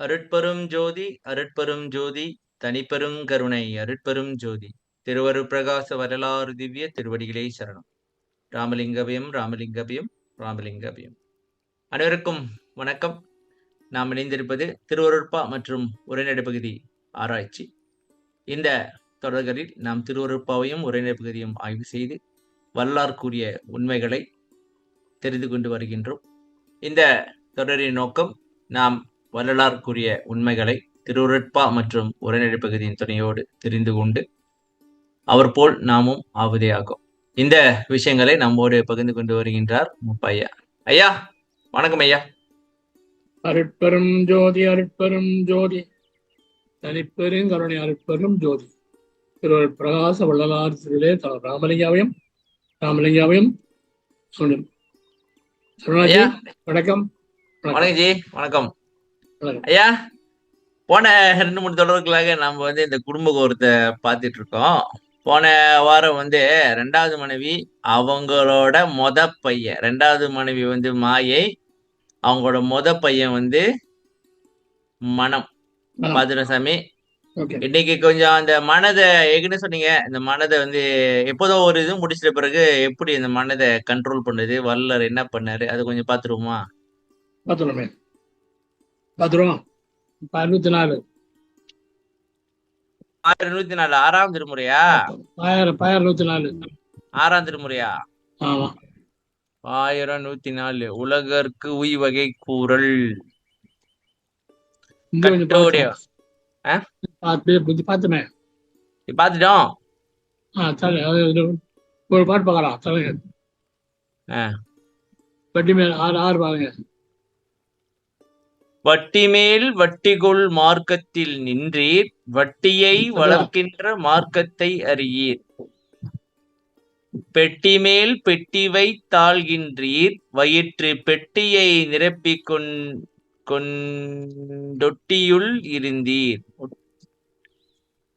அருட்பெரும் ஜோதி அருட்பெரும் ஜோதி தனிப்பெரும் கருணை அருட்பெரும் ஜோதி திருவருட்பிரகாச வரலாறு திவ்ய திருவடிகளே சரணம். ராமலிங்கபியம் ராமலிங்கபியம் ராமலிங்கபியம். அனைவருக்கும் வணக்கம். நாம் இணைந்திருப்பது திருவருட்பா மற்றும் உரைநடை பகுதி ஆராய்ச்சி. இந்த தொடர்களில் நாம் திருவருட்பாவையும் உரைநடை பகுதியும் ஆய்வு செய்து வரலாறு கூறிய உண்மைகளை தெரிந்து கொண்டு வருகின்றோம். இந்த தொடரின் நோக்கம் நாம் வரலாறு கூறிய உண்மைகளை திருவருட்பா மற்றும் உரைநடை பகுதியின் துணையோடு தெரிந்து கொண்டு அவர் போல் நாமும் ஆவதே ஆகும். இந்த விஷயங்களை நம்மோடு பகிர்ந்து கொண்டு வருகின்றார் முப்பையா. ஐயா வணக்கம் ஐயா. அருட்பெரும் ஜோதி அருட்பெரும் ஜோதி தனிப்பெரும் கருணை அருட்பெரும் ஜோதி திருவருட் பிரகாச வள்ளலார் திருவிலே ராமலிங்காவையும் ராமலிங்காவையும் சொல்லும். ஐயா வணக்கம். வணக்கம் ஜி. வணக்கம் ஐயா. போன 2-3 தொடர்களாக நம்ம இந்த குடும்ப கோரத்தை பார்த்துட்டு இருக்கோம். போன வாரம் 2வது மனைவி அவங்களோட பையன், 2வது மனைவி மாயை, அவங்களோட பையன் மனம் பாதுரசாமி. இன்னைக்கு கொஞ்சம் அந்த மனதை ஏற்கனவே சொன்னீங்க. இந்த மனதை எப்போதோ ஒரு இது முடிச்சிட்ட பிறகு எப்படி இந்த மனதை கண்ட்ரோல் பண்ணுது, வள்ளலார் என்ன பண்ணாரு, அது கொஞ்சம் பாத்துருவோமா? பாத்துருவோமே. பாத்துருவோம். 64 1104 6ஆம் திருமுறையா? 1104 6ஆம் திருமுறையா? ஆமா. 1104 உலகற்கு உய்வகை கூறல். பாத்துமே பாத்துட்டோம். ஒரு பாட்டு பார்க்கலாம். தலைங்க வட்டி மேல் 6 பாருங்க. வட்டிமேல் வட்டிகொள் மார்க்கத்தில் நின்றீர், வட்டியை வளர்க்கின்ற மார்க்கத்தை அறியீர். பெட்டிமேல் பெட்டிவை தாழ்கின்றீர், வயிற்று பெட்டியை நிரப்பிக் கொண்டொட்டியுள் இருந்தீர்.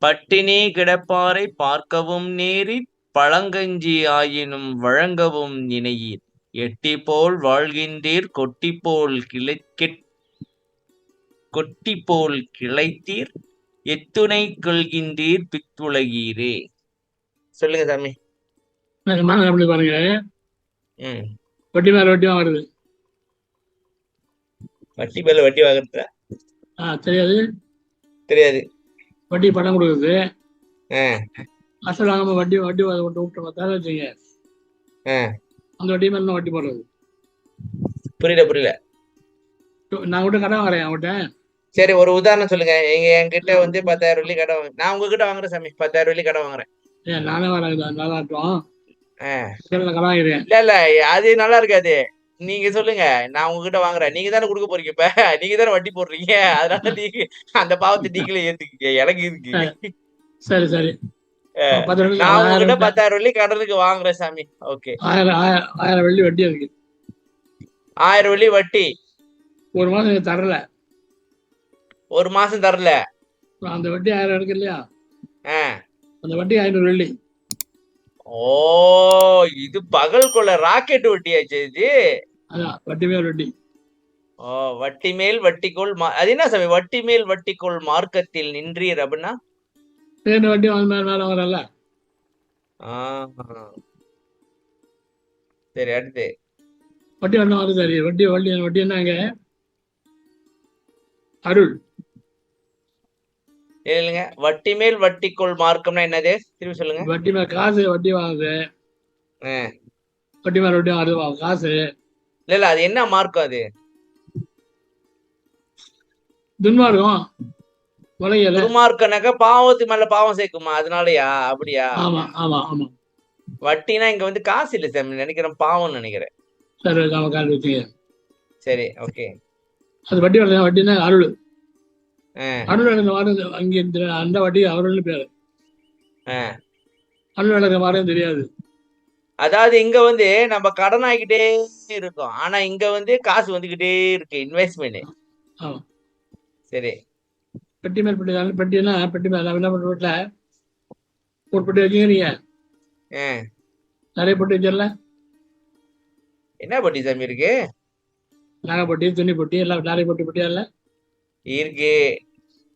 பட்டினி கிடப்பாரை பார்க்கவும் நேரிற், பழங்கஞ்சி ஆயினும் வழங்கவும் நினையீர். எட்டி போல் வாழ்கின்றீர், கொட்டி போல் கிளைத்தீர், எத்துணை கொள்கின்றீர் பித்துலகீரே. சொல்லுங்க சாமி. எப்படி பாருங்க. வட்டி மேல வட்டி வாங்குறது. வட்டி மேல வட்டி வாங்குறது தெரியாது. தெரியாது. வட்டி பணம் கொடுக்குறது. அசல் வாங்காம வட்டி வட்டி விட்டு வச்சுங்க. அந்த வட்டி மேல வட்டி போடுறது. புரியல. நான் கூட கடன் வாங்குறேன் அவங்ககிட்ட. சரி, ஒரு உதாரணம் சொல்லுங்க. என்கிட்ட 10,000 வெள்ளி கடன் வாங்க. நான் உங்ககிட்ட வாங்குறேன் சாமி. 10,000 வெள்ளி கடன் வாங்குறேன். நானே வரேன். நல்லா இருக்கும். இல்ல அது நல்லா இருக்காது. நீங்க சொல்லுங்க. நான் உங்ககிட்ட வாங்குறேன். நீங்க தானே கொடுக்க போறீங்க. இப்ப நீங்க தானே வட்டி போடுறீங்க. அதனால நீங்க அந்த பாவத்தை நீங்களே ஏத்துக்கீங்க. எனக்கு இருக்கு. சரி. நான் உங்ககிட்ட 10,000 வெள்ளி கடனுக்கு வாங்குறேன் சாமி. ஓகே. 1000 வெள்ளி வட்டி இருக்கு. 1000 வெள்ளி வட்டி. ஒரு மாசம் தரல. ஒரு மாசம் தரல. அந்த வட்டி 1000 இருக்கு இல்லையா? அந்த வட்டி 500 வெள்ளி. ஓ, இது பகல் கொள்ள ராக்கெட் வட்டியாச்சு இது. அதான் வட்டி மேல் வட்டி. ஓ, வட்டி மேல் வட்டிக்கோள். அது என்ன சாமி வட்டி மேல் வட்டிக்கோள் மார்க்கத்தில் நின்றீர் அப்படின்னா? வட்டி மேல வரல. சரி, அடுத்து வட்டி வரணும். அது சரி. வட்டி வட்டி வட்டி என்னங்க? அருள் இல்லைங்க. வட்டி மேல் வட்டிக்கோள் மார்க்கம்னா என்னது? திரும்பி சொல்லுங்க. வட்டி மேல காசு வட்டி வாங்குது. வட்டி மேல வட்டி வாங்குது காசு. இல்ல அது என்ன மார்க்கம்? அது துன்மார்க்கம். துன்மார்க்கனாக்க பாவத்து மேல பாவம் சேர்க்குமா? அதனாலயா? அப்படியா? ஆமா ஆமா ஆமா. வட்டினா இங்க காசு இல்ல சார், நினைக்கிறேன் பாவம் நினைக்கிறேன். சரி, ஓகே. அது வட்டி வரல. வட்டினா அருள். அருள் அங்க அந்த வட்டி அவர்கள் பேரு. அருள் வளர்க்க மாதிரி தெரியாது. அதாவது இங்க நம்ம கடன் ஆகிக்கிட்டே இருக்கோம். ஆனா இங்க காசு வந்துகிட்டே இருக்கு. இன்வெஸ்ட்மெண்ட். சரி. பெட்டி மேல் பெட்டி. பெட்டினா பெட்டி மேல என்ன பண்ற வீட்டுல ஒரு பெட்டி வச்சுக்கிறீங்க. நிறைய பெட்டி வச்சிடல. என்ன பெட்டி சாமி இருக்கு? நகை பொட்டி, துணி பொட்டி, எல்லாம் நிறைய பொட்டி பொட்டியா இல்ல? இருக்கு.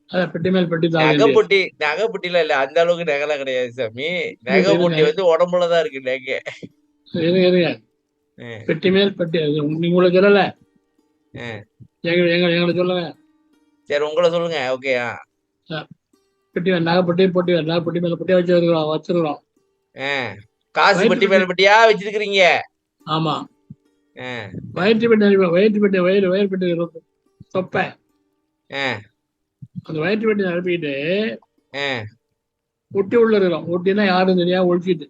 அதான் பெட்டி மேல் பெட்டி தாவி இல்லையே. நகைப்பொட்டி நகைப்பொட்டிலாம் இல்ல, அந்த அளவுக்கு நகைலாம் கிடையாது சாமி. நகைப்பொட்டி இருங்க வந்து உடம்புலதான் இருக்கு நகை. இருங்க இருங்க. அஹ் பெட்டி மேல் பெட்டி, அது நீங்க உங்களுக்கு சொல்லல, அஹ் எங்களை சொல்லுங்க. சரி, உங்களை சொல்லுங்க. ஓகே. பெட்டி நகைப்பட்டி பொட்டி நகைப்பட்டி மேல பொட்டியா வச்சிருக்கிறோம். காசு வயிற்று பெட்டி பெட்டி. மேல பெட்டியா வச்சிருக்கிறீங்க? ஆமா. அஹ் வயிற்று பெட்டி, வயிற்று பெட்டி, வயிறு பெட்டி தொப்பை. அஹ் அந்த வயிற்று பெட்டி நிரப்பிக்கிட்டு அஹ் ஒட்டி உள்ள இருக்கிறோம். ஒட்டினா யாரும் தெரியாது, ஒழிச்சிட்டு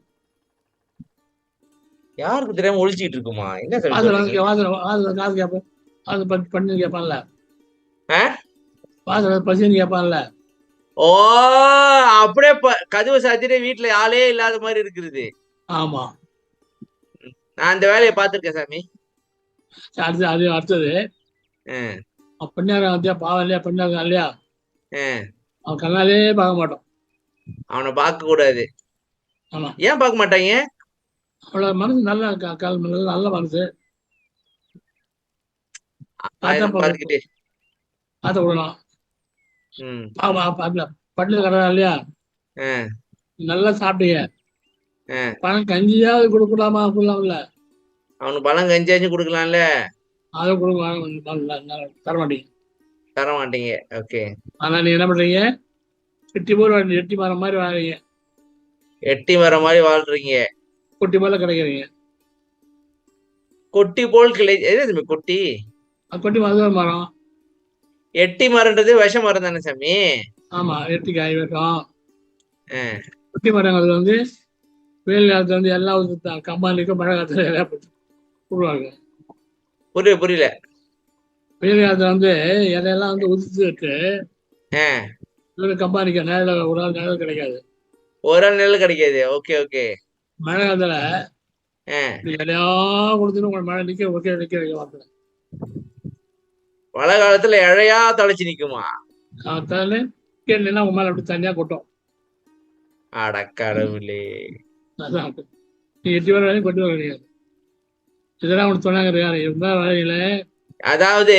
யாருக்கு தெரியாம ஒழிச்சிட்டு இருக்குமா? என்ன சாமி வாசல் சொல்றீங்க? காசு கேட்பேன். அது பண்ணு கேட்பான்ல, அஹ் வாசல் பசின்னு கேட்பான்ல. ஓ, அப்படியே கதவு சாத்திட்டு வீட்டுல ஆளே இல்லாத மாதிரி இருக்கிறது. ஆமா. நான் அந்த வேலையை பார்த்திருக்கேன் சாமி. அடுத்தது அஹ் பெண்ணாரம் வந்தியா, பாவம் இல்லையா, பெண்ணாரம் இல்லையா, அஹ் அவன் கண்ணாலே பார்க்க மாட்டோம். அவனை பார்க்க கூடாது. ஆமா. ஏன் பார்க்க மாட்டாங்க? அவளோட மனசு நல்ல நல்ல மனசு. பார்த்தா பார்த்துக்கிட்டு. பார்த்த விடலாம். ம் பட்டில கடை இல்லையா, அஹ் நல்லா சாப்பிட்டீங்க, அஹ் பணம் கஞ்சியாவது கொடுக்கலாமா, சொல்லலாம்ல. அவனுக்கு பழம் கஞ்சாச்சும் கொடுக்கலாம்ல. அதை கொடுக்க தர மாட்டீங்க. தர மாட்டீங்க. ஓகே. ஆனா நீங்க என்ன பண்றீங்க, எட்டி மரம் மாதிரி வாங்குறீங்க, எட்டி மரம் மாதிரி வாழ்றீங்க. கொட்டி மேல கிடைக்கிறீங்க. கொட்டி போல் கிளை. எது சாமி கொட்டி? கொட்டி மதுரை மரம். எட்டி மரம்ன்றது விஷ மரம் தானே சாமி? ஆமா, எட்டி காய் வைக்கும். அஹ் கொட்டி மரங்கள் வந்து வெயில் காலத்துல வந்து எல்லா கம்பானிக்கும் மழை காலத்துல இலையா போடுவாங்க. புரியல. வெயில் காலத்துல வந்து இலையெல்லாம் வந்து உதிர்த்து கம்பானிக்கு நேரில் ஒரு நாள் நேரம் கிடைக்காது, ஒரு நாள் நெல் கிடைக்காது. Okay okay. மழை காலத்துல இலையா கொடுத்துட்டு உங்களை மழை நிக்க வைக்க வார்த்தை. மழை காலத்துல இழையா தொலைச்சு நிக்குமா? கேட்டீங்கன்னா உங்க மேல அப்படி தனியா கொட்டும். அடக்கடவுளே. அதான் நீ எட்டி வர வரையும் கொண்டு வர கிடையாது. இதெல்லாம் உனக்கு சொன்னாங்க யாரு இருந்தா வரையில. அதாவது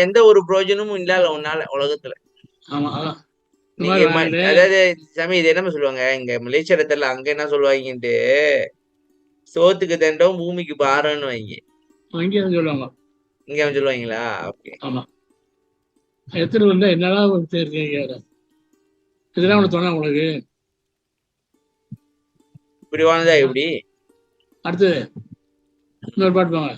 எந்த ஒரு பிரயோஜனமும் இல்லாத உன்னால உலகத்துல. ஆமா, அதான் அதாவது சாமி, இது என்ன சொல்லுவாங்க இங்க மலேசியத்துல, அங்க என்ன சொல்லுவாங்கன்ட்டு, சோத்துக்கு தண்டம் பூமிக்கு பாரம்னு வைங்க. இங்கே சொல்லுவாங்க. இங்க சொல்லுவாங்களா? ஓகே. ஆமா. எத்தனை வந்தா என்னதான் இருக்கீங்க, இதெல்லாம் உனக்கு சொன்னா உங்களுக்கு இப்படி வாழ்ந்தா எப்படி? அடுத்தது இன்னொரு பாட்டு போங்க.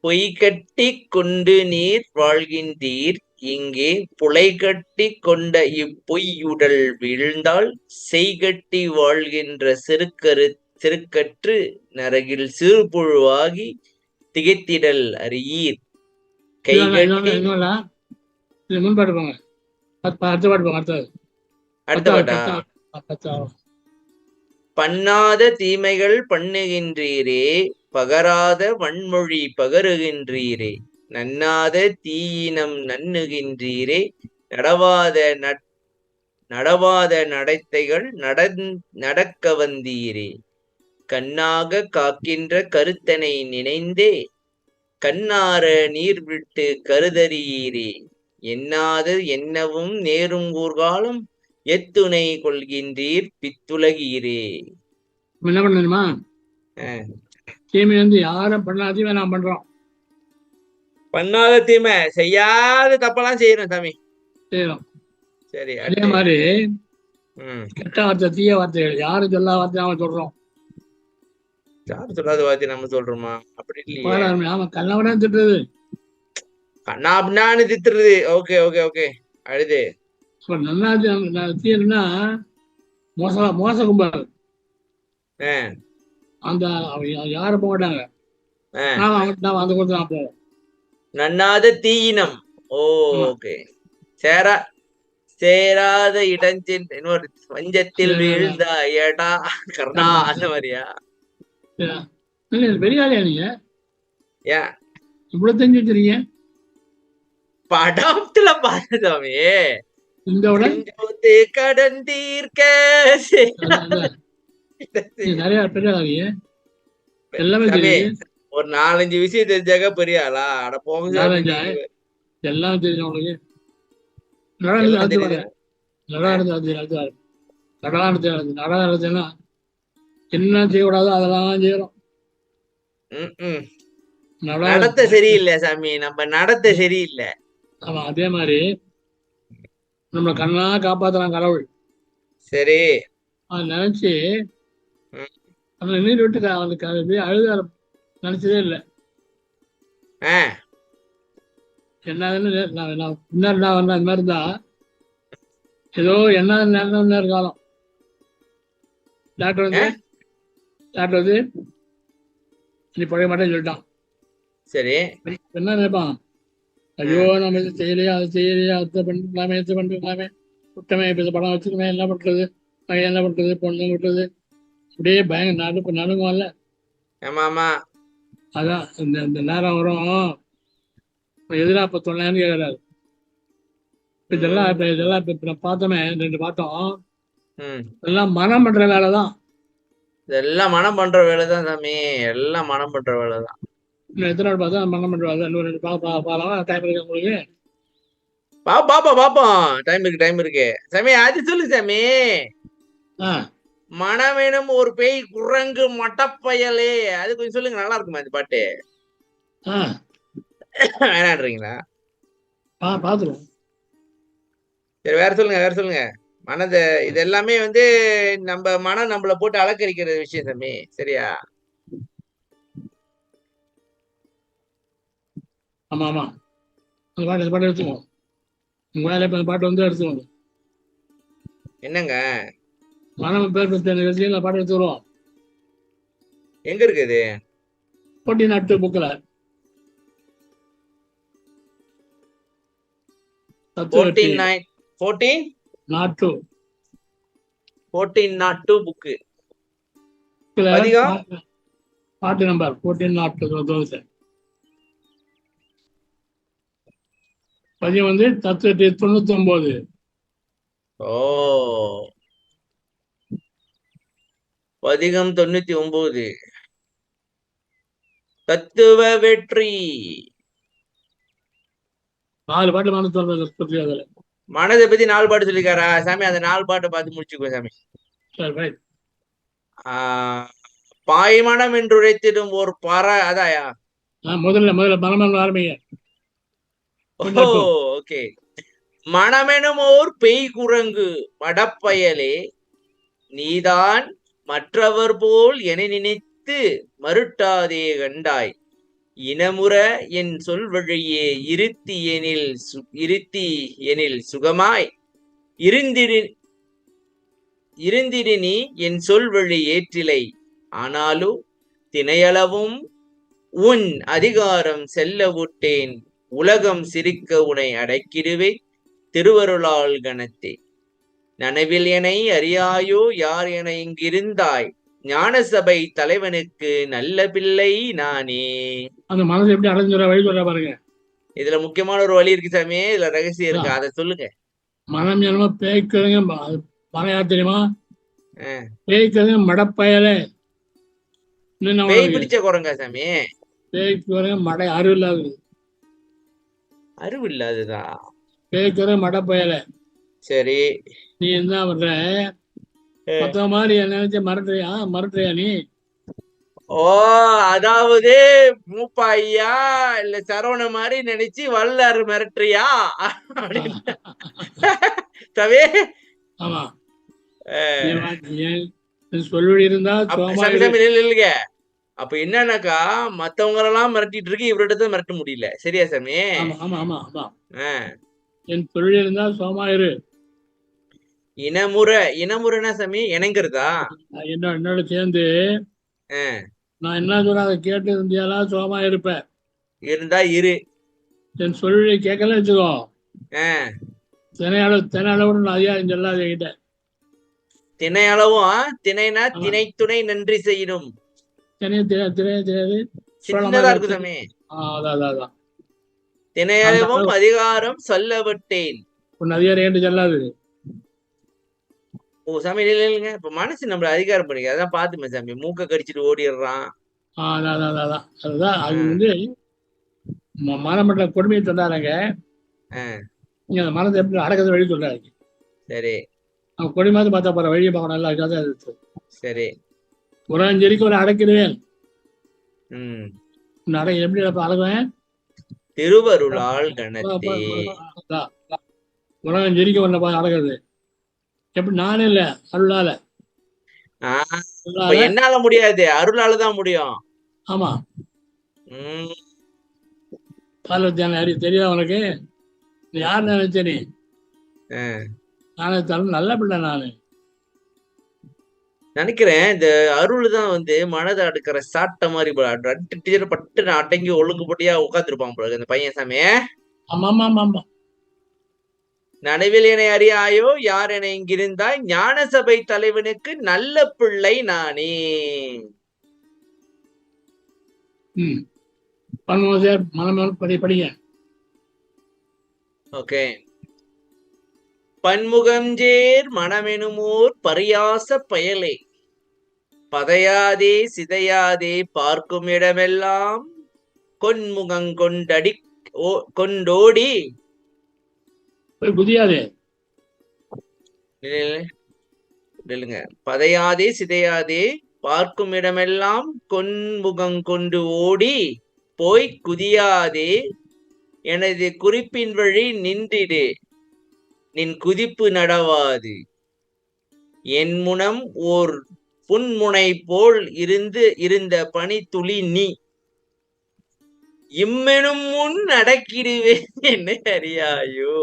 பொய் கட்டி கொண்டு நீர் வாழ்கின்றீர், இங்கே புலை கட்டி கொண்ட இப்பொய்யுடல் வீழ்ந்தால் செய்கட்டி வாழ்கின்ற செருக்கற்று நரகில் சிறுபுழுவாகி திகைத்திடல் அறியீர். கைகட்டி. முன்பாட்டு போங்க, அடுத்த பாட்டு போங்க. அடுத்த பாட்டா? பண்ணாத தீமைகள் பண்ணுகின்றீரே, பகராத வன்மொழி பகருகின்றீரே, நன்னாத தீயினம் நன்னுகின்றீரே, நடவாத நடைத்தைகள் நடக்க வந்தீரே, கண்ணாக காக்கின்ற கருத்தனை நினைந்தே கண்ணார நீர் விட்டு கருதறியீரே, எண்ணாத என்னவும் நேருங்கூர்காலம் எத்துணை கொள்கின்றீர் பித்துலகீரே. என்ன பண்ணுமா, தீமை வந்து யாரும் பண்ணாதீங்க, நான் பண்றோம். பண்ணாத தீமை செய்யாத தப்பெல்லாம் செய்யணும் சாமி. செய்யணும். சரி, அதே மாதிரி கெட்ட வார்த்தை, தீய வார்த்தைகள் யாரும் சொல்லாத வார்த்தை நாம சொல்றோம். யாரும் சொல்லாத வார்த்தை நம்ம சொல்றோமா? அப்படி இல்லையா? ஆமா, கண்ணவனா திட்டுறது, கண்ணா அப்படின்னான்னு திட்டுறது. Okay okay okay. அழுது நல்லா தீயன்னா மோச கும்பல். அந்த யாரும் போக மாட்டாங்க, அந்த கொடுத்து நான் போவோம். நன்னாத தீயினம். ஓகே. சேராத இடஞ்சின் இன்னொரு வஞ்சத்தில் வீழ்ந்த ஏடா கர்ணா, அந்த மாதிரியா? பெரிய ஆளியா நீங்க? ஏன் இவ்வளவு தெரிஞ்சு வச்சிருக்கீங்க? படத்துல பாருதாமே, இந்த கடன் தீர்க்க நிறைய பெரிய ஆளீங்க, எல்லாமே சாமி தெரியுது. ஒரு 4-5 விஷயம் தெரிஞ்சாக்க பெரிய ஆளா? அட போங்க சாமி நீங்க. எல்லாம் தெரியும் உங்களுக்கு. நடனத்தை எல்லாம் அழுத்து பாருங்க. தெரியுது. நடனத்தை அழுத்து பாருங்க. நடனம் அழுத்துனா என்ன செய்யக்கூடாதோ அதெல்லாம் செய்யறோம். நடத்த சரியில்லை சாமி, நம்ம நடத்த சரியில்லை. ஆமா, அதே மாதிரி நம்மளை கண்ணா காப்பாத்துறான் கடவுள். சரி. அதை நினைச்சு அந்த நீர் விட்டு அவனுக்கு அழுத நினைச்சதே இல்லை. என்னதுன்னு நான் முன்னாடி நான் வந்தேன். அந்த மாதிரி தான் ஏதோ என்ன நேரம் காலம் டாக்டர் வந்து நீ பழைய மாட்டேன்னு சொல்லிட்டான். சரி. என்ன நினைப்பான், ஐயோ நம்ம இது செய்யலையா, அது செய்யலையா, அதை பண்ணிக்கலாமே, இது பண்ணிக்கலாமே, குட்டமே இப்போ இந்த படம் வச்சுக்கமே, என்ன பண்றது, பையன் என்ன பண்றது, பொண்ணு விட்டுறது, அப்படியே பயங்கர நடுங்கும்ல. அதான் இந்த நேரம் வரும், எதிராக இப்போ சொன்னேன்னு கேட்கறாரு. இதெல்லாம் இப்ப பார்த்தோமே 2 பார்த்தோம், எல்லாம் மனம் பண்ற வேலைதான். இதெல்லாம் மனம் பண்ற வேலைதான் சாமி, எல்லாம் மனம் பண்ற வேலைதான். இன்னும் எத்தனை நாள் பார்த்தா மனம் பண்ற வேலை. இன்னும் 2 பார்க்கலாம். டைம் இருக்கு உங்களுக்கு? பாப்போம். டைம் இருக்கு சாமி. அது சொல்லு சாமி. மனமெனும் ஒரு பேய் குரங்கு மட்டப்பயலே, அது கொஞ்சம் சொல்லுங்க, நல்லா இருக்குமா இந்த பாட்டு? வேணான்றீங்களா? பாத்துருவோம். சரி, வேற சொல்லுங்க. மனத இது எல்லாமே வந்து நம்ம மனம் நம்மள போட்டு அலக்கரிக்கிற விஷயம் சாமி, சரியா? ஆமா அந்த பாட்டு எடுத்துக்கோங்க. உங்க வேலை இப்ப பாட்டு வந்து எடுத்துக்கோங்க. என்னங்க மனம் பேர் பத்தி பாட்டு எடுத்துக்கிறோம். எங்க இருக்குது? 14 புக்ல 1402 புக்கு. பாட்டு நம்பர் 1402. பதியம் வந்து தத்துவ 99. பதிகம் 99. தத்துவ வெற்றி. 4 பாட்டு மனசு சொல்றது. அதுல மனதை பத்தி 4 பாட்டு சொல்லிக்காரா சாமி? அந்த 4 பாட்டை பார்த்து முடிச்சுக்கோ சாமி. பாய்மனம் என்று உரைத்திடும் ஒரு அதாயா? முதல்ல மனம் ஆரம்பிங்க. ஓகே. மனமெனும் ஓர் பெய் குரங்கு மடப்பயலே, நீதான் மற்றவர் போல் என நினைத்து மருட்டாதே கண்டாய், இனமுற என் சொல் வழியே இருத்தி எனில் சுகமாய் இருந்திடு நீ என் சொல் வழி ஏற்றிலை, ஆனாலும் தினையளவும் உன் அதிகாரம் செல்ல விட்டேன், உலகம் சிரிக்க உனை அடைக்கிடுவே திருவருளால் கணத்தே, நனவில் எனை அறியாயோ யார் என இங்கிருந்தாய், ஞான சபை தலைவனுக்கு நல்ல பிள்ளை நானே. அந்த மனசு எப்படி அடைஞ்ச வழி சொல்ற பாருங்க. இதுல முக்கியமான ஒரு வழி இருக்கு சாமி, இதுல ரகசியம் இருக்கு, அதை சொல்லுங்க. மனம் என்னமோ பேய்க்குறங்க பணம் யார் தெரியுமா? பேய்க்குறங்க மடப்பயலே. பேய் பிடிச்ச குரங்கா சாமி? பேய்க்குறங்க மடை அறிவு இல்லாதது. அறிவு இல்லாததா? பேய்க்குற மடப்பயலே. சரி, நீ என்ன பண்ற? மொத்த மாதிரி நினைச்ச மறட்டுறியா நீ? அதாவது மூப்பாய்யா இல்ல சரவண மாதிரி நினைச்சு வல்லாறு மிரட்டுறியா? தவே ஆமா, சொல்லி இருந்தா இல்லைங்க. அப்ப என்னன்னாக்கா மத்தவங்க எல்லாம் மிரட்டிட்டு இருக்கு, இவர்கிட்ட மிரட்ட முடியல. சரியா சாமி? என் தொழில் இருந்தா சோமாயிரு. இனமுறைனா சாமி இணங்குறதா? என்னோட சேர்ந்து நான் என்ன சொல்ற அதை கேட்டு இருந்தியாலா சோமா இருப்பேன். இருந்தா இரு. என் சொல்லி கேட்கல வச்சுக்கோ. தினையளவு நான் அதிகாரம் சொல்லாத கிட்ட. தினையளவும் தினைனா திணை துணை நன்றி செய்யணும். தெரியாது சின்னதா இருக்கு சாமி. அதான் தினையளவும் அதிகாரம் சொல்ல விட்டேன். உன் அதிகாரம் ஏன்று சொல்லாது. ஓ சாமி இல்லைங்க, இப்ப மனசு நம்மள அதிகாரம் பண்ணிக்க, அதான் பாத்துமே சாமி, மூக்க கடிச்சிட்டு ஓடிடுறான். அதான் அதுதான் அது ஆஹ் வந்து மரமற்ற கொடுமையை சொன்னாருங்க. ஆஹ் நீங்க அந்த மரத்தை எப்படி அடக்கிறது வழி சொல்றாரு. சரி அவன் கொடி மாதிரி பார்த்தா போற வழியை பார்க்கணும், நல்லா இருக்காது. சரி. உலகஞ்செரிக்கு ஒரு அடக்கிடுவேன். உம் அடை எப்படி அடக்குவேன்? திருவருளால் கணத்தே. உலகஞ்செரிக்க ஒன்றை பார்த்து அடக்கிறது எப்படி? நானே இல்லை, அருளால. இப்ப என்னால முடியாது, அருளாலதான் முடியும். ஆமா. உம் பார்வத்தியான அறி தெரியுதா உனக்கு? யார் நினைச்ச நீ? நானே தரும் நல்ல பிள்ளை நானு நினைக்கிறேன். இந்த அருள் தான் வந்து மனதை அடுக்கிற சாட்ட மாதிரி பட்டு அடங்கி ஒழுங்குபடியா உட்காந்துருப்பான் போல இந்த பையன் சாமி. ஆமா ஆமா ஆமா ஆமா. நனவில் என அறியாயோ யார் என இங்கிருந்தாய், ஞான சபை தலைவனுக்கு நல்ல பிள்ளை நானே. படிங்க. ஓகே. பன்முகஞ்சேர் மனமெனுமோர் பரியாச பயலே, பதையாதே சிதையாதே பார்க்கும் இடமெல்லாம் கொன்முகங்கொண்டடி கொண்டோடி. புதியாதே இல்லைங்க, பதையாதே சிதையாதே பார்க்கும் இடமெல்லாம் கொன்முகங்கொண்டு ஓடி போய் குதியாதே, எனது குறிப்பின் வழி நின்றிடு நின் குதிப்பு நடவாது, என் முனம் ஓர் புன்முனை போல் இருந்த பனித்துளி நீ, இம்மெனும் முன் நடக்கிடுவேன் என்ன அறியாயோ,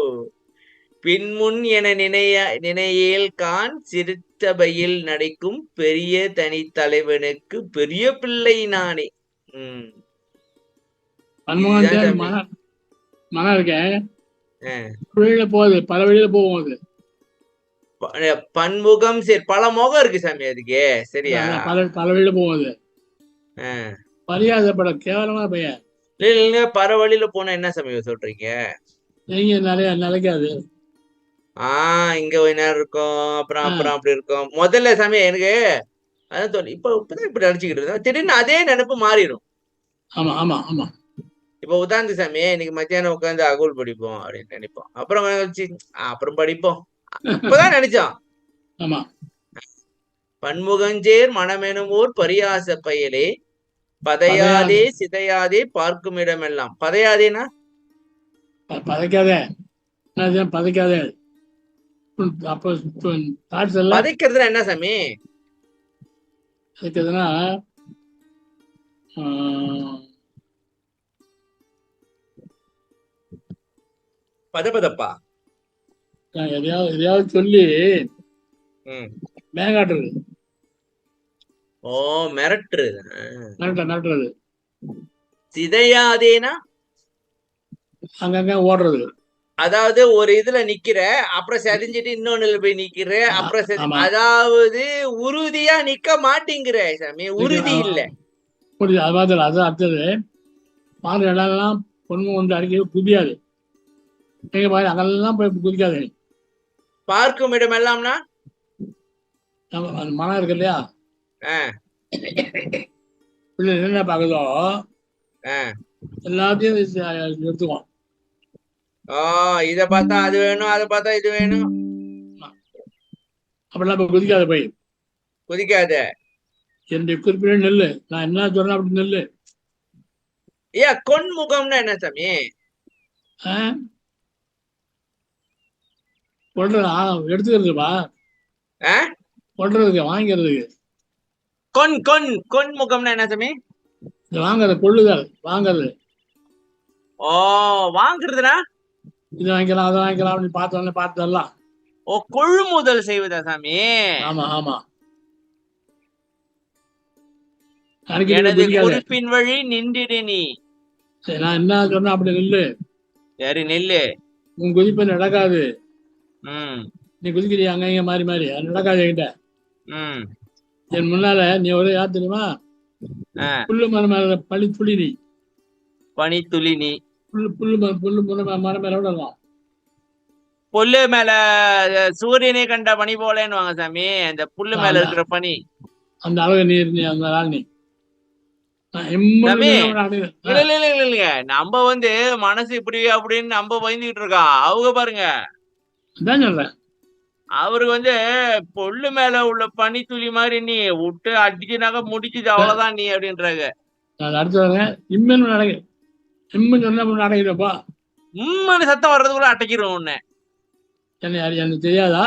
பின்முன் என நினையேல் கான், சிறுத்தபையில் நடிக்கும் பெரிய தனி தலைவனுக்கு பெரிய பிள்ளை நானே. மனம் இருக்கேன், போகுது, பல வழியில போகும். அது பன்முகம் சரி, பல முகம் இருக்கு சாமி அதுக்கு. சரியா? பல வழியில போகுது. பரியாதப்பட கேவலமா பையன். இல்லைங்க, பல வழியில போனா என்ன சமயம் சொல்றீங்க? நீங்க நிறைய நிலைக்காது. இங்க ஒரு நேரம் இருக்கும், அப்புறம் அப்படி இருக்கும். முதல்ல சமயம் எனக்கு அதான் தோணு, இப்பதான் இப்படி நினைச்சுக்கிட்டு இருந்தோம், திடீர்னு அதே நினைப்பு மாறிடும். ஆமா ஆமா ஆமா. இப்ப உதாரண சாமி, இன்னைக்கு மத்தியானம் உட்காந்து அகூல் படிப்போம் அப்படின்னு நினைப்போம், அப்புறம் அப்புறம் படிப்போம், இப்பதான் நினைச்சோம். ஆமா. பன்முகஞ்சேர் மனமெனுமோர் பரியாச பயலே, பதையாதே சிதையாதே பார்க்கும் இடமெல்லாம். பதையாதேனா பதைக்காதே, பதைக்காதே. பதைக்கிறதுனா என்ன சாமி? பதைக்கிறதுனா பதப்பதப்பா, எதையாவது சொல்லி மேங்காட்டுறது. ஓ, மிரட்டுறது. மிரட்டுறது. சிதையாதேனா அங்கங்க ஓடுறது. அதாவது ஒரு இதுல நிக்கிற, அப்புறம் செதிஞ்சிட்டு இன்னொன்னுல போய் நிக்கிற, அப்புறம் அதாவது உறுதியா நிக்க மாட்டேங்கிற சாமி, உறுதி இல்ல. புரியுது. அது மாதிரி அது அடுத்தது பாரு, இடம்லாம் பொண்ணு ஒன்று அடிக்க குதியாது. நீங்க பாரு, அங்கெல்லாம் போய் குதிக்காது. பார்க்கும் இடம் எல்லாம்னா மனம் இருக்கு இல்லையா, என்ன பாக்குதோ எல்லாத்தையும் எடுத்துக்குவோம். இத பார்த்தா அது வேணும், அதை பார்த்தா இது வேணும், அப்படிலாம் குதிக்காத, போய் குதிக்காத. என்னுடைய குறிப்பிட்ட நெல்லு, நான் என்ன சொல்றேன் அப்படி நெல்லு. கொன்முகம்னா என்ன சாமி? எடுத்துக்கிறதுப்பா, கொள்றதுக்கு, வாங்கிறதுக்கு. கொன்முகம்னா என்ன சாமி? வாங்கறது, கொள்ளுதல், வாங்கறது. வாங்குறதுனா இது வாங்கிக்கலாம், அதை வாங்கிக்கலாம் அப்படின்னு பார்த்ததெல்லாம். கொள்முதல் செய்வதா சாமி? ஆமா ஆமா. எனது குறிப்பின் வழி நின்றிடு நீ. நான் என்ன சொன்னா அப்படி நெல்லு. சரி நெல்லு. உன் குதிப்பு நடக்காது. நீ குதிக்கிறியா அங்க இங்க மாறி மாறி, அது நடக்காது என்கிட்ட. என் முன்னால நீ ஒரு யார் தெரியுமா? புல்லு மரம் மேல பனித்துளி நீ. பனித்துளி நீ. புல்லு மரம் மேல விடலாம். புல்லு மேல சூரியனை கண்ட பனி போலேன்னுவாங்க சாமி. அந்த புல்லு மேல அந்த இருக்கிற பனி. அந்த அளவு நீர் நீ அந்த நாள் நீ இம்மன்னு சாமி சொன்னா கூட அடங்கு. இல்ல இல்ல இல்ல இல்ல இல்லைங்க. நம்ம மனசு இப்படி அப்படின்னு நம்ம பயந்துகிட்டு இருக்கோம். அவங்க பாருங்க, அதான் சொல்றேன். அவருக்கு புல்லு மேல உள்ள பனி துளி மாதிரி நீ விட்டு அடிச்சுனாக்க முடிச்சுது, அவ்வளவுதான் நீ அப்படின்றாங்க. நான் அடுத்து வரேன். இம்மன்னு அடங்கு. இம்மன்னு சொன்னா அடங்கிடுப்பா. உண்மையான சத்தம் வர்றதுக்குள்ள அடைக்கிறோம் உன்னை. எனக்கு தெரியாதா?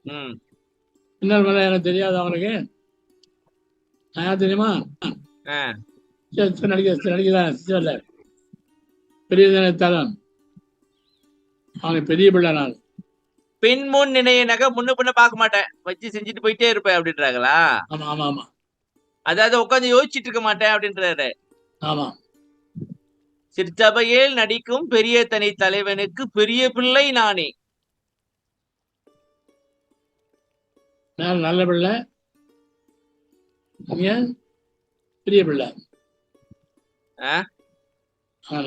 ம் இன்னொரு மேல எனக்கு தெரியாதா அவனுக்கு? நான் தெரியுமா? ஆ. சரி நடிக்கிறேன். பெரிய தலம் அவனுக்கு பெரிய பிள்ளை நான். பின் முன் நினைனாக்க முன்ன பின்ன பார்க்க மாட்டேன், வச்சு செஞ்சுட்டு போயிட்டே இருப்பேன் அப்படின்றாங்களா? ஆமா ஆமா ஆமா அதாவது உட்காந்து யோசிச்சுட்டு இருக்க மாட்டேன் அப்படின்றாரு. ஆமா. சிற்சபையில் நடிக்கும் பெரிய தனி தலைவனுக்கு பெரிய பிள்ளை நானே. நல்ல பிள்ளை, நீங்க பெரிய பிள்ளை.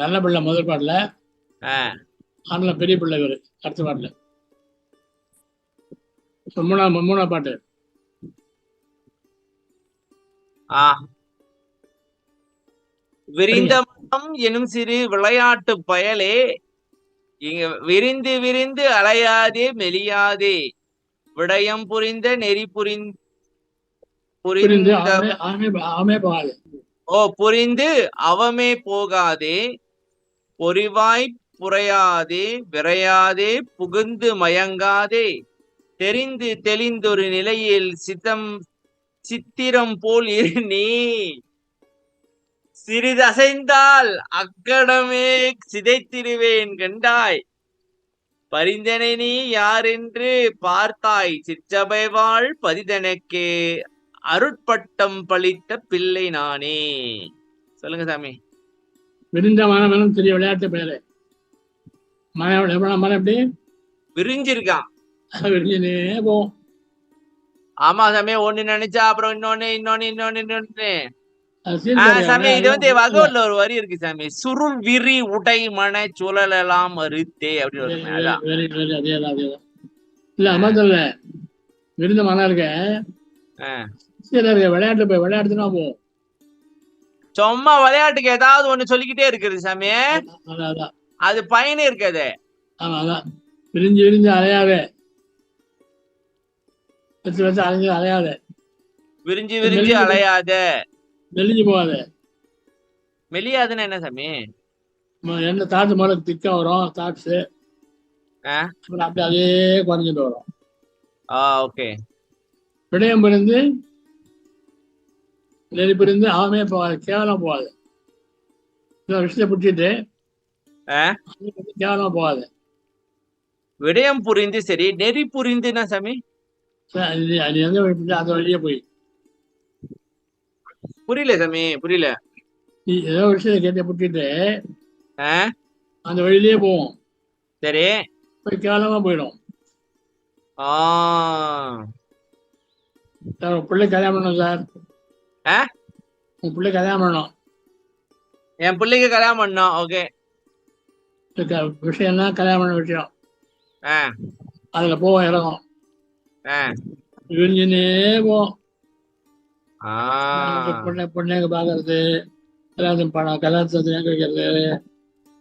நல்ல பிள்ளை முதல் பாட்டுல, ஆனா பெரிய பிள்ளை இவரு அடுத்த பாட்டுல. மூணா பாட்டு. விரிந்த மனம் எனும் சிறு விளையாட்டு பயலே, இங்க விரிந்து விரிந்து அலையாதே மெலியாதே, விடயம் புரிந்த நெறி புரிந்து புரிந்து அவமே போகாதே, பொறிவாய் புரையாதே விரையாதே புகுந்து மயங்காதே, தெரிந்து தெளிந்தொரு நிலையில் சித்திரம் போல் இரு நீ, சிறிதசைந்தால் அக்கடமே சிதைத்திடுவேன் கண்டாய், பரிந்தனை நீ யாரென்று பார்த்தாய், சிற்றபை வாழ் பதிதனக்கே அருட்பட்டம் பழித்த பிள்ளை நானே. சொல்லுங்க சாமி. விரிந்த மனம் தெரிய விளையாட்டு பேரு. மனம் எப்படி விரிஞ்சிருக்கான், விரிஞ்சுனே போகும். ஆமா சாமி. ஒண்ணு நினைச்சா அப்புறம் இன்னொன்னு. சாமி இது வகவல்ல ஒரு வரி இருக்கு சாமி, சுருள் விரி உடை மன சுழலாம் மறுத்தே அப்படின்னு. அதேதான் இல்ல அம்மா சொல்ல விருந்த மனம் இருக்க. விளையாட்டு போய் விளையாடுதுன்னா போகும். சும்மா விளையாட்டுக்கு ஏதாவது ஒண்ணு சொல்லிக்கிட்டே இருக்குது சாமி, அது பயனே இருக்காது. ஆமா அதான் விரிஞ்சு விரிஞ்சு அலையாத, வச்சு வச்சு அலைஞ்சு அலையாத, விரிஞ்சு விரிஞ்சு அலையாத, மெலிஞ்சு போகாத. மெலியாதுன்னு என்ன சாமி? என்ன தாட்ஸ் முதல்ல திக்கா வரும் தாட்ஸ், அப்புறம் அப்படி அதே குறைஞ்சிட்டு வரும். ஓகே. விடயம் பிரிந்து நெறி பிரிந்து அவமே போகாது, கேவலம் போகாது. விஷயத்தை பிடிச்சிட்டு கேவலமா போகாது. விடயம் புரிந்து சரி, நெறி புரிந்துன்னா சாமி அந்த வழியே போய் புரியல சாமி, புரியல. நீ ஏதோ விஷயத்தை கேட்ட பிடிச்சிட்டு அந்த வழியிலேயே போவோம். சரி, போய் கேவலமா போயிடும். சார் உன் பிள்ளை கல்யாணம் பண்ணணும் சார். உன் பிள்ளை கல்யாணம் பண்ணணும். என் பிள்ளைக்கு கல்யாணம் பண்ணணும். ஓகே. விஷயம் தான் கல்யாணம் பண்ண விஷயம். அதுல போவோம் இறங்கும் விரிஞ்சுனே போவோம். பொண்ணுங்க பாக்குறது, கல்யாணத்தை வைக்கிறது,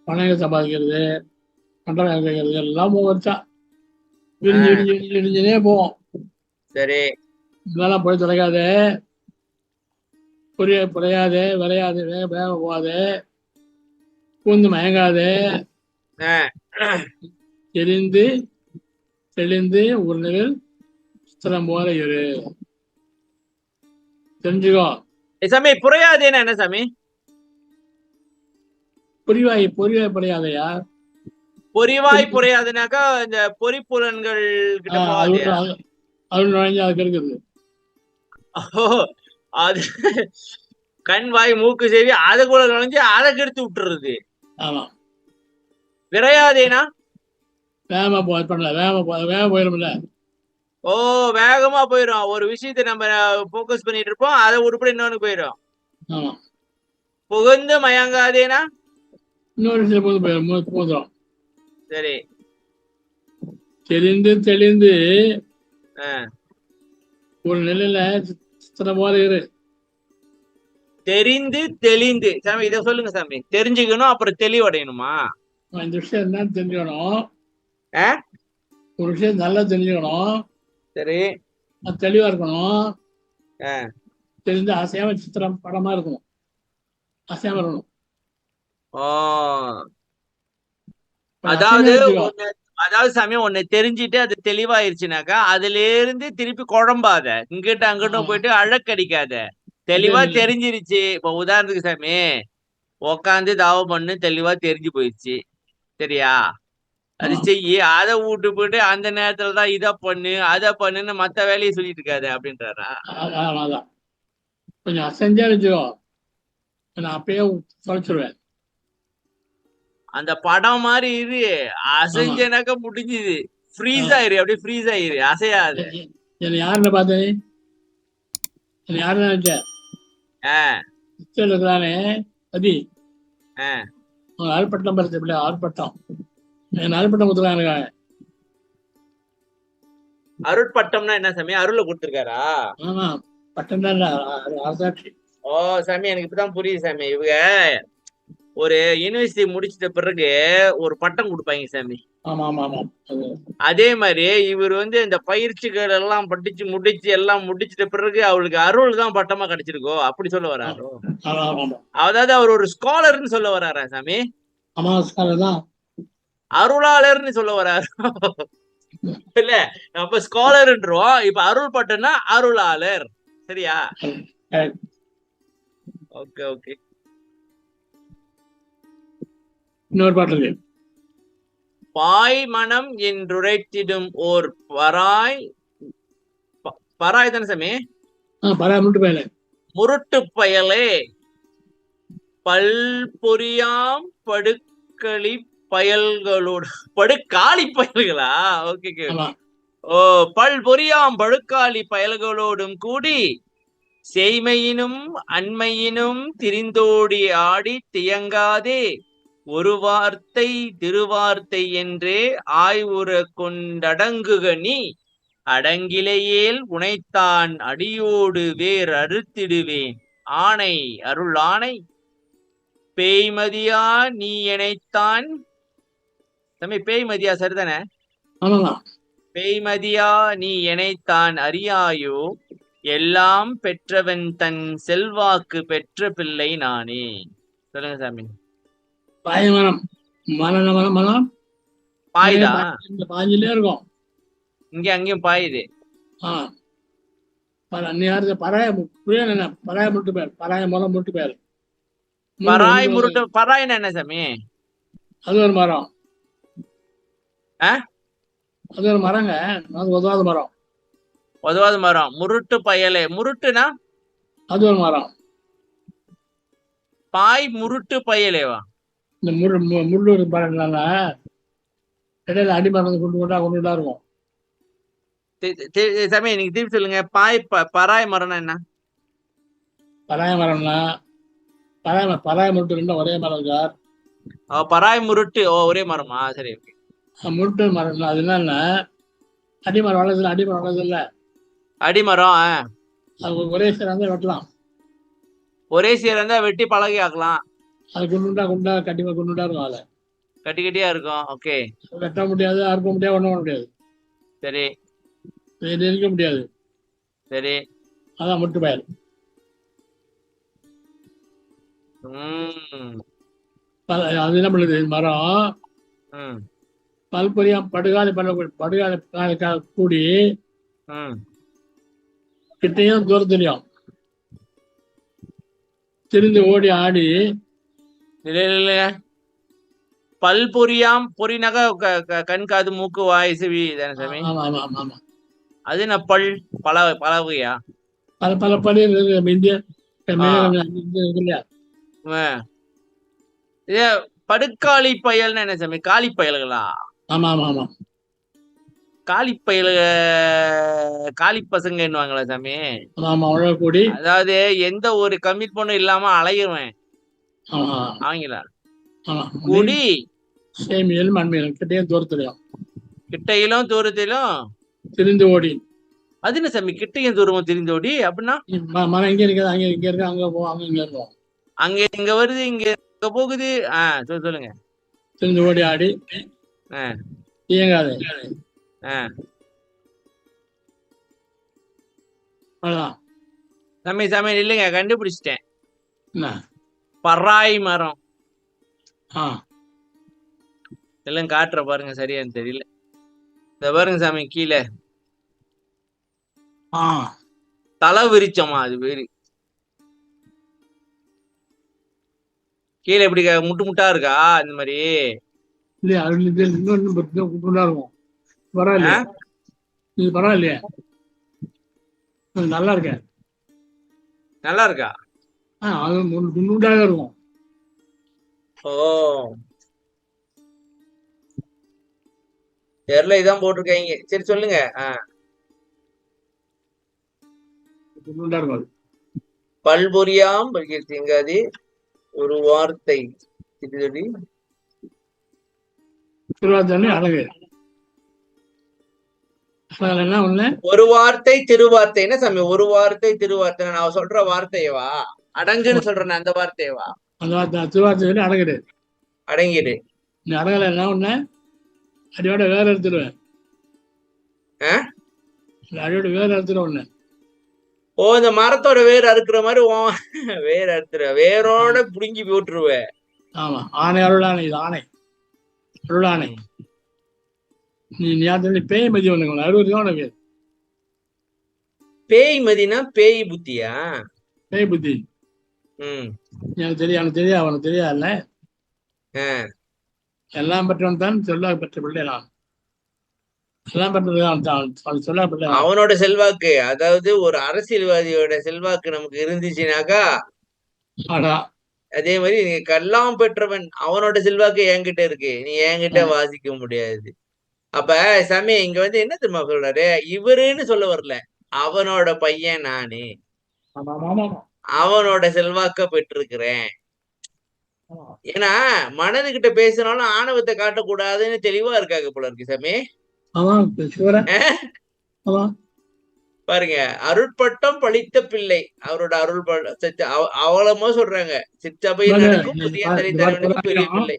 பணம் சம்பாதிக்கிறது, பண்டம் வைக்கிறது எல்லாம் போச்சா விரிஞ்சு விரிஞ்சு விரிஞ்சு விரிஞ்சுனே போவோம். சரி, இதெல்லாம் போய் தொலைக்காது, புரியாது விளையாது, வேக போகாது, பூந்து மயங்காது, தெரிந்து தெளிந்து ஒரு நிலையில் சித்திரம் போல இரு. தெரிஞ்சுக்கோ சாமி. புரியாதேன்னா என்ன சாமி? பொறிவாய் புரியாதையா? பொறிவாய் புரியாதுனாக்கா இந்த பொறிப்புலன்கள் கிட்ட போகாது, அது நுழைஞ்சு அதுக்கு இருக்குது. அது கண் வாய் மூக்கு செவி அதை கூட நுழைஞ்சு அதை கெடுத்து விட்டுறது. ஆமா. விரையாதேனா வேகமா பண்ணல, வேகமா போயிடும்ல. வேகமா போயிடும். ஒரு விஷயத்தை நம்ம போக்கஸ் பண்ணிட்டு இருப்போம், அதை உருப்படி இன்னொன்னு போயிடும். ஆமா. புகுந்து மயங்காதேனா இன்னொரு விஷயம் போதும். சரி. தெரிந்து தெளிந்து ஆஹ் ஒரு நிலையில சித்திரம் போல இரு. தெரிந்து தெளிந்து. சாமி இதை சொல்லுங்க சாமி. தெரிஞ்சுக்கணும், அப்புறம் தெளிவடையணுமா? இந்த விஷயம் என்னன்னு தெரிஞ்சுக்கணும். ஆஹ் ஒரு விஷயம் நல்லா தெரிஞ்சுக்கணும், சரி. அது தெளிவா இருக்கணும். ஆஹ் தெரிந்து அசையாம சித்திரம் படமா இருக்கணும், அசையாம இருக்கணும். ஓ கொஞ்சம் அதாவது அசைமையா வச்சுக்கோ. அதாவது சாமி ஒண்ணு தெரிஞ்சுட்டு அது தெளிவாயிருச்சுனாக்கா அதுல இருந்து திருப்பி குழம்பாத, இங்கிட்ட அங்கிட்டும் ஆமா, போயிட்டு அழக்கடிக்காத. இல்ல தெளிவா இல்ல இல்ல. தெரிஞ்சிருச்சு. இப்ப உதாரணத்துக்கு சாமி, உக்காந்து தாவம் பண்ணு, தெளிவா தெரிஞ்சு போயிடுச்சு. சரியா? அது ஆமா, செய்யி. அதை விட்டு போயிட்டு அந்த நேரத்துலதான் இதை பண்ணு அதை பண்ணுன்னு மத்த வேலையை சொல்லிட்டு இருக்காது அப்படின்றாரா? அதான் கொஞ்சம் அசைஞ்சா வச்சுக்கோ, நான் அப்பயே தொலைச்சிருவேன். அந்த படம் மாதிரி இரு. ஆமா. அசைஞ்சனாக்க முடிஞ்சுது. ஃப்ரீஸ் ஆ. ஆயிரு, அப்படியே ஃப்ரீஸ் ஆயிரு, அசையாத. என்னை யாருன்னு பார்த்தேன்? என்னை யாருன்னு நினைச்ச? ஆஹ் பிக்சர்ல இருக்கிறானே பதி, ஆஹ் அவன் ஆள்பட்டம் படுத்த பிள்ளை, ஆள்பட்டம். என் ஆள்பட்டம் கொடுத்துருக்காங்க. அருட்பட்டம்னா என்ன சாமி? அருளை கொடுத்திருக்காரா? ஆமா, பட்டம் தான் அரசாட்சி. ஓ சாமி, எனக்கு இப்பதான் புரியுது சாமி. இவங்க ஒரு யூனிவர்சிட்டி முடிச்சிட்ட பிறகு ஒரு பட்டம் கொடுப்பாங்க சாமி. ஆமா ஆமா ஆமா. அது அதே மாதிரி இவர் இந்த பயிற்சிகள் எல்லாம் படிச்சு முடிச்சு எல்லாம் முடிச்சிட்ட பிறகு அவளுக்கு அருள் தான் பட்டமா கிடைச்சிருக்கோ, அப்படி சொல்ல வராரோ? ஆமா ஆமா ஆமா. அதாவது அவர் ஒரு ஸ்காலர்னு சொல்ல வராரா சாமி? அமாவாஸ்காரம் தான். அருளாளர்னு சொல்ல வராரு இல்ல? நம்ம ஸ்காலர்ன்றோம், இப்ப அருள் பட்டம்னா அருளாளர். சரியா? Okay okay. இன்னொரு பாட்டு இருக்கு. பாய் மனம் என்றுரைத்திடும் ஓர் பராய். பராய் தானே சாமி? பராமரிட்டு போயில. முருட்டு பயலே பல் பொறியாம் படுக்களி பயல்களோடு. படுக்காளி பயல்களா? ஓகே. ஆமா. ஓ பல் பொறியாம் படுக்காளி பயல்களோடும் கூடி செய்மையினும் அண்மையினும் திரிந்தோடி ஆடி தியங்காதே ஒரு வார்த்தை திருவார்த்தை என்றே ஆய்வுற கொண்டடங்குக நீ அடங்கிலேயேல் உனைத்தான் அடியோடு வேர் அறுத்திடுவேன் ஆணை அருள் ஆணை பேய்மதியா நீ எனைத்தான். தம்பி பேய்மதியா சரிதானே? ஆமாமா. பேய்மதியா நீ எனைத்தான் அறியாயோ எல்லாம் பெற்றவன் தன் செல்வாக்கு பெற்ற பிள்ளை நானே. சொல்லுங்க சாமி. பாயமரம், மரண மரம் மரம் பாயுதா? பாஞ்சிலே இருக்கும். இங்க அங்கேயும் பாயுது. அந்நியாரத்து பராய புரிய பராய முட்டு பேர், பராய மரம் முட்டு பேர். பராய் முருட்டு. பராய்னா என்ன சாமி? அது ஒரு மரம். ஆஹ் அது ஒரு மரங்க, அது உதவாத மரம். உதவாத மரம். முருட்டு பயலே. முருட்டுனா? அது ஒரு மரம். பாய் முருட்டு பயலேவா? இந்த முள்ளூர் மரம்னால இடையில அடிமரம் கொண்டுட்டா இருக்கும். சாமி நீங்க திருப்பி சொல்லுங்க. பராய் மரம்னா என்ன? பராய மரம்னா பராய முருட்டு ரெண்டும் ஒரே மரம் சார். பராய் முருட்டு ஒரே மரமா? சரி. முருட்டு மரம் அது என்னன்னா அடிமரம் வளர்றதுல, அடிமரம் வளர்றது இல்ல, அடிமரம். அது ஒரே சீராக வெட்டலாம். ஒரே சீரா இருந்தா வெட்டி பழகி ஆக்கலாம். அது குண்டா கண்டிப்பா குண்டுண்டா இருக்கும். அதில் கட்டி கட்டியா இருக்கும். ஓகே. வெட்ட முடியாது, அறுக்க முடியாது, ஒன்றும் பண்ண முடியாது. சரி இருக்க முடியாது. சரி. அதான் முட்டு பயல். அது என்ன பண்ணுது மரம்? பல்பொரியா படுகாலி படுகாலி கூடி கிட்டையும் தூரத்துலையும் திரிந்து ஓடி ஆடி. பல்பொரியாம் பொறினாக கண் காது மூக்கு வாய் செவி தானே சாமி? அது என்ன பல்? பலவையா? பல படி இந்திய இல்லையா? படுக்காளி பயல்னு என்ன சாமி? காளி பயல்களா? ஆமா ஆமா ஆமா. காளி பயல்க காளி பசங்க என்னவாங்களா சாமி? ஆமா அவ்வளவு கூடி. அதாவது எந்த ஒரு கமிட்மெண்ட்டும் இல்லாம அலையுவேன் அவங்களா கூடி சேமியல் மண்மையல் கிட்டையும் தூரத்துலையும். கிட்டையிலும் தூரத்திலும் திரிந்து ஓடி. அது என்ன சாமி கிட்டையும் தூரமும் திரிந்து ஓடி அப்படின்னா? மரம் இங்க இருக்குது, அங்க இங்க இருக்கு, அங்க போ, அங்க இங்க இருக்கும். அங்க இங்க வருது, இங்க போகுது. சொல்லுங்க. திரிந்து ஓடி ஆடி இயங்காது. அதான் சாமி சாமி இல்லைங்க, கண்டுபிடிச்சிட்டேன். என்ன? பறாய் மரம். ஆ எல்லாம் காட்டுற பாருங்க, சரியான்னு தெரியல. இந்த பாருங்க சாமி கீழே தலை விரிச்சோமா, அது பேரு. கீழே எப்படி முட்டு முட்டா இருக்கா இந்த மாதிரி? இல்லையா? இன்னொன்னு இருக்கும். பரவாயில்லையா? இது பரவாயில்லையா? நல்லா இருக்க. நல்லா இருக்கா? அது முன்னுண்டாக இருக்கும். ஓ தெரியல, இதான் போட்டிருக்காங்க. சரி சொல்லுங்க. பல்பொரியாம் பல்கிருத்திங்காதி ஒரு வார்த்தை சொல்லி அழகு. என்ன ஒண்ணு? ஒரு வார்த்தை திருவார்த்தை. என்ன சாமி ஒரு வார்த்தை திருவார்த்தை? நான் சொல்ற வார்த்தையவா? அடங்குன்னு சொல்றேன் அந்த வார்த்தையவா? அந்த வார்த்தை திருவார்த்தை சொல்லி அடங்கிடு. அடங்கிடு. நீ அடங்கல என்ன ஒண்ணு? அடியோட வேற எடுத்துருவேன். அடியோட வேற எடுத்துருவேன் ஒண்ணு. ஓ இந்த மரத்தோட வேர் அறுக்கிற மாதிரி வேர் அறுத்துற, வேரோட புடுங்கி போட்டுருவேன். ஆமா, ஆணை அருளானை. இது ஆணை அருளானை. நீ பேய் மதி ஒண்ணு 60 ரூபா உனக்கு. பேய் மதினா பேய் புத்தியா? பேய் புத்தி. எனக்கு தெரியும், எனக்கு தெரியாது, அவனுக்கு தெரியாதுல்ல. எல்லாம் பெற்றவன் தான் சொல்ல பெற்ற பிள்ளை. நான் எல்லாம் பெற்றது சொல்ல பிள்ளை. அவனோட செல்வாக்கு, அதாவது ஒரு அரசியல்வாதியோட செல்வாக்கு நமக்கு இருந்துச்சுனாக்கா அதே மாதிரி நீ கல்லாம் பெற்றவன், அவனோட செல்வாக்கு என்கிட்ட இருக்கு, நீ என்கிட்ட வாசிக்க முடியாது. அப்ப சாமி இங்க வந்து என்ன தெரியுமா சொல்றாரு? இவருன்னு சொல்ல வரல, அவனோட பையன் நானு, அவனோட செல்வாக்க பெற்றிருக்கிறேன். ஏன்னா மனதுகிட்ட பேசினாலும் ஆணவத்தை காட்டக்கூடாதுன்னு தெளிவா இருக்காங்க போல இருக்கு சாமி. பாருங்க, அருட்பட்டம் பழித்த பிள்ளை, அவரோட அருள் அவளமா சொல்றாங்க. சிற்றபையில் நடக்கும் புதிய தலைவனுக்கு பெரிய பிள்ளை.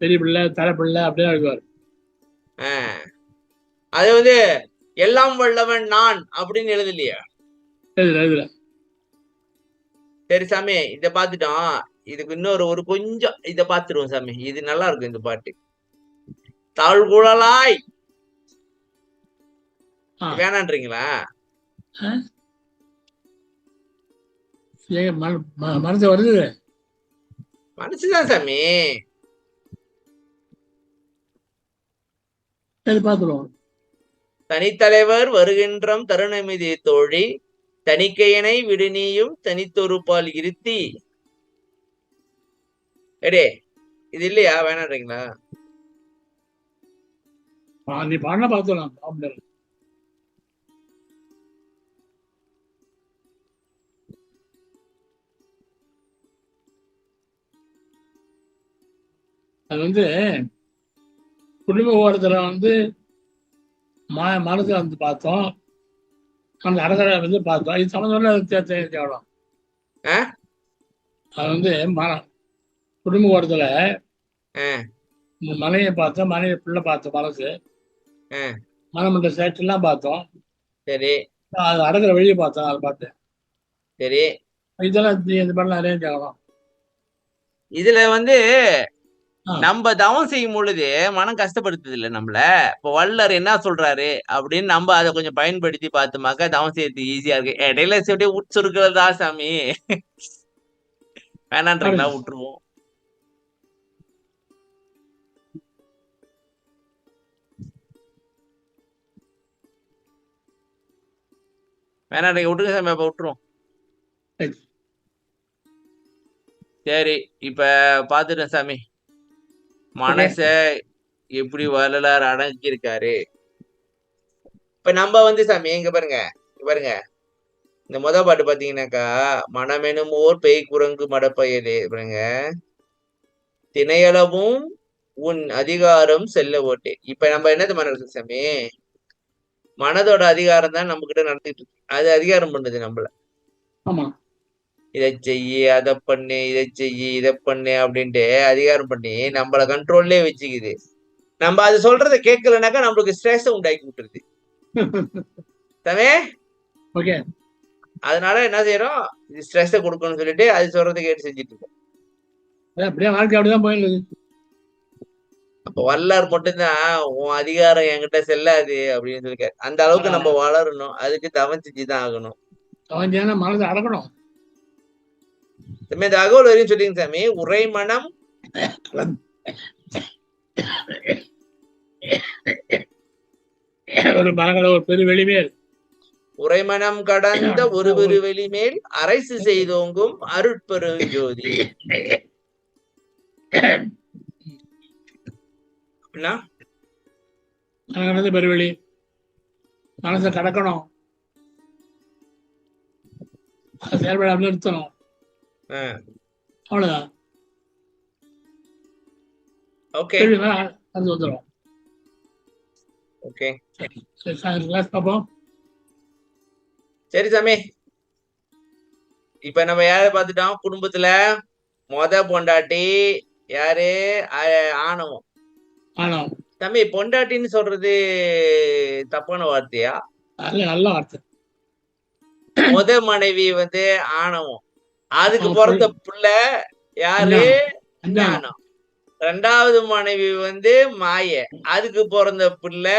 பெரிய பிள்ளை, தலை பிள்ளை அப்படியே இருக்குவார். அது வந்து எல்லாம் வல்லவன் நான் அப்படின்னு எழுதலையா? சரி சாமி, இத பாத்துட்டோம். இதுக்கு இன்னொரு ஒரு கொஞ்சம் இத பாத்துருவோம் சாமி. இது நல்லா இருக்கும் இந்த பாட்டு. தாழ்குழலாய் வேணான்றீங்களா? மனசு வருது, மனசுதான் சாமி. பாத்துருவோம். தனித்தலைவர் வருகின்றம் தருணமிதி தோழி, தனிக்கையனை விடுநீயும் தனித்தொரு பால் இருத்தி. எடே இது இல்லையா? வேணான்றீங்களா? நீ பாட பாத்துலாம். அது வந்து குடும்ப ஓரத்துல வந்து மனசுல வந்து பார்த்தோம், அந்த அடகரை வந்து பார்த்தோம். இது சம்மந்தம் தேவலாம். அது வந்து குடும்ப ஓரத்துல மனையை பார்த்தோம், மனைவி பிள்ளை பார்த்தோம், மனசு மனமன்ற சேட்டெல்லாம் பார்த்தோம். சரி, அது அடகிற வழியை பார்த்தோம், அதை பார்த்தேன். சரி, இதெல்லாம் இந்த பாடலாம் அரேஞ்ச் ஆகலாம். இதுல வந்து நம்ம தவம் செய்யும் பொழுது மனம் கஷ்டப்படுத்துது இல்ல நம்மள. இப்ப வள்ளர் என்ன சொல்றாரு அப்படின்னு நம்ம அதை கொஞ்சம் பயன்படுத்தி பார்த்துமாக்கா தவம் செய்யறதுக்கு ஈஸியா இருக்கு. இடையில அப்படியே உட்சுருக்கிறதா சாமி. வேணான்றீங்களா? விட்டுருவோம். வேணான்றீங்க, விட்டுருங்க சாமி. அப்ப விட்டுருவோம். சரி, இப்ப பாத்துட்டேன் சாமி. மனச எப்படி வள்ளலார் அடங்கியிருக்காரு. இப்ப நம்ம வந்து சாமி இங்க பாருங்க, இந்த முத பாட்டு பாத்தீங்கன்னாக்கா, மனமெனும் ஓர் பேய் குரங்கு மடப்பயலே பாருங்க, திணையளவும் உன் அதிகாரம் செல்ல ஓட்டேன். இப்ப நம்ம என்னது மனசு சாமி? மனதோட அதிகாரம் தான் நம்ம கிட்ட நடத்திட்டு இருக்கு. அது அதிகாரம் பண்ணுது நம்மள. ஆமா இதை செய்யி, அதை பண்ணு, இதை செய்யி, இதை பண்ணு அப்படின்ட்டு அதிகாரம் பண்ணி நம்மள கண்ட்ரோல்லே வச்சுக்குது. நம்ம அது சொல்றதை கேட்கலனாக்கா நம்மளுக்கு ஸ்ட்ரெஸ் உண்டாக்கி விட்டுருது தமே. ஓகே. அதனால என்ன செய்யறோம்? ஸ்ட்ரெஸ்ஸை கொடுக்கணும்னு சொல்லிட்டு அது சொல்றதை கேட்டு செஞ்சுட்டு இருக்கோம். அப்படியே வாழ்க்கை அப்படிதான் போயிடுது. அப்ப வல்லார் மட்டும்தான் உன் அதிகாரம் என்கிட்ட செல்லாது அப்படின்னு சொல்லிருக்காரு. அந்த அளவுக்கு நம்ம வளரணும். அதுக்கு தவம் செஞ்சுதான் ஆகணும். அவன் மனதை அடக்கணும். இந்த தகவல் வரையும் சொல்லிங்க சாமி. உரை மனம் ஒரு மரங்கள ஒரு பெரு வெளிமேல் உரைமனம் கடந்த ஒரு பெரு வெளிமேல் அரசு செய்தோங்கும் அருட்பெரும் ஜோதி. பெருவெளி மனசை கடக்கணும், செயல்பட நிறுத்தணும். அவ்வளவுதான். ஓகே அது வந்துடும். ஓகே கிளாஸ் பார்ப்போம். சரி சாமி. இப்ப நம்ம யார பாத்துட்டோம்? குடும்பத்துல பொண்டாட்டி யாரு? ஆணவம். தம்பி, பொண்டாட்டின்னு சொல்றது தப்பான வார்த்தையா? நல்ல வார்த்தை. மனைவி ஆணவம். அதுக்கு பிறந்த பிள்ளை யாரு? ஞானம். ரெண்டாவது மனைவி மாய. அதுக்கு பிறந்த பிள்ளை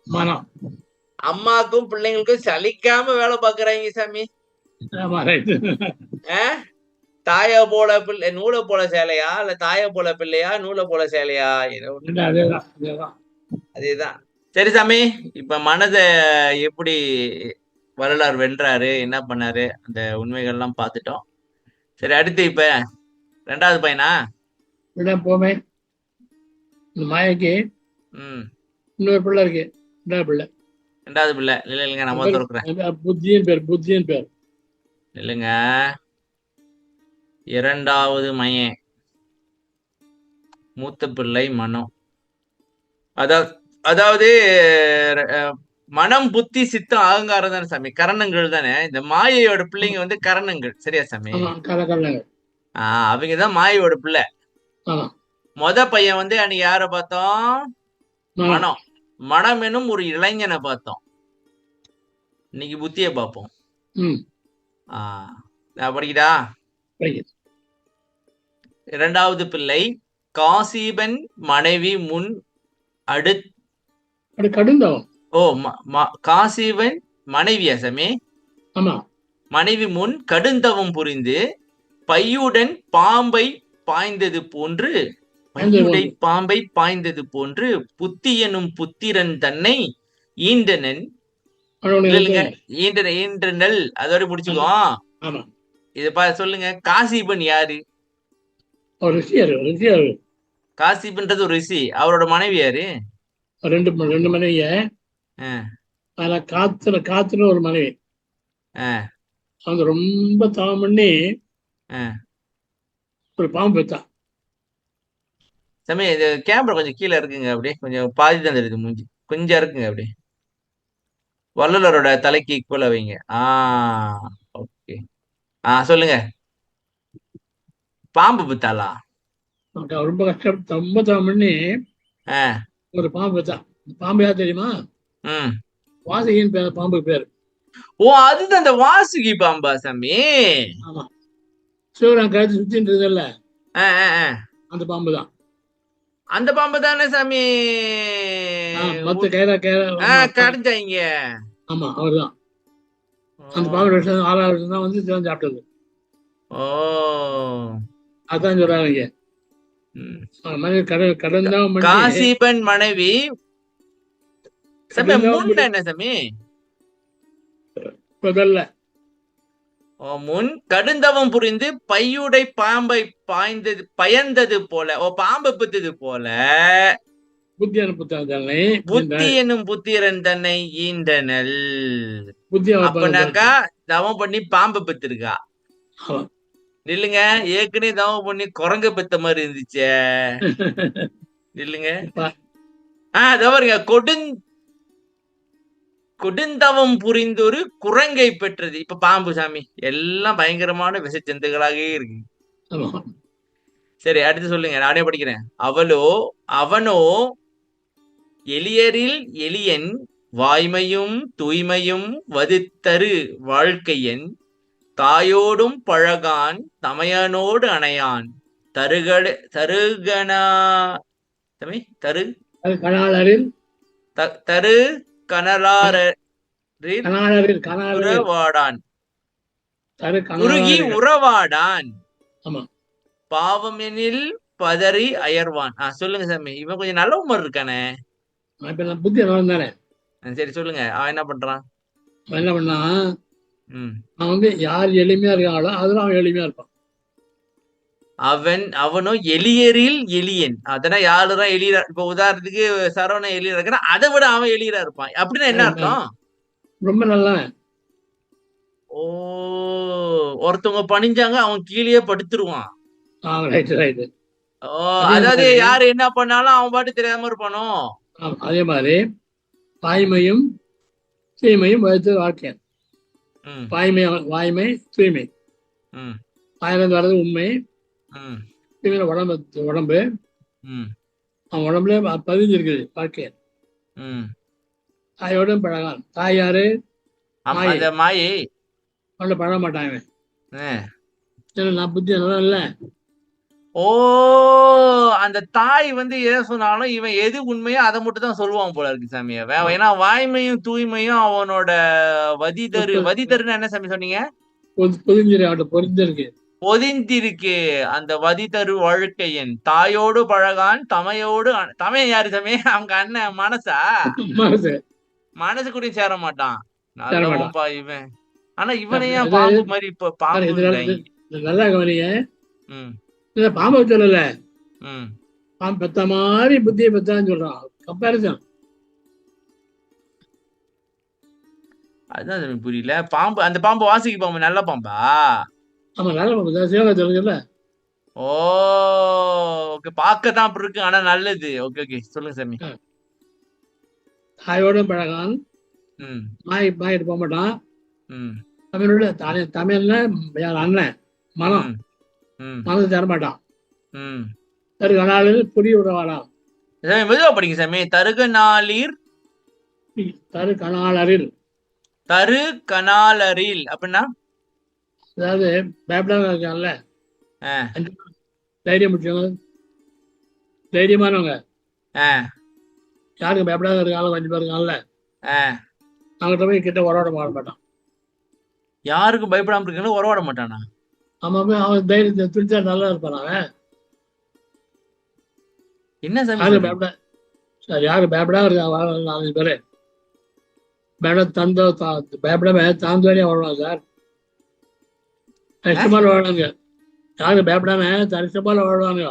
மனம். அம்மாக்கும் பிள்ளைங்களுக்கும் சலிக்காம வேலை பாக்குறாங்க சாமி. தாய போல பிள்ளை நூலை போல சேலையா, இல்ல தாய போல பிள்ளையா நூலை போல சேலையா? அதேதான். சரி சாமி, இப்ப மனத எப்படி வரலாறு வென்றாரு, என்ன பண்ணாரு, அந்த உண்மைகள் எல்லாம் பாத்துட்டோம். சரி, அடுத்து இப்ப ரெண்டாவது பையனா போமே. மாயக்கு இன்னொரு பிள்ளை இருக்கு. ரெண்டாவது பிள்ளை இல்லைங்க, நம்ம திறக்கிறேன். புத்தியின் பேர் இல்லைங்க, இரண்டாவது மையன் மூத்த பிள்ளை மனம். அதாவது மனம், புத்தி, சித்தம், அகங்காரம் தானே சாமி, கரணங்கள் தானே. இந்த மாயையோட பிள்ளைங்க கரணங்கள். சரியா சாமி? அவங்கதான் மாயையோட பிள்ளை. பையன் அன்னைக்கு யார பார்த்தோம்? மனம். மனம் எனும் ஒரு இளைஞனை பார்த்தோம். இன்னைக்கு புத்திய பார்ப்போம். படிக்கடா. இரண்டாவது பிள்ளை காசிபன் மனைவி முன் காசிபன் மனைவியா சாமி? மனைவி முன் கடுந்தவம் புரிந்து பையுடன் பாம்பை பாய்ந்தது போன்று புத்தி எனும் புத்திரன் தன்னை ஈண்டனன். ஈன்றனல் அதோட முடிச்சுக்கோ. இத சொல்லுங்க, காசிபன் யாரு? காசிபன்றது ஒரு ரிஷி. அவரோட மனைவி யாரு? ரெண்டு மனைவிய. காத்துல ஒரு மனைவி. அவங்க ரொம்ப தவம் பண்ணி ஒரு பாம்பு பெத்தான். சாமி, இது கேமரா கொஞ்சம் கீழே இருக்குங்க. அப்படியே கொஞ்சம் பாதி தான் தெரியுது, மூஞ்சி கொஞ்சம் இருக்குங்க. அப்படியே வள்ளலரோட தலைக்கு ஈக்குவலா வைங்க. ஓகே. சொல்லுங்க. பாம்பு பெத்தாளா? ரொம்ப கஷ்டம், ரொம்ப தவம் பண்ணி ஒரு பாம்பு பெத்தான். பாம்பு யார் தெரியுமா? வாசுகியின் பேர், பாம்பு பேரு. அதுதான் அந்த வாசுகி பாம்பா சாமி? ஆமா, சிவராம் கழுத்து சுத்தின்றதுல அந்த பாம்பு தான். அந்த பாம்பு தானே சாமி கடைஞ்சாங்க? ஆமா, அவர்தான். அந்த பாம்பு 6வது வருஷம் தான் சாப்பிட்டது. அதான் சொல்றாங்க. காசிபன் மனைவி என்ன சாமி? முன் கடுந்தவம் புரிந்து பையுடை பாம்பை பயந்தது போல, பாம்பு பித்தது போல புத்தி என்னும் புத்திரன் தன்னை ஈண்டனல். அப்பனாக்கா தவம் பண்ணி பாம்பு பெத்திருக்கா. இல்லைங்க, ஏற்கனவே தவம் பண்ணி குரங்க பெத்த மாதிரி இருந்துச்சே. இல்லைங்க. இப்ப இதோ பாருங்க. கொடுந்தவம் புரிந்தொரு குரங்கை பெற்றது. இப்ப பாம்பு சாமி. எல்லாம் பயங்கரமான விஷஜந்துகளாகவே இருக்கு. ஆமா. சரி, அடுத்து சொல்லுங்க. நானே படிக்கிறேன். அவனோ எளியரில் எளியன், வாய்மையும் தூய்மையும் வதித்தரு வாழ்க்கையன், தாயோடும் பழகான், தமையனோடு அணையான், தருகனா தமை தரு அது கனாலரில் தரு கனலாரில் கனாலரில் கனாலரில் உறவாடான், தரு குறுகி கனாலரில். உறவாடான், ஆமா. பாவமெனில் பதறி அயர்வான். சொல்லுங்க சாமி. இவன் கொஞ்சம் நல்ல மாதிரி இருக்கானே. இப்ப நான் புத்தி நல்லா தானே. சரி, சொல்லுங்க. அவன் என்ன பண்றான்? அவன் என்ன பண்ணா, ம் அவன் வந்து யார் எளிமையா இருக்காங்களோ அதுல அவன் எளிமையா இருப்பான். அவனோ எளியரில் எளியன். அதெல்லாம் யாருதான் எளியரா, இப்ப உதாரணத்துக்கு சரவணன் எளியரா இருக்கிறான், அதை விட அவன் எளியரா இருப்பான். அப்படின்னா என்ன அர்த்தம்? ரொம்ப நல்லவன். ஓ, ஒருத்தவங்க பணிஞ்சாங்க, அவன் கீழேயே படுத்துருவான். Right right. ஓ, அதே அதாவது மாதிரி யாரு என்ன பண்ணாலும் அவன் பாட்டு தெரியாம இருப்பானோ. அதே மாதிரி வாய்மையும் தூய்மையும் வகுத்து வாழ்க்கை. ம் வாய்மை தூய்மை. ம் வாயிலிருந்து வர்றது உண்மை. ம் தூய்மையில உடம்பு ம் அவன் உடம்புல பதிஞ்சு இருக்குது வாழ்க்கை. ம் தாயோடும் பழகான். தாய் யாரு? மாயை. அந்த மாயை. அவன்கிட்ட பழக மாட்டாங்க. ஆ. நான் புத்தி நல்லா இல்லை. ஓ, அந்த தாய் வந்து எதை சொன்னாலும் இவன் எது உண்மையோ அதை மட்டும் தான் சொல்லுவான் போல இருக்கு சாமி. ஏன்னா வாய்மையும் தூய்மையும் அவனோட வதிதருன்னு என்ன சாமி சொன்னீங்க? பொதிஞ்சிரு, அவன்கிட்ட பொறிஞ்சிருக்கு. பொதிந்திருக்கு. அந்த வதிதரு வாழ்க்கையன், தாயோடு பழகான், தமையோடு தமையன் யாரு சாமி? அவங்க அண்ணன் மனசா? மனசு கூட சேர மாட்டான். நல்லவன்பா இவன். ஆனா இவனையா பாம்பு மாதிரி இப்ப பாம்பு நல்லா கவனிங்க. ம் பாம்பை சொல்லல, ம் பாம்பு பெத்த மாதிரி புத்தியை பெத்தான்னு சொல்றான். கம்பாரிசன். அதுதான் சாமி புரியல. பாம்பு, அந்த பாம்பு வாசிக்கு பாம்பு நல்ல பாம்பா? ஆமா, நல்ல பாம்பு. சிவகா சொல்லுங்கல்ல. ஓ, ஓகே. பார்க்கத்தான் அப்படி இருக்கு, ஆனா நல்லது. ஓகே ஓகே, சொல்லுங்க சாமி. தாயோடும் பழகான். ம் மாயிட்டு போக மாட்டான். ம் தமிழோட தமிழ்ல யார் அண்ணன் மனம். ம் மனசு தரமாட்டான். ம் தரு கனாலில் புரிய விடவாடாம். சாமி மெதுவா படிங்க சாமி. தருகனாலிர் தரு கனாலரில். தரு கனாலரில் அப்படின்னா, அதாவது பயப்படாம இருக்கான்ல, தைரியம் முடிச்சவங்க, தைரியமானவங்க, யாருக்கு பயப்படாத இருக்காங்களோ, கொஞ்சம் பேர் இருக்காங்கல்ல, அவங்ககிட்ட போய் கிட்ட உறவாட மாட்டான். யாருக்கும் பயப்படாம இருக்கீங்களோ உறவாட மாட்டானா? ஆமா, அவன் தைரியத்தை துணிச்சா நல்லா இருப்பான். அவன் என்ன சாமி யாருக்கு பயப்பட சார், யாரு பயப்படாம இருக்காங்க 4 பேரு பயப்படாம தாந்தோரியா வாழ்வாங்க சார். தரிசமால வாழ்வாங்க. யாரு பயப்படாம தரிசமால வாழ்வாங்க.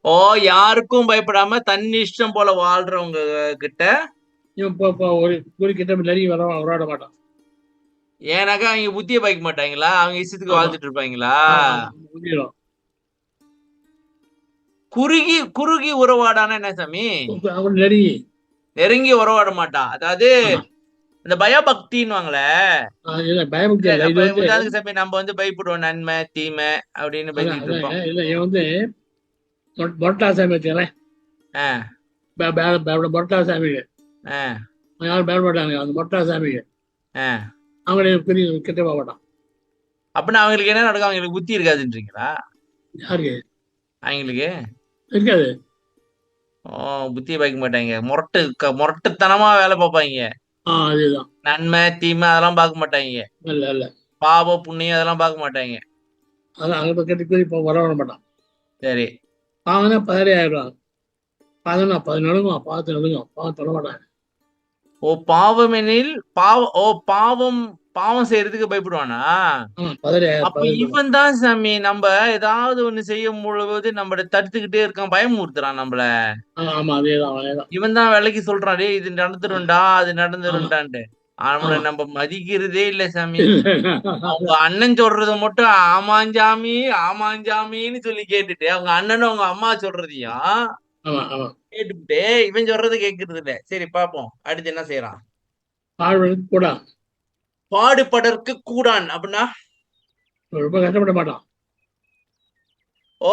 ஓ, யாருக்கும் பயப்படாம தன் இஷ்டம் போல வாழ்றவங்க கிட்ட இவன் ஒரு குறிக்கிட்ட நெருங்கி உறவாட மாட்டான். ஏன்னாக்கா அவங்க புத்திய பாய்க்க மாட்டாங்களா? அவங்க இஷ்டத்துக்கு வாழ்ந்துட்டு இருப்பாங்களா? குறுகி உறவாடானா என்ன சாமி? நெருங்கி உறவாட மாட்டான். அதாவது இந்த பயபக்தின்னுவாங்களே. உதாரணத்துக்கு சாமி, நம்ம வந்து பயப்படுவோம், நன்மை தீமை அப்படின்னு பயந்துட்டு இருப்போம். இல்ல, இவன் வந்து பொட்டா சாமி வச்சுக்கிறேன். பொட்டா சாமிக்கு யாரும் பயப்பட மாட்டாங்க. அந்த பொட்டா சாமிக்கு அவங்களே பெரிய கிட்ட போக மாட்டான். அப்படின்னா அவங்களுக்கு என்ன நடக்கும்? அவங்களுக்கு புத்தி இருக்காதுன்றீங்களா? யாருக்கு? அவங்களுக்கு இருக்காது. புத்தியை பாய்க்க மாட்டாங்க. முரட்டுத்தனமா வேலை பார்ப்பாங்க. அதேதான். நன்மை தீமை அதெல்லாம் பார்க்க மாட்டாங்க. இல்ல பாவம் புண்ணியம் அதெல்லாம் பார்க்க மாட்டாங்க. அதான் அங்க கட்டி இப்போ வரவிட மாட்டான். சரி, பாவம்னா பதறி ஆயிடுவான். பாவம்னா 10 நடுங்கும், பாவத்தை நடுங்கும், பாவம் தொட மாட்டாங்க. ஓ, பாவமெனில் பாவம் செய்யறதுக்கு பயப்படுவானா? அப்ப இவன் தான் சாமி நம்ம ஏதாவது ஒண்ணு செய்யும் பொழுது நம்மள தடுத்துக்கிட்டே இருக்கான், பயமுறுத்துறான் நம்மள. இவன் தான் விலைக்கு சொல்றான், டே இது நடந்துரும்டா, அது நடந்துரும்டான்ட்டு. அவனை நம்ம மதிக்கிறதே இல்ல சாமி. அவங்க அண்ணன் சொல்றத மட்டும் ஆமாஞ்சாமி ஆமாஞ்சாமின்னு சொல்லி கேட்டுட்டு, அவங்க அண்ணனும் அவங்க அம்மா சொல்றதையும் ஆமா ஆமா. கேட்டுவிட்டு இவன் சொல்றது கேட்கறது இல்ல. சரி பாப்போம் அடுத்து என்ன செய்யறான். பாடுபடுறது கூட பாடுபடற்கு கூடான் அப்படின்னா ரொம்ப கஷ்டப்பட மாட்டான். ஓ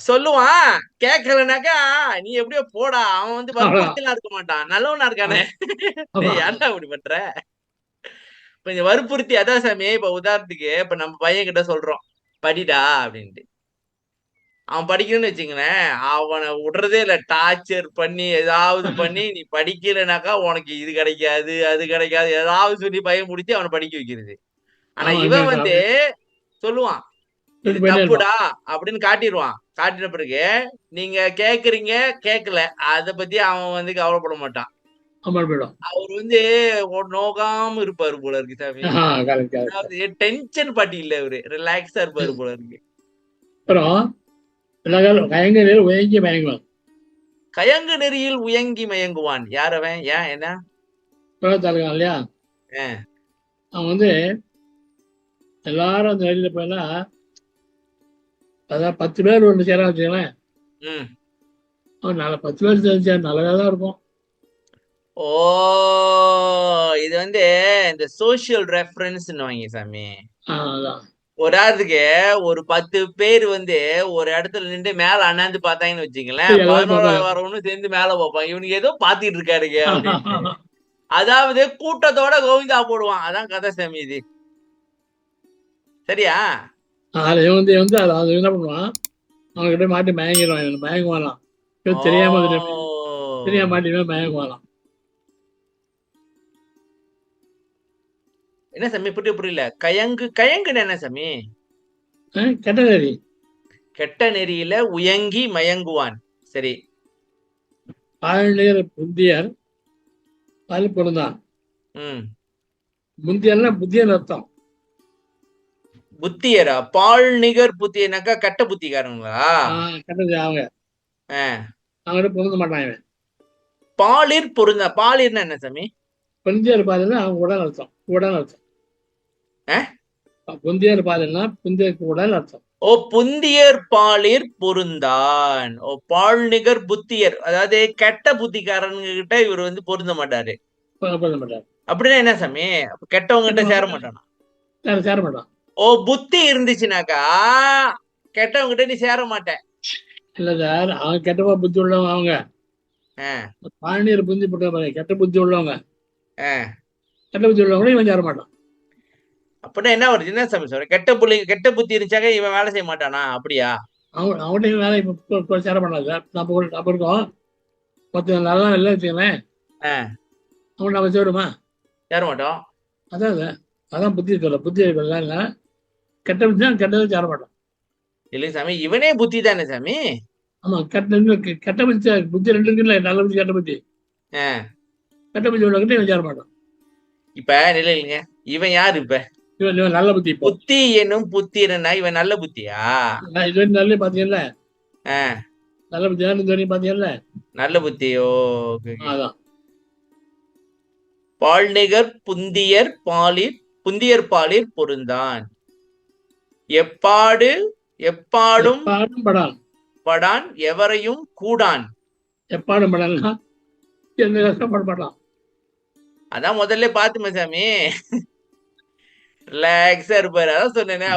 சொல்லுவான். கேட்கலனாக்கா நீ எப்படியோ போடா, அவன் வந்து அவ்வளவுதான். வற்புறுத்தலாம் இருக்க மாட்டான், நல்லவனா இருக்கானே. ஆமா டேய் ஏன்டா இப்படி பண்ற. கொஞ்சம் வற்புறுத்தி அதான் சாமி. இப்ப உதாரணத்துக்கு இப்ப நம்ம பையன் கிட்ட சொல்றோம் படிடா அப்படின்ட்டு. அவன் படிக்கணும்னு வச்சுங்களேன், அவனை விடுறதே இல்ல. டார்ச்சர் பண்ணி ஏதாவது பண்ணி நீ படிக்கலைனாக்கா உனக்கு இது கிடைக்காது அது கிடைக்காது ஏதாவது சொல்லி பையன் முடிச்சு அவனை படிக்க வைக்கிறது. ஆனா ஆமா. இவன் வந்து சொல்லுவான் இது போயிட்டே இருப்பான். தப்புடா அப்படின்னு காட்டிடுவான். காட்டின பிறகு நீங்க கேக்குறீங்க கேட்கல அத பத்தி அவன் வந்து கவலைப்பட மாட்டான். ஆமா போயிடும். அவர் வந்து நோகாம இருப்பாரு போல இருக்கு சாமி. Correct correct. அதாவது டென்ஷன் பாட்டி இல்ல இவரு, ரிலாக்ஸா இருப்பாரு போல இருக்கு. அப்புறம் எல்லா காலம் கயங்க நேரம் உயங்கி மயங்குவான். கயங்கு நெறியில் உயங்கி மயங்குவான். யார் அவன்? ஏன் என்ன? இருக்கான் இல்லையா, அஹ், அவன் வந்து எல்லாரும் அந்த நெறியில போயினா, அதான் 10 பேர் ஒன்று சேர வச்சுக்கலாம். உம். அவன் 10 பேர் சேர்ந்து நல்லதா தான் இருக்கும். ஓ இது வந்து இந்த சோசியல் ரெஃபரன்ஸ் வாங்கி சாமி. அதான் உதாரணத்துக்கு ஒரு 10 பேர் வந்து ஒரு இடத்துல நின்று மேல அண்ணாந்து பார்த்தாங்கன்னு வச்சுங்களேன், எல்லாரும் 11வது பார்ப்பாங்க. வரவனும் சேர்ந்து மேல பார்ப்பான். இவனுக்கு ஏதோ பாத்துட்டு இருக்காருங்க அப்படின்ட்டு. அதாவது கூட்டத்தோட கோவிந்தா போடுவான். அதான் கதை சாமி இது. சரியா? அதை வந்து வந்து அது என்ன பண்ணுவான், அவன்கிட்ட மாட்டி மயங்கிடுவான். இவன் மயங்குவானாம். ஓ தெரியாம தெரியாம மாட்டிடுவான், மயங்குவானாம். என்ன சாமி புரியல. கயங்குன்னு என்ன சாமி? கெட்ட நெறி. கெட்ட நெறியில உயங்கி மயங்குவான். சரி. ஆழ்நீர் புந்தியர் பால் பொருந்தான். உம். முந்தியர்னா புத்தியர் அர்த்தம். புத்தியரா? பால் நிகர் புத்தியனாக்கா கெட்ட புத்திக்காரங்களா? கெட்டது அவங்க. ஆஹ். அவங்ககிட்ட பொருந்த மாட்டான் இவன். பாலிர் பொருந்தா? பாலிர்னா என்ன சாமி? புந்தியர் பாலுன்னா அவங்க உடல் அர்த்தம். உடல் அர்த்தம். புந்தியர் பாலுன்னா புந்தியருக்கு உடல் அர்த்தம். ஓ புந்தியர் பாலிர் பொருந்தான். ஓ பால் நிகர் புத்தியர், அதாவது கெட்ட புத்திக்காரங்க கிட்ட இவர் வந்து பொருந்த மாட்டாரு. பொருந்த மாட்டார். அப்படின்னா என்ன சாமி? கெட்டவங்க கிட்ட சேர மாட்டானா? சேர மாட்டான். ஓ புத்தி இருந்துச்சுனாக்கா கெட்டவங்க கிட்ட நீ சேர மாட்டேன். இல்ல சார், அவங்க கெட்டவா புத்தி உள்ளவங்க. அவங்க பாழ்நீர் புந்தி போட்டு கெட்ட புத்தி உள்ளவங்க. கெட்ட புத்தி உள்ளவங்க இவன் சேர மாட்டான். அப்படின்னா என்ன வருது? என்ன சாமி சொல்ற? கெட்ட புத்தி இருந்துச்சாக்க இவன் வேலை செய்ய மாட்டானா? அப்படியா? அவங்கள்ட்ட வேலை இப்போ சேர மாட்டான் சார். நம்ம இருக்கோம் மொத்தம் நல்லா இல்லை வச்சுக்கலேன், அவங்க நம்ம சேருமா? சேர மாட்டோம். அதான் புத்தி சொல்ல. புத்தி இல்லை, கெட்ட புத்தி தான், கெட்டதை சேர மாட்டோம். இல்லை சாமி, இவனே புத்தி தானே சாமி. ஆமா, கெட்ட புத்தி. புத்தி ரெண்டு இருக்குல்ல, நல்ல புத்தி கெட்ட புத்தி. கெட்ட புத்தி உள்ளவங்கிட்ட இவன் சேர மாட்டான். இப்ப இல்லைங்க, இவன் யாரு? இப்ப இவன் நல்ல புத்தி. புத்தி என்னும் புத்திரனா இவன் நல்ல புத்தியா? இது நல்ல பாத்தீங்கல்ல, நல்ல புத்தி தான் பாத்தீங்கல்ல, நல்ல புத்தியோ. அதான் பால் நிகர் புந்தியர் பாலிர் பொருந்தான். எப்பாடும் படான் எவரையும் கூடான். எப்பாடும் படான்னா எந்த கஷ்டப்பட மாட்டான். அதான் முதல்ல பாத்துமே சாமி, ரிலாக்ஸா இருப்பாரு. அதான் சொன்னேனே,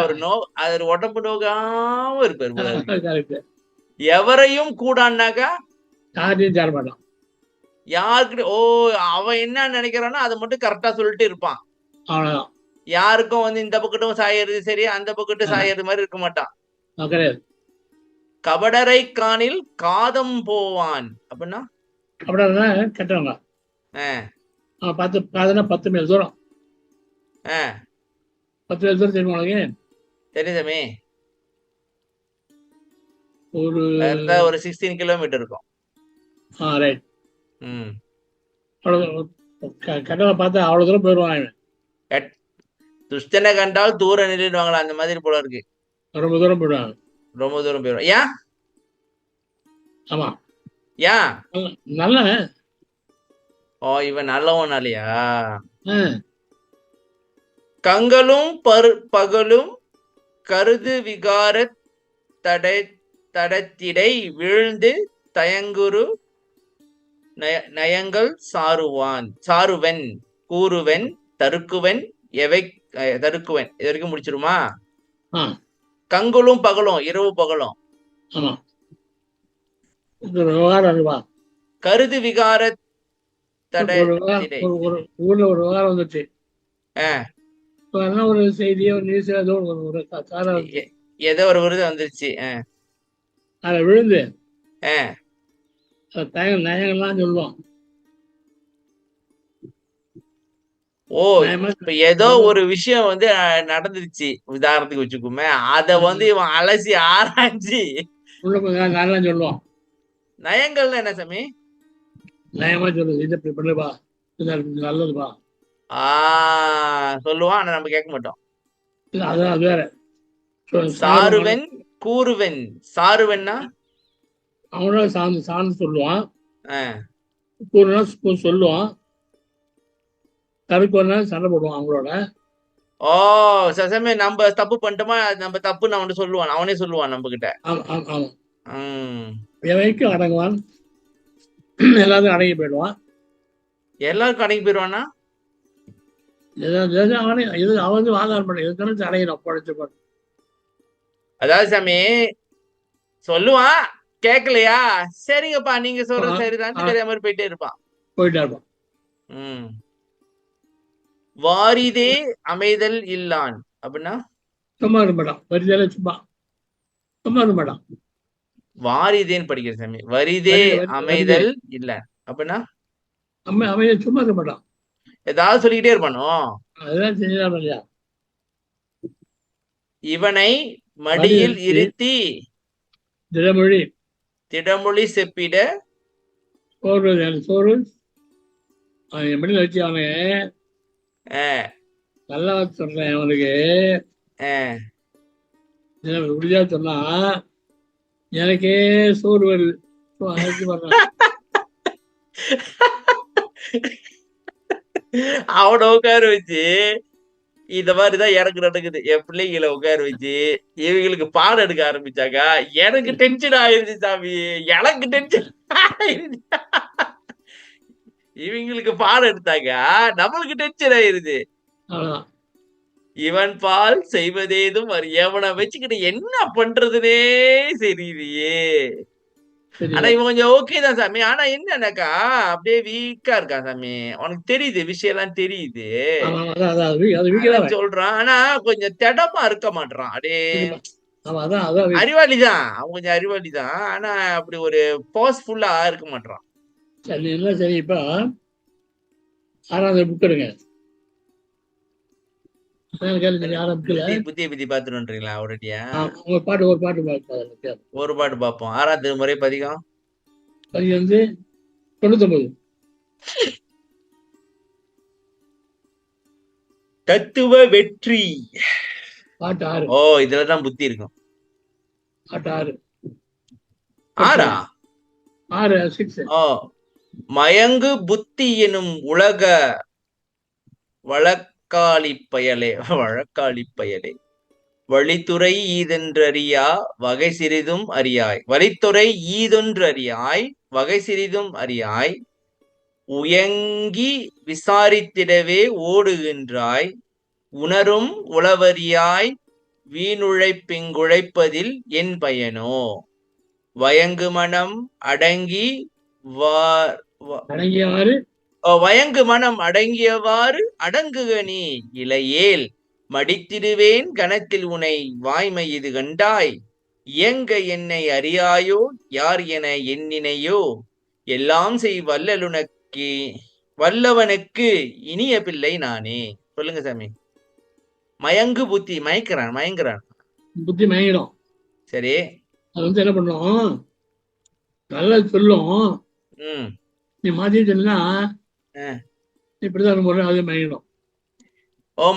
அவர் உடம்பு நோக்காம இருப்பாரு. எவரையும் கூடான்னாக்கா யாரையும் சேர மாட்டான். யாருக்கு? ஓ அவன் என்ன நினைக்கிறானோ அதை மட்டும் கரெக்டா சொல்லிட்டு இருப்பான். அவ்வளவுதான். யாருக்கும் வந்து இந்த பக்கட்டும் சாயறது சரி, அந்த பக்கட்டும் சாயறது மாதிரி இருக்க மாட்டான். கிடையாது. கபடரை காணில் காதம் போவான். அப்படின்னா கெட்டவங்க 10 மைல் தூரம். 10 மைல் தூரம் தெரியுமா உனக்கு? தெரியுதமே. ஒரு 16 கிலோமீட்டர் இருக்கும். ரைட். கெட்டவங்க பார்த்தா அவ்வளவு தூரம் போயிடுவான். துஷ்டனை கண்டால் தூரம் நின்றுடுவாங்களா? அந்த மாதிரி போல இருக்கு. ரொம்ப தூரம் போயிடுவாங்க. ரொம்ப தூரம் போயிடுவான். ஏன்? ஆமா, ஏன்? நல்லவன். ஓ இவன் நல்லவனாலியா? கங்களும் பகலும் கருது விகார தடத்திடை வீழ்ந்து தயங்குரு நயங்கள் சாருவன் கூறுவன் தருக்குவன் எவை தருக்குவன். இது வரைக்கும் முடிச்சிருமா? கங்குலும் பகலும் இரவு பகலும். கருது விகார தடை. ஊர்ல ஒரு விவகாரம் வந்துச்சு. ஒரு செய்தியோ நியூஸ் ஏதோ ஒரு விருது வந்துருச்சு. அதை விழுந்து நயங்கள்லாம் சொல்லுவோம். ஓ, இப்ப ஏதோ ஒரு விஷயம் நடந்துருச்சு உதாரணத்துக்கு வச்சுக்கோமே, அத இவன் அலசி ஆராய்ச்சி சொல்லுவான். நயங்கள்னா என்ன சாமி? நயமா சொல்லுது, இது இப்படி பண்ணுப்பா, இது நல்லதுப்பா சொல்லுவான். ஆனா நம்ம கேட்க மாட்டோம். அதான் அது வேற. சாருவன் கூறுவன். சாருவன்னா அவனோட சார்ந்து சொல்லுவான். கூறுனா சொல்லுவான். தடுக்கோன்னா சண்டை போடுவான் அவங்களோட. சசமே நம்ம தப்பு பண்ணிட்டோமா, நம்ம தப்பு அவன் சொல்லுவான். அவனே சொல்லுவான் நம்ம கிட்ட. எவைக்கும் அடங்குவான், எல்லாத்துக்கும் அடங்கி போயிடுவான். எல்லாருக்கும் அடங்கி போயிடுவானா? அவன் வாதாரம் பண்ண எதுக்கு அடையிடும் பழைச்சு. அதாவது சாமி சொல்லுவான், கேட்கலையா, சரிங்கப்பா நீங்க சொல்றது சரிதான் மாதிரி போயிட்டே இருப்பான். வாரிதே அமைதல் இல்லான் அப்படின்னா சும்மா இருக்க மாட்டான். வரிதே சும்மா இருக்க மாட்டான். வாரிதேன்னு படிக்கிற சாமி. வரிதே அமைதல் இல்ல அப்படின்னா அமைதல் சும்மா இருக்க மாட்டான். ஏதாவது சொல்லிக்கிட்டே இருப்பானோ. அதுதான் செஞ்சான். இவனை மடியில் இருத்தி திடமொழி செப்பிட சோறு மடியில் வச்சு அவனு நல்லா சொல்றேன். அவனுக்கு உறுதியா சொன்னா எனக்கே சோறு வருது. அவனை உட்கார வச்சு இந்த மாதிரிதான் எனக்கு நடக்குது. என் பிள்ளைங்களை உட்கார வச்சு இவங்களுக்கு பாடம் எடுக்க ஆரம்பிச்சாங்க. எனக்கு டென்ஷன் ஆயிருச்சு சாமி, எனக்கு டென்ஷன் ஆயிருச்சு. இவங்களுக்கு பாடம் எடுத்தாங்க, நம்மளுக்கு டென்ஷன் ஆயிருது. இவன் பால் செய்வதேதும் எவனை வச்சுக்கிட்டு என்ன பண்றதுனே தெரியலையே. ஆனா இவன் கொஞ்சம் ஓகே தான் சாமி. ஆனா என்னன்னாக்கா அப்படியே வீக்கா இருக்கான் சாமி. உனக்கு தெரியுது, விஷயம் எல்லாம் தெரியுது சொல்றான். ஆனா கொஞ்சம் திடமா இருக்க மாட்டான். அப்படியே அறிவாளிதான், அவன் கொஞ்சம் அறிவாளிதான். ஆனா அப்படி ஒரு போஸ்ட்ஃபுல்லா இருக்க மாட்டான். சரி, இப்ப 6வது புக் எடுங்க. புத்திய பத்தி பாத்துருன்றீங்களா? ஒரேடியா ஒரு பாட்டு பார்ப்போம். 6ஆம் திருமுறை பதிகம் 99 தத்துவ வெற்றி பாட்டு 6. இதுலதான் புத்தி இருக்கும். பாட்டு 6. 6 மயங்கு புத்தி எனும் உலக வழக்காளி பயலே வழித்துறை ஈதென்றறியா வகை சிறிதும் அறியாய். வழித்துறை ஈதொன்றறியாய் வகை சிறிதும் அறியாய். உயங்கி விசாரித்திடவே ஓடுகின்றாய். உணரும் உளவறியாய் வீணுழைப்பிங்குழைப்பதில் என் பயனோ. வயங்கு மனம் அடங்கியவாறு அடங்குக நீ இளையேல். மடித்திடுவேன் கணத்தில் உனை வாய்மை இது கண்டாய். இயங்க என்னை அறியாயோ யார் என எண்ணினையோ. எல்லாம் செய் வல்லவனுக்கு இனிய பிள்ளை நானே. சொல்லுங்க சாமி. மயங்கு புத்தி, மயங்குறான் புத்தி மயங்கிடும். சரி, அது என்ன பண்ணும், நல்லா சொல்லும். நீ மாத்தி சொன்னா இப்படிதான் போற, அது மயங்கிடும்.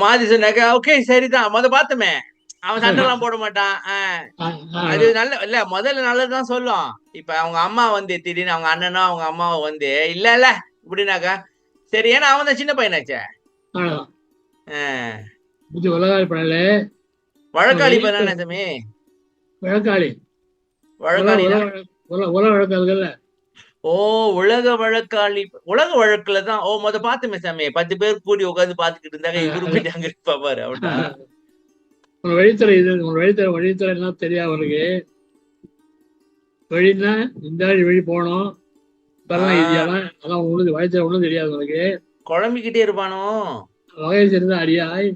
மாத்தி சொன்னாக்கா ஓகே சரிதான். பார்த்தோமே, அவன் சண்டை எல்லாம் போட மாட்டான். அது நல்ல இல்ல, முதல்ல நல்லதுதான் சொல்லும். இப்ப அவங்க அம்மா திடீர்னு அவங்க அண்ணனோ அவங்க அம்மாவை இல்ல இப்படின்னாக்கா சரி, ஏன்னா அவன் தான் சின்ன பையனாச்சே. வழக்காளி பண்ண சாமி. வழக்காளி உலக வழக்காதுல்ல. ஓ, உலக வழக்காளி. உலக வழக்குல தான். ஓ, பார்த்தோமே சாமி, 10 பேர் கூடி உட்காந்து பாத்துக்கிட்டு இருந்தாங்க, இவரு போயிட்டு அங்க இருப்பா பாரு அவட்டா. உன் வழித்தலை இது, உன் வழித்தலை என்ன தெரியாது அவனுக்கு. வழின்னா இந்த வழி போகணும், இப்பெல்லாம் இது இடம், அதான் ஒண்ணு வழித்தலை ஒண்ணும் தெரியாது உனக்கு. குழம்பிக்கிட்டே இருப்பானோ. வகையை சேர்ந்த அடியாய்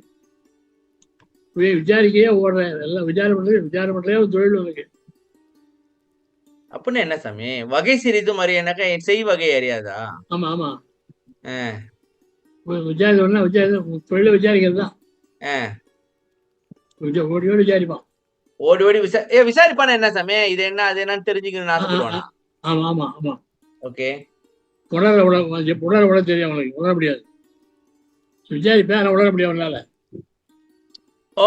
விசாரிக்கையே ஓடுறேன், எல்லாம் விசாரம் பண்றதே ஒரு தொழில் உனக்கு. அப்படின்னு என்ன சாமி? வகை சிறிது மறியனாக்கா செய் வகை அறியாதா? ஆமா ஆமா, ஆஹ் தொழில விசாரிக்கிறது தான். ஓடி ஓடி விசாரிப்பான். ஓடி ஓடி விசாரிப்பானா என்ன சாமி? இது என்ன அது என்னன்னு தெரிஞ்சுக்கணும்னு ஆசைப்படுவானா? ஆமா ஆமா ஆமா. ஓகே. உணர உணர தெரியும் அவனுக்கு, உணர முடியாது. விசாரிப்பேன், ஆனா உணர முடியாது அவனால. ஓ,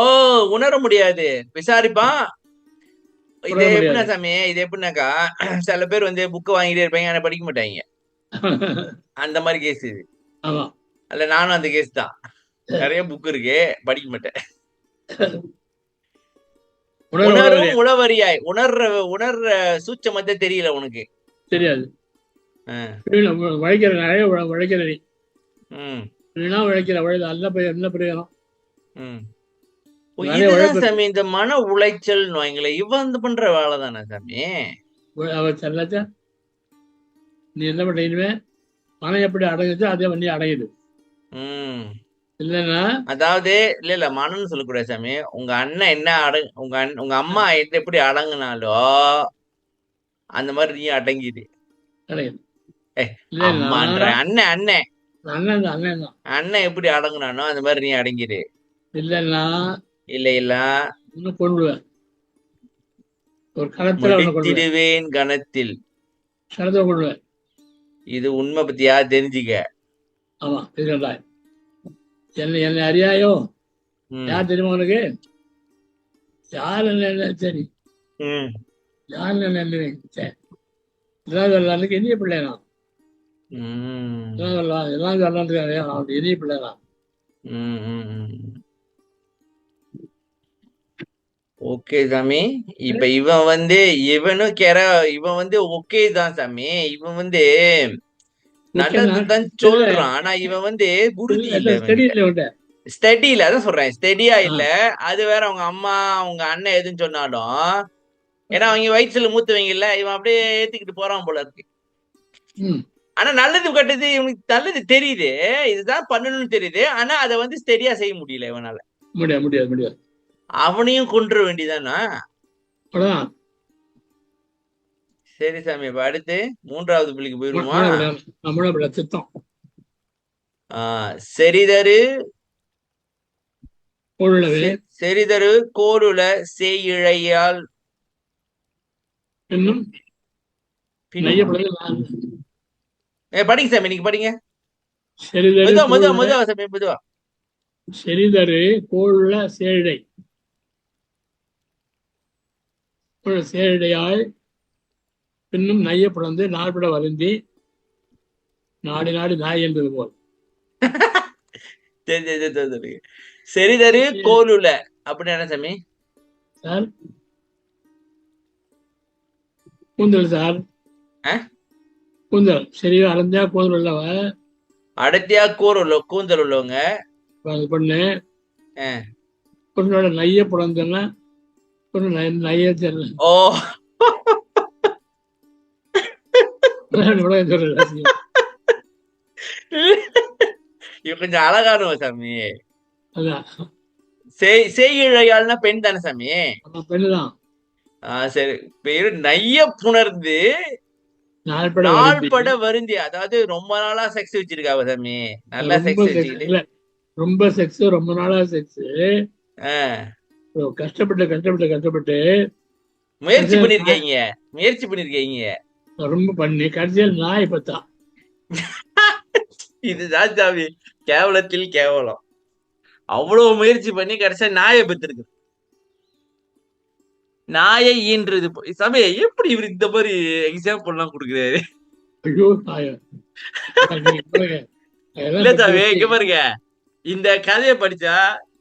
உணர முடியாது, விசாரிப்பான். இது எப்படின்னா சாமி, இது எப்படின்னாக்கா சில பேர் வந்து புக்கு வாங்கிட்டே இருப்பாங்க, ஆனா படிக்க மாட்டாங்க. அந்த மாதிரி கேஸ் இது. ஆமா, அல்ல நானும் அந்த கேஸ் தான். நிறைய புக் இருக்கு, படிக்க மாட்டேன். உணரும் உளவரியாய். உணர்ற சூட்சமத்தை தெரியல உனக்கு. தெரியாது. உழைக்கிற நிறைய உழைக்கிற நீ. உழைக்கிற நல்ல பிரயோஜனம். இதுதான் சாமி இந்த மன உளைச்சல் நோய்களை இவன் பண்ற வேலை தானே சாமி. நீ என்ன பண்ற, இனிமே மனம் எப்படி அடங்குச்சோ அதே வண்டி அடங்குது. இல்லன்னா அதாவது இல்ல மனம்னு சொல்லக்கூடாது சாமி. உங்க அண்ணன் என்ன உங்க அம்மா எப்படி அடங்குனாலோ அந்த மாதிரி நீ அடங்கிது. அண்ணன் எப்படி அடங்குனானோ அந்த மாதிரி நீ அடங்கிடு. இல்லன்னா இல்ல இல்ல கொள்ளுவேன், ஒரு களத்திடுவேன், கணத்தில் கொள்ளுவேன். இது உண்மை பத்தியா தெரிஞ்சுக்க. ஆமா, என்னை அறியாயோ? யார் தெரியுமா உனக்கு? யார் என்ன சரி, யார் என்ன இனிய பிள்ளைனா, எல்லாம் சொல்லலாம், இனிய பிள்ளைனா. ஓகே சாமி. இப்ப இவனும் இவன் ஓகே தான் சாமி. இவன் நல்லதுதான் சொல்றான். ஆனா இவன் குருதி இல்ல, ஸ்டடி இல்ல. அதான் சொல்றேன், ஸ்டடியா இல்ல. அது வேற அவங்க அம்மா அவங்க அண்ணன் எதுன்னு சொன்னாலும், ஏன்னா அவங்க வயிற்றுல மூத்தவங்க இல்ல, இவன் அப்படியே ஏத்துக்கிட்டு போறான் போல இருக்கு. ஆனா நல்லது கட்டது இவனுக்கு நல்லது தெரியுது, இதுதான் பண்ணணும்னு தெரியுது. ஆனா அதை ஸ்டடியா செய்ய முடியல இவனால. முடியாது. அவனையும் கொன்ற வேண்டியதானா? சரி சாமி, இப்ப அடுத்து 3வது புள்ளிக்கு போயிருமா? செறிதரு செறிதரு கோருல சேயிழையால் படிங்க சாமி, நீங்க படிங்க. மெதுவா. செறிதரு கோருல சேழையால் பின்னும் நைய புலந்து நாள்பட வருந்தி நாடு நாடு நாய் என்பது போல். செறிதரு கோலுல அப்படின்னு என்ன சாமி? சார் கூந்தல் சார், கூந்தல் சரியா அடர்த்தியா கூந்தல் உள்ளவ, அடர்த்தியா கூந்தல் உள்ளவங்க பொண்ணு. பொண்ணோட நைய புலந்தன்னா நைய தெரியல. ஓ, கொஞ்சம் அழகான சாமி. செய்கிழையாள்னா பெண் தானே சாமி? பெண்ணுதான். சரி, பேரு நைய புணர்ந்து நாள்பட வருந்தி, அதாவது ரொம்ப நாளா செக்ஸ் வச்சிருக்காவ சாமி. நல்லா செக்ஸ் வச்சுக்கிட்டு, ரொம்ப செக்ஸ், ரொம்ப நாளா செக்ஸ், கஷ்டப்பட்டு முயற்சி பண்ணிருக்கீங்க. ரொம்ப பண்ணி கடைசியில் நாய் பத்தா. இதுதான் சாமி கேவலத்தில் கேவலம். அவ்வளவு முயற்சி பண்ணி கடைசியா நாயை பெற்றிருக்கு. நாயை ஈன்றது சாமி. எப்படி இவர் இந்த மாதிரி எக்ஸாம்பிள் எல்லாம் கொடுக்குறாரு? இல்ல சாமி, இங்க பாருங்க, இந்த கதையை படிச்சா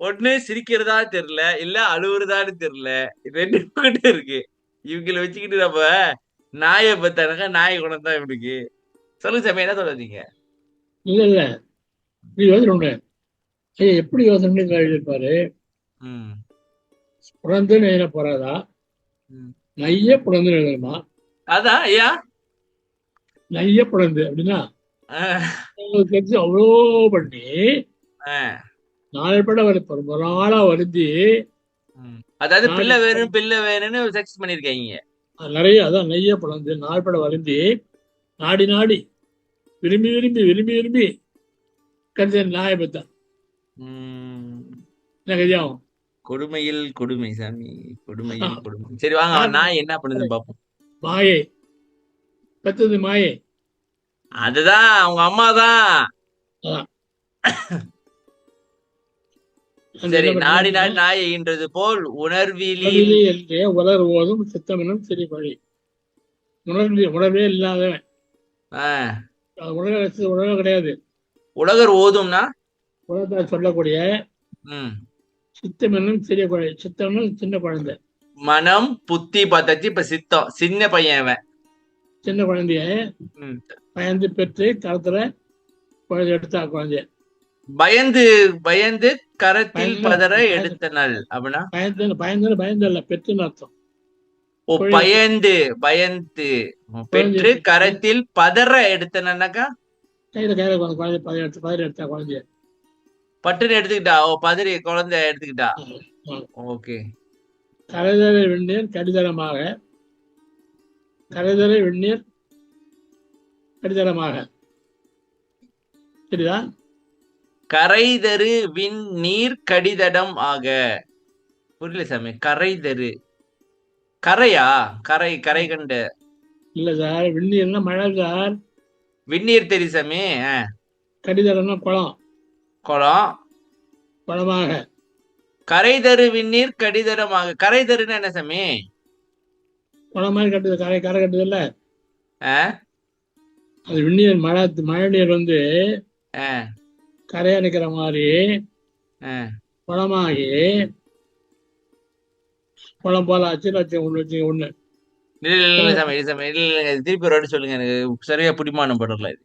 ஒண்ணு சிரிக்கிறதா தெரியல, இல்ல அழுவுறதான்னு தெரியல. 2 பக்கம் இருக்கு. இவங்களை வச்சுக்கிட்டு நம்ம நாயை பத்தானாக்கா நாய் குணம் தான் இவனுக்கு. சொல்லுங்க சாமி, என்ன சொல்லாதீங்க. இல்ல இல்ல, இப்படி யோசனை உண்டு. ஐயா எப்படி யோசனை எழுதியிருப்பாரு. ம். புலந்துன்னு எழுத போறாதா, ம். நைய புலந்துன்னு எழுதணுமா? அதான் ஐயா. நைய புலந்து அப்படின்னா தெரிஞ்சு அவ்வளோ பண்ணி நாலு பட ஒரு நாளா வருந்தி, அதாவது பிள்ளை வேணும் பிள்ளை வேணும்னு செக்ஸ் பண்ணிருக்காங்க. நிறைய அதான் நெய்ய புலந்து நாலு பட வருந்தி நாடி நாடி விரும்பி விரும்பி விரும்பி விரும்பி கருத்து நாயை பெத்தான். என்ன கதியாகும்? கொடுமையில் கொடுமை சாமி, கொடுமையில் கொடுமை. சரி வாங்க, நாய் என்ன பண்ணுதுன்னு பாப்போம். மாயை பெத்தது மாயை. அதுதான் அவங்க அம்மா தான். சரி, நாடி நாடி நாயை ஈன்றது போல் உணர்விலி என்றே உலர் ஓதும் சித்தமெனும் சிறி பழி. உணர்வே இல்லாதவன் உலக கிடையாது. உலகர் ஓதும்னா உலகத்தை சொல்லக்கூடிய சித்தம் என்னும் சிறிய குழந்தை. சித்தம்னு சின்ன குழந்தை. மனம் புத்தி பார்த்தாச்சு. இப்ப சித்தம் சின்ன பையன். அவன் சின்ன குழந்தைய பயந்து பெற்று கரத்துல குழந்தை எடுத்தா. குழந்தைய பயந்து பயந்து கரத்தில் பதற எடுத்த நாள் அப்படின்னா பயந்து இல்ல, பெற்றுன்னு அர்த்தம். ஓ, பயந்து பயந்து பெற்று கரத்தில் பதற எடுத்தனாக்கா கையில குழந்தை பதற எடுத்தா. குழந்தைய பட்டுன்னு எடுத்துக்கிட்டா. ஓ, பதறி குழந்தை எடுத்துக்கிட்டா. ஓகே. கரைதரை வெந்நீர் கடிதளமாக, கரைதரை வெந்நீர் கடிதளமாக. சரிதா? கரைதரு விண் நீர் கடிதடம் ஆக. புரியல சாமி. கரைதரு கரையா? கரை கரை கண்ட இல்ல சார், வெந்நீர்னா மழை சார். விண்ணீர் தெரியும் சாமி. கடிதளம்னா குளம். குளம் குளமாக. கரைதரு விண்ணீர் கடிதரமாக. கரைதருன்னு என்ன சாமி? குளம் மாதிரி கட்டுது. கரை கரை கட்டுது இல்ல, அது வெந்நீர். மழை நீர் வந்து கரையா நிக்கிற மாதிரி குளமாகி குளம் போல ஆச்சு. ஒண்ணு சாமி திருப்பி ஒரு சொல்லுங்க, எனக்கு சரியா புடிமானம் படல. இது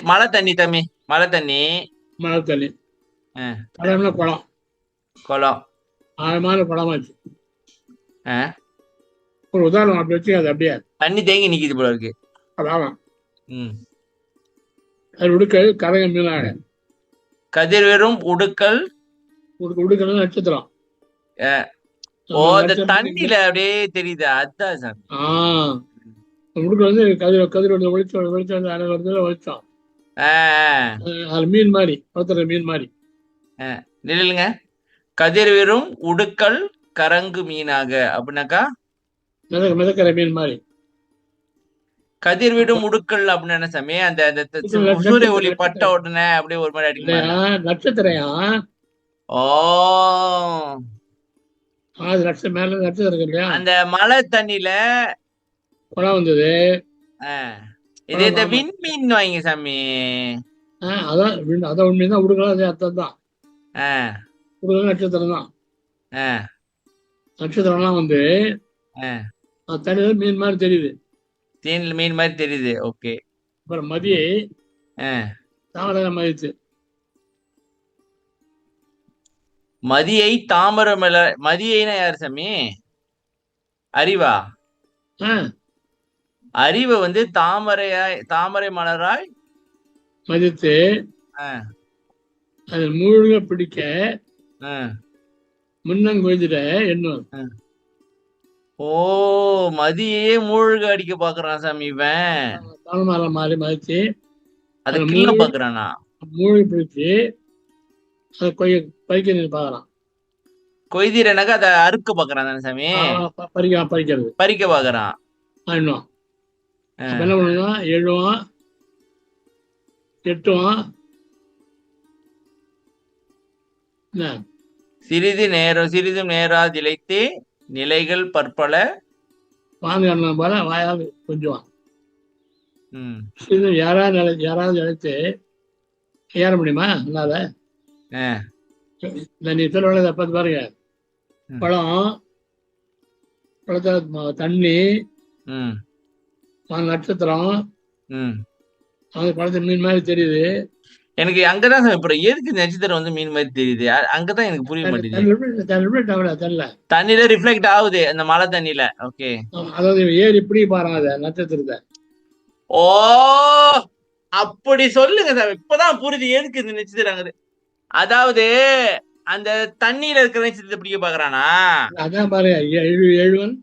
மழை தண்ணி தம்பி. மழை தண்ணி குளம்னா குளம். குளம் ஆழமான குளமாச்சு. ஒரு உதாரணம் அப்படி வச்சு அது அப்படியே தண்ணி தேங்கி நிக்குது போல இருக்கு. அதான் அது உடுக்கல் கரைய மீனாக. கதிர்வெறும் உடுக்கல். உடுக்கல் நட்சத்திரம். ஓ, அந்த தண்ணியில அப்படியே தெரியுது. அதுதான் சார். உடுக்கல் வந்து கதிரோட வெளிச்சம் வெளிச்சம். அது மீன் மாதிரி, குளத்துல மீன் மாதிரி. நில்லுங்க. கதிர்வெறும் உடுக்கல் கரங்கு மீனாக அப்படின்னாக்கா மிதக்கிற மீன் மாதிரி. கதிர்விடும் உடுக்கல் அப்படின்னு என்ன சாமி? அந்த சூரிய ஒளி பட்ட உடனே அப்படியே ஒரு மாதிரி அடிக்கணும். நட்சத்திரம். ஓ, மேல நட்சத்திரம் இருக்கு இல்லையா? அந்த மழை தண்ணியில குளம் வந்தது. இது இந்த விண்மீன் வாங்க சாமி. அதான் உண்மைதான். உடுக்கலாம் அதே அர்த்தம் தான். உடுக்கலாம் நட்சத்திரம் தான். நட்சத்திரம்லாம் வந்து தண்ணியில மீன் மாதிரி தெரியுது. தேனில் மீன் மாதிரி தெரியுது. ஓகே. அப்புறம் மதியை தாமரை மதிச்சு. மதியை தாமரை மலர். மதியைனா யாரு சாமி? அறிவா? அறிவை வந்து தாமரை மலராய் மதித்து அது மூழ்க பிடிக்க முன்னங்கொய்திட எண்ணும். ஓ, மதியே மூழ்க அடிக்க பாக்குறான் சாமி இவன். தாமரை மாறி மதிச்சு அதை கீழே பாக்குறானா? மூழ்கி பிடிச்சு அதை பறிக்க பாக்குறான். கொய்தீரனாக்க அதை அறுக்க பாக்குறான் தானே சாமி? பறிக்கிறது பறிக்க பாக்குறான். என்ன பண்ணுவான்? எழுவான், எட்டுவான். சிறிதும் நேராதிழைத்து நிலைகள் பற்பல பான்காரணம் போல வாயால் கொஞ்சுவான். யாராவது நினைத்து ஏற முடியுமா? அதனால நீ சொல்ல பார்த்து பாருங்க. பழம் படத்துல தண்ணி, ம் நட்சத்திரம், ம் அந்த படத்துல மீன் மாதிரி தெரியுது. எனக்கு அங்கதான் சாமி அப்புறம் எதுக்கு நட்சத்திரம் வந்து மீன் மாதிரி தெரியுது அங்கதான் எனக்கு புரிய மாட்டேங்குது. தெரியல. தண்ணியில ரிஃப்ளெக்ட் ஆகுது அந்த மழை தண்ணியில. ஓகே. அதாவது ஏறி இப்படி பாருங்க அத நட்சத்திரத்தை. ஓ, அப்படி சொல்லுங்க சாமி, இப்பதான் புரியுது எதுக்கு இந்த நட்சத்திரம். அதாவது அந்த தண்ணியில இருக்கிற நட்சத்திரத்தை பிடிக்க பாக்குறானா? அதான் பாரு, எழுவன்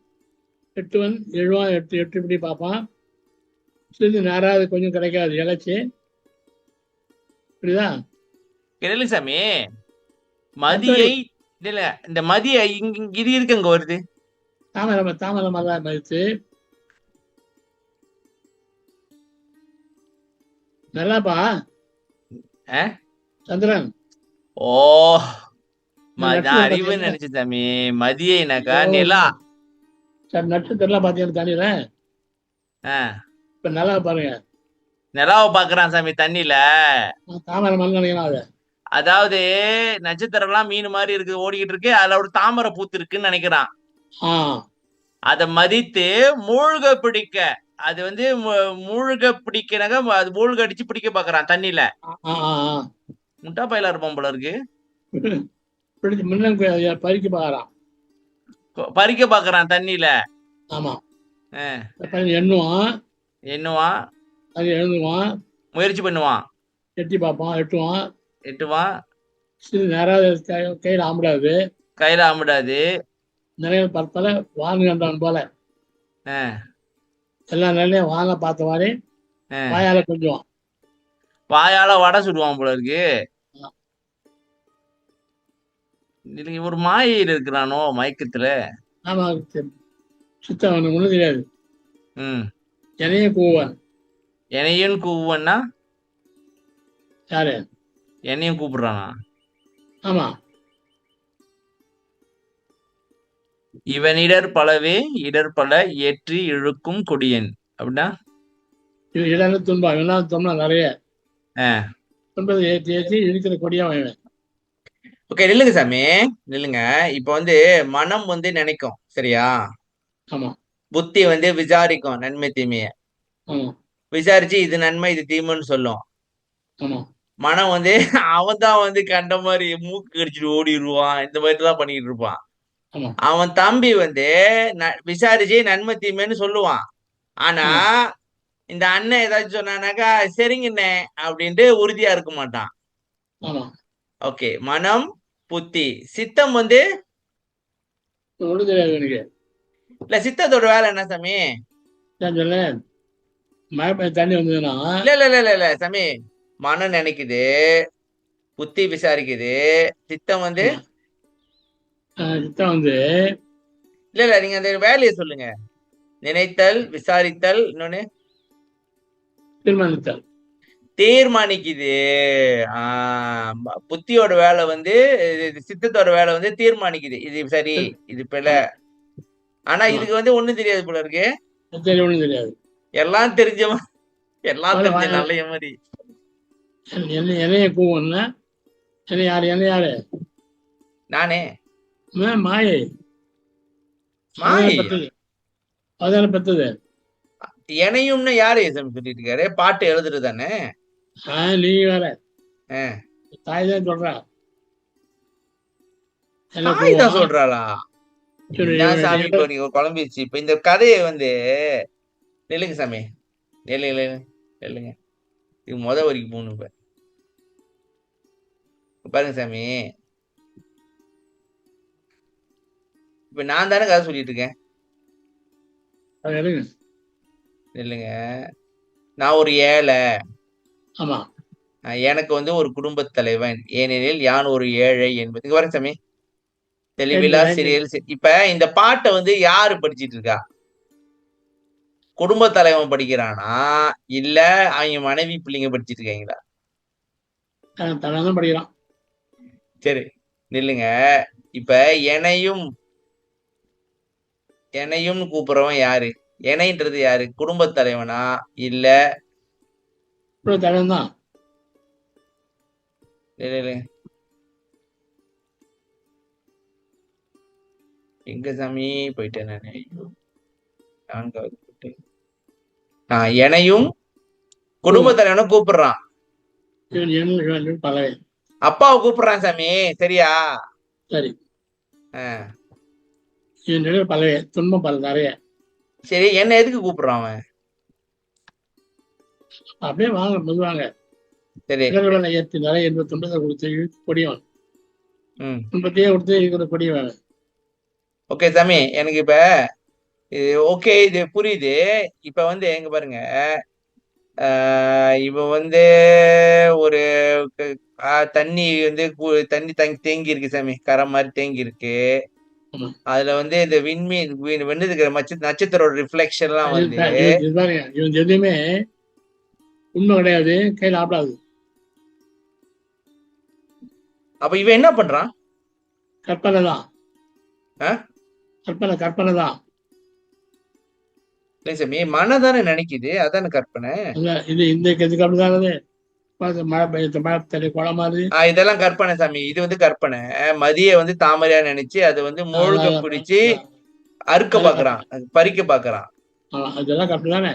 எட்டுவன், எழுவான் எட்டு எட்டு இப்படி பார்ப்பான். சிறிது நேராது கொஞ்சம் கிடைக்காது இழைச்சி, புரியுதா? இல்ல சாமி, மதியை இல்ல, இந்த மதிய இது இருக்கு அங்க வருது. தாமரை மரம் மதிச்சு நல்லாப்பா சந்திரன். ஓ, நான் அறிவுன்னு நினைச்சேன் சாமி. மதியனாக்கா நிலா. சார் நட்சத்திரம் பாத்தீங்கன்னா தண்ணியில இப்ப நிலா பாருங்க. நிலாவை பாக்குறான் சாமி தண்ணியில. தாமரை மரம் நினைக்கலாம் அது. அதாவது நட்சத்திரம் எல்லாம் மீன் மாதிரி இருக்கு, ஓடிக்கிட்டு இருக்கு, அதுல ஒரு தாமரை பூத்து இருக்குன்னு நினைக்கிறான். அதை மதித்து மூழ்க பிடிக்க, அது வந்து மூழ்க பிடிக்கனாக அது மூழ்க அடிச்சு பிடிக்க பாக்குறான் தண்ணியில. முட்டா பயிலா இருப்பான் போல இருக்கு. பறிக்க பாக்குறான், பறிக்க பாக்குறான் தண்ணியில. ஆமா, எண்ணுவான், அது எழுதுவான், முயற்சி பண்ணுவான், எட்டி பார்ப்பான், எட்டுவான். சிறு நேரம் கையில ஆம்பிடாது, நிறைய பற்பல வாங்குகின்றான் போல. எல்லா நிலையும் வாங்க பார்த்த மாதிரி வாயால கொஞ்சுவான், வாயால வடை சுடுவான் போல இருக்கு. ஒரு மாயையில் இருக்கிறானோ மயக்கத்துல. ஆமா, சித்தம் அவனுக்கு ஒண்ணும் தெரியாது. என்னையும் கூவன்னா யாரு? என்னையும் கூப்பிடுறானா? ஆமா. இவன் இடர் பலவே இடர் பல ஏற்றி இழுக்கும் கொடியன் அப்படின்னா இடர்னு துன்பம், இவெல்லாம் துன்பம் நிறைய துன்பத்தை ஏற்றி ஏற்றி இழுக்கிற கொடியா வேணும். ஓகே, நில்லுங்க சாமி, நில்லுங்க. இப்ப வந்து மனம் வந்து நினைக்கும், சரியா? ஆமா. புத்தி வந்து விசாரிக்கும் நன்மை தீமைய. விசாரிச்சு இது நன்மை இது தீமைன்னு சொல்லும். மனம் வந்து அவன் தான் வந்து கண்ட மாதிரி மூக்கு கடிச்சிட்டு ஓடிடுவான், இந்த மாதிரி தான் பண்ணிட்டு இருப்பான். அவன் தம்பி வந்து விசாரிச்சு நன்மை தீமைன்னு சொல்லுவான். ஆனா இந்த அண்ணன் ஏதாச்சும் சொன்னானாக்கா சரிங்கண்ணே அப்படின்ட்டு உறுதியா இருக்க மாட்டான். ஓகே, மனம் புத்தி சித்தம் வந்து இல்ல, சித்தத்தோட வேலை என்ன சாமி? தண்ணி வந்ததுன்னா இல்ல இல்ல இல்ல இல்ல சாமி, மனம் நினைக்குது, புத்தி விசாரிக்குது, சித்தம் வந்து இல்ல இல்ல, நீங்க அந்த வேலையை சொல்லுங்க. நினைத்தல், விசாரித்தல், இன்னொன்னு தீர்மானிக்குது. புத்தியோட வேலை வந்து, சித்தத்தோட வேலை வந்து தீர்மானிக்குது, இது சரி இது பிழ. ஆனா இதுக்கு வந்து ஒண்ணும் தெரியாது போல இருக்கு. ஒண்ணும் தெரியாது, எல்லாம் தெரிஞ்சவன், எல்லாம் தெரிஞ்ச நல்ல மாதிரி. என்னைய கூவன்னா யாரு? நானே. மாயை, அதான பெத்தது. என்னையும்னு யாரு சொல்லிட்டு இருக்காரு? பாட்டு எழுதுறது தானே. நீ வேற தாய் தான் சொல்றா. தாய் தான் சொல்றாளா? சாமி இப்போ நீங்க குழம்பிடுச்சு. இப்ப இந்த கதையை வந்து நெல்லுங்க சாமி, நெல்லுங்க. இது வரைக்கும் போகணும். இப்ப பாருங்க சாமி, இப்ப நான் தானே கதை சொல்லிட்டு இருக்கேன். இல்லைங்க, நான் ஒரு ஏழை. ஆமா, எனக்கு வந்து ஒரு குடும்ப தலைவன், ஏனெனில் யான் ஒரு ஏழை என்பது வர சாமி. தெளிவிலா சிறியல். இப்ப இந்த பாட்டை வந்து யாரு படிச்சிட்டு இருக்கா? குடும்ப தலைவன் படிக்கிறானா இல்ல அவங்க மனைவி பிள்ளைங்க படிச்சிட்டு இருக்காங்களா? படிக்கிறான். சரி, நில்லுங்க. இப்ப என்னையும் கூப்பிடுறவன் யாரு? எனைன்றது யாரு? குடும்ப தலைவனா இல்ல தலைவன் தான்? எங்க சாமி போயிட்டேன் நானு. ஐயோ! 4வது போட்டு. என்னையும் குடும்ப தலைவனை கூப்பிடுறான். பறவை. அப்பாவை கூப்பிடுறான் சாமி. சரியா? சரி. ஆஹ் இவன் நிழல் பறவை, துன்பம் பல நிறைய. சரி, என்ன எதுக்கு கூப்பிடுறான் அவன்? அப்படியே வாங்க மெதுவாங்க. சரி. இடர்களை ஏற்றி நிறைய என்பது துன்பத்தை கொடுத்து இழுத்து கொடியவன். துன்பத்தையே கொடுத்து இருக்கிற கொடியவன். ஓகே சாமி, எனக்கு இப்ப ஓகே இது புரியுது. இப்ப வந்து எங்க பாருங்க, இப்ப வந்து ஒரு தண்ணி வந்து தண்ணி தேங்கி இருக்கு சாமி, கரை மாதிரி தேங்கி இருக்கு. அதுல வந்து இந்த விண்மீன் இருக்கிற நட்சத்திரோட ரிஃப்ளெக்ஷன் எல்லாம் வந்து இவன் எதுவுமே உண்மை கிடையாது, கையில் ஆப்படாது. அப்ப இவன் என்ன பண்றான்? கற்பனை தான். கற்பனை தான். சாமி மனதானே நினைக்குது, அதான கற்பனை. இது இந்த அப்படிதானது. மழை பெய்யுது, மழை தண்ணி குளம் மாதிரி. இதெல்லாம் கற்பனை சாமி. இது வந்து கற்பனை. மதிய வந்து தாமரையா நினைச்சு அது வந்து மூழ்க பிடிச்சு அறுக்க பாக்குறான், பறிக்க பாக்குறான். அதெல்லாம் கற்பனை தானே.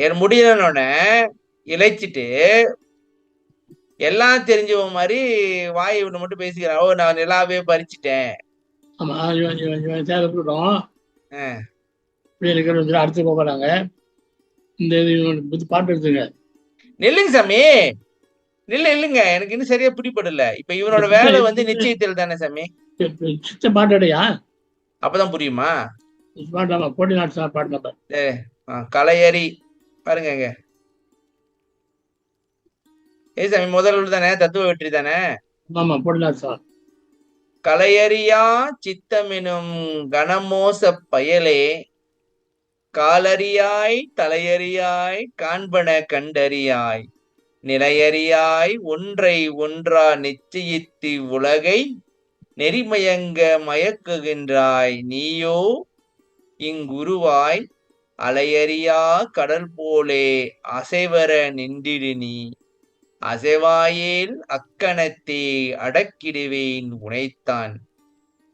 என் முடியலன்னு இழைச்சிட்டு எல்லாம் தெரிஞ்சவ மாதிரி வாயை விட்டு மட்டும் பேசிக்கிறான். ஓ, நான் நிலாவே பறிச்சுட்டேன். ஆமா, சேரப்பட்டோம். அடுத்து போகிறாங்க. இந்த பாட்டு எடுத்துங்க. நெல்லுங்க சாமி, இல்லைங்க, எனக்கு இன்னும் சரியா பிடிபடல. இப்ப இவனோட வேலை வந்து நிச்சயத்தில் தானே சாமி. பாட்டுடையா? அப்பதான் புரியுமா? போட்டி நாட்டு பாட்டு நம்பர். கலையறி பாருங்க. சாமி முதல் தானே, தத்துவ வெற்றி தானே. ஆமா, போட்டி நாட்டு. கலையறியா சித்தமெனும் கணமோச பயலே, காலறியாய் தலையறியாய் காண்பன கண்டறியாய், நிலையறியாய் ஒன்றை ஒன்றா நிச்சயித்து உலகை நெறிமயங்க மயக்குகின்றாய் நீயோ இங்குருவாய், அலையறியா கடல் போலே அசைவர நின்றிடு நீ, அசைவாயேல் அக்கணத்தே அடக்கிடுவேன் உனைத்தான்,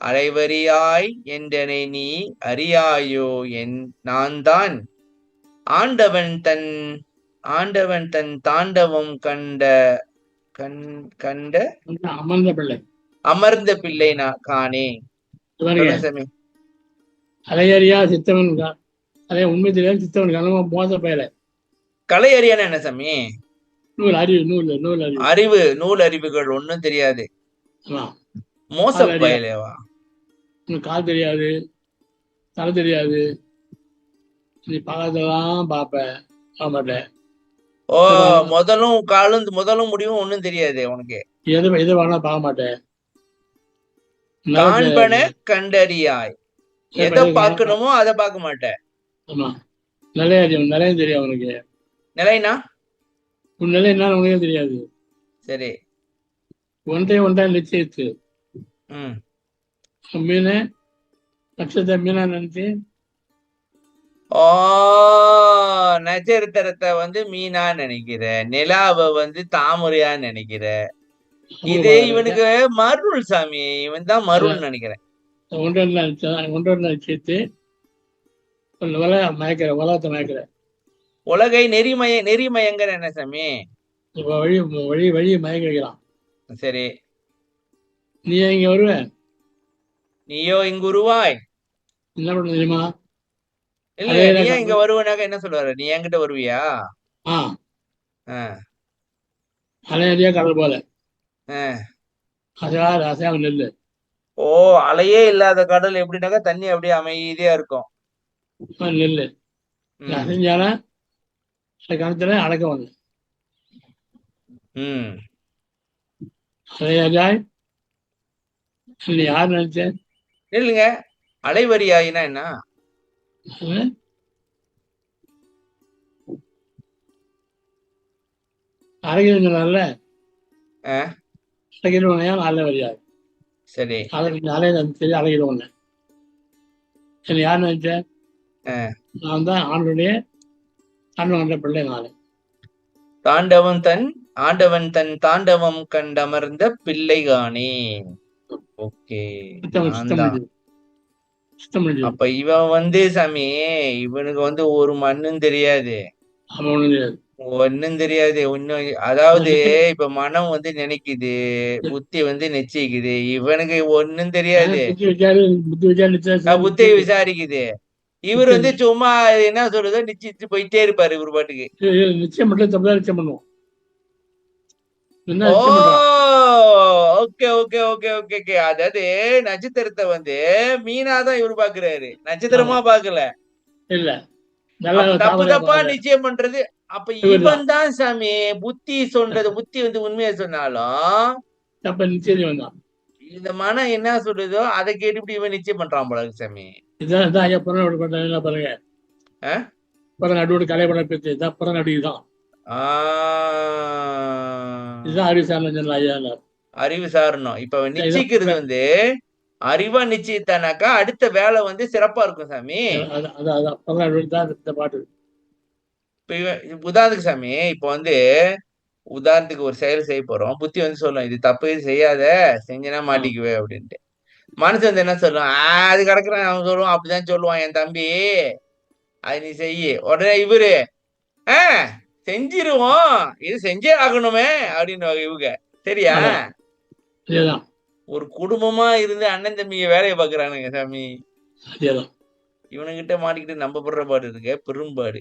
அலைவறியாய் என்றனை நீ அறியாயோ நான் தான், ஆண்டவன் தன் தாண்டவம் கண்ட அமர்ந்த பிள்ளை காணே. அலையறியா சித்தவன், உண்மை தெரியாது சித்தவன் கனமா மோச பயல. கலையறியான என்ன சாமி? அறிவு, நூல் அறிவுகள் ஒண்ணும் தெரியாது. மோச பயலேவா? கால் தெரியாது, தலை தெரியாது, நீ பக்கத்துலாம் பாப்ப மாட்டேன். ஓ, முதலும் முடிவும் ஒண்ணும் தெரியாது உனக்கு. எது வேணா பார்க்க மாட்டேன். காண்பன கண்டறியாய், எதை பார்க்கணுமோ அதை பார்க்க மாட்டேன். ஆமா, நிலையம் தெரியும் அவனுக்கு. நிலைனா உன் நிலை என்ன உனக்கே தெரியாது. சரி, ஒன்றா நிச்சயித்து மீன நட்சத்திர மீனா நினைச்சு, நட்சத்திரத்தை வந்து மீனா நினைக்கிற, நிலாவை வந்து தாமரையா நினைக்கிற. இது இவனுக்கு மருள் சாமி, இவன் தான் மருள் நினைக்கிறேன். ஒன்றா நிச்சயித்து உலகத்தை மயக்கிற. உலகை நெறிமயங்கிற என்ன சாமி? வழி மயக்க வைக்கலாம். சரி, நீ இங்க வருவ, நீயோ இங்கு உருவாய். என்ன பண்ண தெரியுமா? இல்ல, நீ இங்க வருவனாக்க என்ன சொல்லுவாரு? நீ என்கிட்ட வருவியா? அலையறியா கடல் போல அசையாக நெல்லு. ஓ, அலையே இல்லாத கடல் எப்படின்னாக்கா தண்ணி அப்படியே அமைதியா இருக்கும். நெல்லு அசைஞ்சால கணத்துல அடக்க வந்து அலையறியாய். நீ யார் நினைச்ச? இல்லைங்க, அலைவரியாயினா என்ன? அரைக்கிறதுனால அரைக்கிறவனையா அலைவரியாய். சரி, சரி, அழகிடுவோம். சரி, யார் நினைச்ச? நான் தான் ஆண்டுடைய ஆண்டவன் பிள்ளை. நாளை ஆண்டவன் தன் தாண்டவம் கண்டமர்ந்த பிள்ளை காணே. ஓகே, சுத்தம் முடிஞ்சது. அப்ப இவன் சாமி, இவனுக்கு ஒரு மண்ணும் தெரியாது, அவன் ஒண்ணும் தெரியாது. ஒண்ணும் தெரியாது. ஒன்னும் அதாவது நிச்சயம் இப்ப மனம் நினைக்குது, புத்தி நிச்சயிக்குது. இவனுக்கு ஒண்ணும் தெரியாது. புத்தி வச்சாரு, புத்தி வச்சாரு புத்தி நிச்சயம் விசாரிக்குது. இவர் நிச்சயம் சும்மா என்ன சொல்றதோ நிச்சயிச்சு போயிட்டே இருப்பாரு இவர் பாட்டுக்கு. நிச்சயம் மட்டும் தப்புதான் நிச்சயம் பண்ணுவோம். என்ன ஓ, நிச்சயம் பண்றான்? Okay okay okay okay okay. அதாவது நட்சத்திரத்தை மீனாதான் இவரு பாக்குறாரு, ஆமா, நட்சத்திரமா பாக்கல. இல்ல நல்லா அப்ப தப்பு தாமரை தப்பா பாக்குற நிச்சயம் பண்றது. அப்ப இவர் தான் இவன் தான் சாமி புத்தி சொல்றது. புத்தி உண்மையை சொன்னாலும் தப்ப நிச்சயம் தான். இந்த மனம் என்ன சொல்றதோ அதை கேட்டுவிட்டு இவன் நிச்சயம் பண்றான் போல இருக்கு சாமி. இதான் ஐயா புறநாடு பண்றாங்க பாருங்க. ஆ? புறநாடு கலைப்பட பேச்சு இதான் புறநாடு. இதுதான் இதுதான் அறிவு சார்ந்த ஐயா. அறிவு சாரணும். இப்ப அவன் நிச்சயிக்கிறது இதான் அறிவா நிச்சயித்தானாக்கா அடுத்த வேலை சிறப்பா இருக்கும் சாமி. அதான் புறநாடு தான் இந்த பாட்டு. இப்ப உதாரணத்துக்கு சாமி, இப்ப உதாரணத்துக்கு ஒரு செயல் செய்ய போறோம். புத்தி சொல்லும், இது தப்பு, இது செய்யாத, செஞ்சனா மாட்டிக்குவே அப்படின்ட்டு. மனசு என்ன சொல்லும், அது கிடக்குறான், அவன் சொல்லுவான், அப்படிதான் சொல்லுவான் என் தம்பி, அது நீ செய்ய. உடனே இவரு செஞ்சிருவோம், இது செஞ்சே ஆகணுமே அப்படின்னு இவங்க. சரியா? அதேதான் ஒரு குடும்பமா இருந்து அண்ணன் தம்பிய வேலையை பாக்குறானுங்க சாமி. அதேதான் இவனுங்கிட்ட மாட்டிக்கிட்டு நம்ப படுற பாடு இருக்க பெரும்பாடு.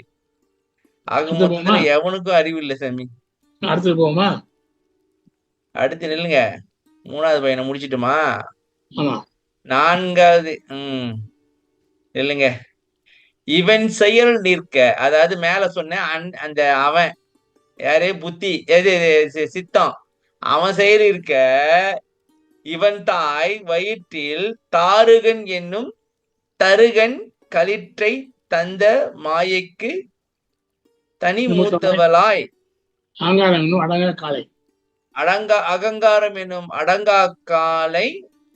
ஆக அடுத்து போமா, மொத்தத்துல எவனுக்கும் அறிவு இல்லை சாமி. அடுத்து போமா. அடுத்து நில்லுங்க, மூணாவது பையனை முடிச்சிட்டுமா? ஆமா, நான்காவது இல்லைங்க. இவன் செயல் நிற்க, அதாவது மேல சொன்ன அந்த அவன் யாரு, புத்தி எது சித்தம், அவன் செயல் இருக்க, இவன் தாய் வயிற்றில் தாருகன் என்னும் தருகன் களிற்றை தந்த மாயைக்கு தனி மூத்தவளாய் அடங்கா காலை அகங்காரம் என்னும் அடங்கா காலை